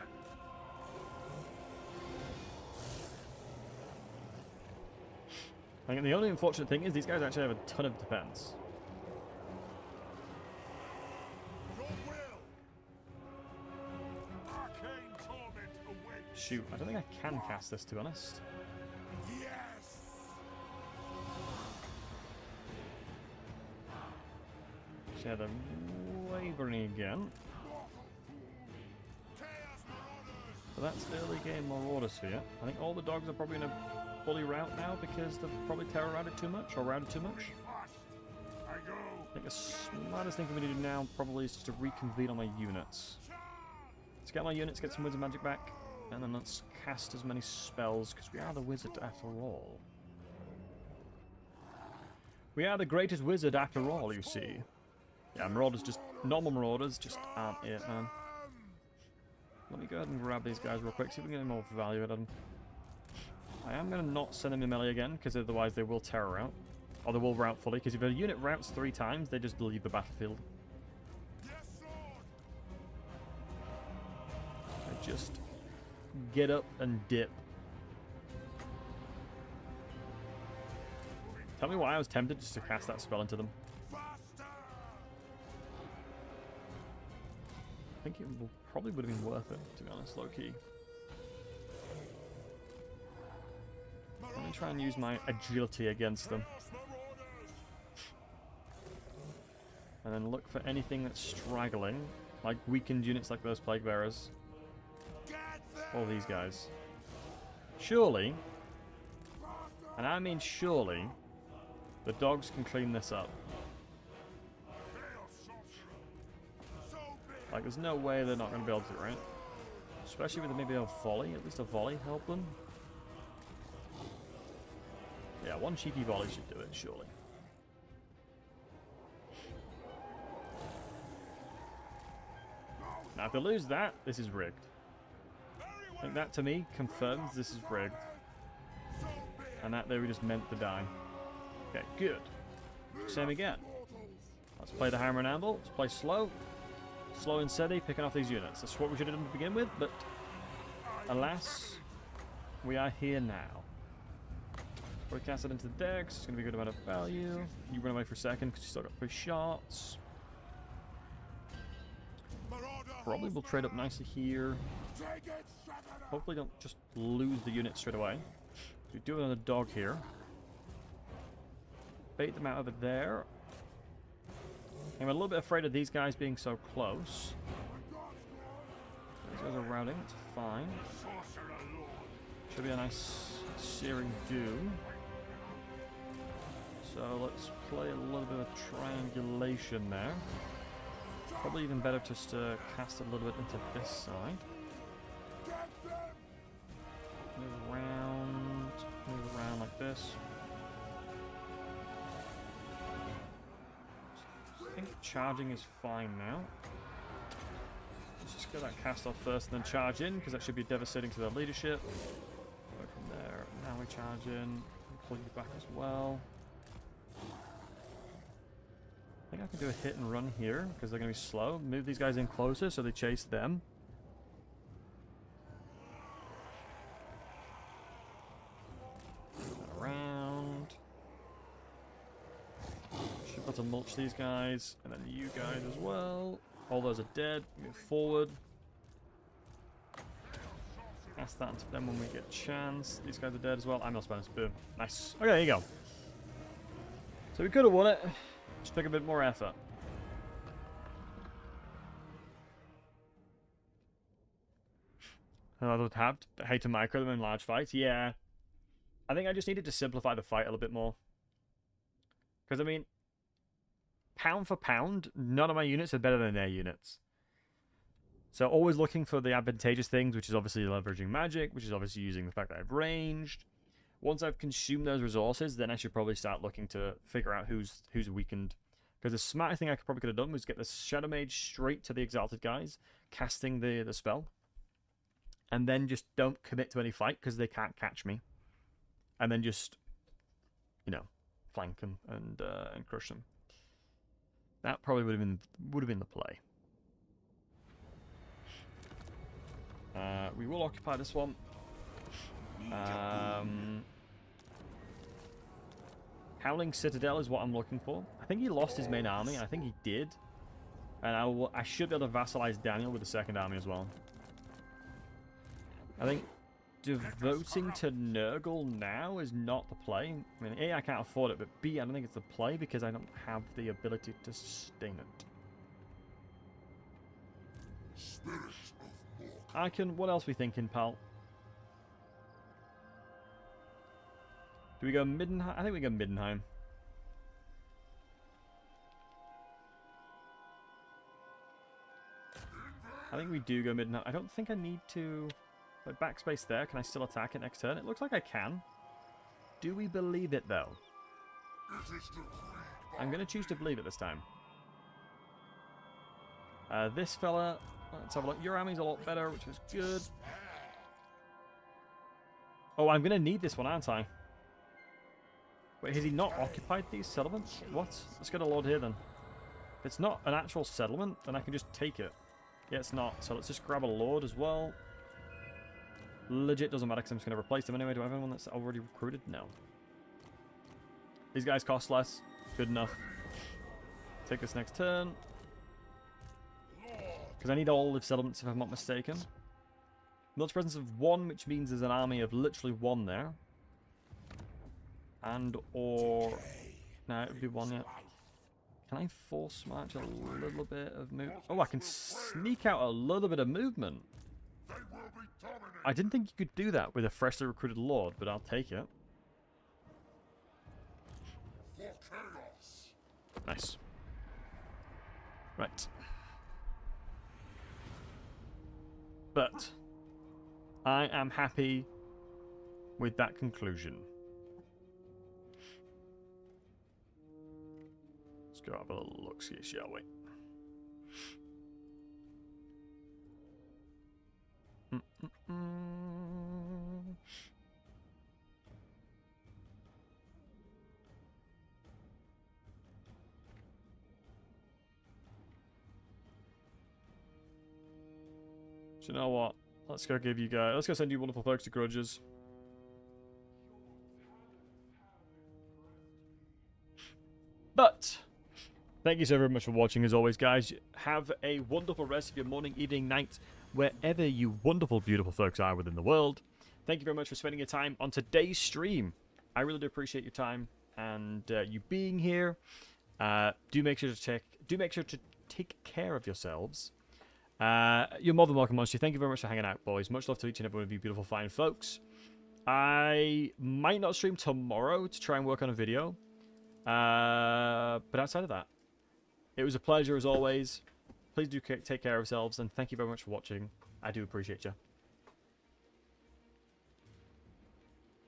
And the only unfortunate thing is these guys actually have a ton of defense. Shoot, I don't think I can cast this, to be honest. So they're wavering again. So that's early game Marauders for you. I think all the dogs are probably in a fully route now because they've probably terror routed too much, or routed too much. I think the smartest thing for me to do now probably is just to reconvene on my units. Let's get my units, get some wizard magic back, and then let's cast as many spells, because we are the wizard after all. We are the greatest wizard after all, you see. Yeah, Marauders, just normal Marauders, just aren't it, man. Let me go ahead and grab these guys real quick, see if we can get more value out of them. I am going to not send them in melee again, because otherwise they will terror route. Or they will route fully, because if a unit routes 3 times, they just leave the battlefield. They just get up and dip. Tell me why I was tempted just to cast that spell into them. I think it probably would have been worth it, to be honest, low-key. Let me try and use my agility against them. And then look for anything that's straggling, like weakened units like those Plague Bearers. All these guys. Surely, and I mean surely, the dogs can clean this up. Like, there's no way they're not going to be able to, right? Especially with maybe a volley, at least a volley help them. Yeah, one cheeky volley should do it, surely. Now, if they lose that, this is rigged. I think that, to me, confirms this is rigged. And that they were just meant to die. Okay, good. Same again. Let's play the hammer and anvil. Let's play slow. Slow and steady, picking off these units. That's what we should have done to begin with, but alas, we are here now. We cast it into the decks. It's going to be a good amount of value. You run away for a second because you still got 3 shots. Probably will trade up nicely here. Hopefully don't just lose the unit straight away. We do another dog here. Bait them out over there. I'm a little bit afraid of these guys being so close. These guys are routing, it's fine. Should be a nice searing doom. So let's play a little bit of triangulation there. Probably even better just to cast a little bit into this side. Move around like this. I think charging is fine now. Let's just get that cast off first and then charge in, because that should be devastating to their leadership. charge in. Pull you back as well. I think I can do a hit and run here, because they're going to be slow. Move these guys in closer so they chase them. Around. Should be able to mulch these guys, and then you guys as well. All those are dead. Move forward. Ask that to them when we get a chance. These guys are dead as well. I'm not Spanish. Boom. Nice. Okay, there you go. So we could have won it. Just took a bit more effort. Another tapped. Hate to micro them in large fights. Yeah. I think I just needed to simplify the fight a little bit more. Because, I mean, pound for pound, none of my units are better than their units. So always looking for the advantageous things, which is obviously leveraging magic, which is obviously using the fact that I've ranged. Once I've consumed those resources, then I should probably start looking to figure out who's weakened. Because the smartest thing I probably could have done was get the Shadow Mage straight to the Exalted guys, casting the spell. And then just don't commit to any fight, because they can't catch me. And then just, you know, flank them and crush them. That probably would have been the play. We will occupy this one. Howling Citadel is what I'm looking for. I think he lost his main army. I think he did. And I should be able to vassalize Daniel with the second army as well. I think devoting to Nurgle now is not the play. I mean, A, I can't afford it, but B, I don't think it's the play because I don't have the ability to sustain it. Archaeon, what else are we thinking, pal? Do we go Middenheim? I think we go Middenheim. I think we do go Middenheim. I don't think I need to... Like, backspace there. Can I still attack it next turn? It looks like I can. Do we believe it, though? I'm going to choose to believe it this time. This fella... Let's have a look. Your army's a lot better, which is good. Oh, I'm going to need this one, aren't I? Wait, has he not occupied these settlements? What? Let's get a lord here, then. If it's not an actual settlement, then I can just take it. Yeah, it's not. So let's just grab a lord as well. Legit doesn't matter, because I'm just going to replace them anyway. Do I have anyone that's already recruited? No. These guys cost less. Good enough. Take this next turn. Because I need all the settlements, if I'm not mistaken. Military presence of 1, which means there's an army of literally 1 there. And or... No, it would be 1 yet. Can I force march a little bit of movement? Oh, I can sneak out a little bit of movement. I didn't think you could do that with a freshly recruited lord, but I'll take it. Nice. Right. But I am happy with that conclusion. Let's go have a little look-see, shall we? You know what? Let's go give you guys... Let's go send you wonderful folks to Grudges. But, thank you so very much for watching as always, guys. Have a wonderful rest of your morning, evening, night, wherever you wonderful, beautiful folks are within the world. Thank you very much for spending your time on today's stream. I really do appreciate your time and you being here. Do make sure to take care of yourselves. You're more than welcome, Monster. Thank you very much for hanging out, boys. Much love to each and every one of you beautiful, fine folks. I might not stream tomorrow to try and work on a video. But outside of that, it was a pleasure as always. Please do take care of yourselves, and thank you very much for watching. I do appreciate you.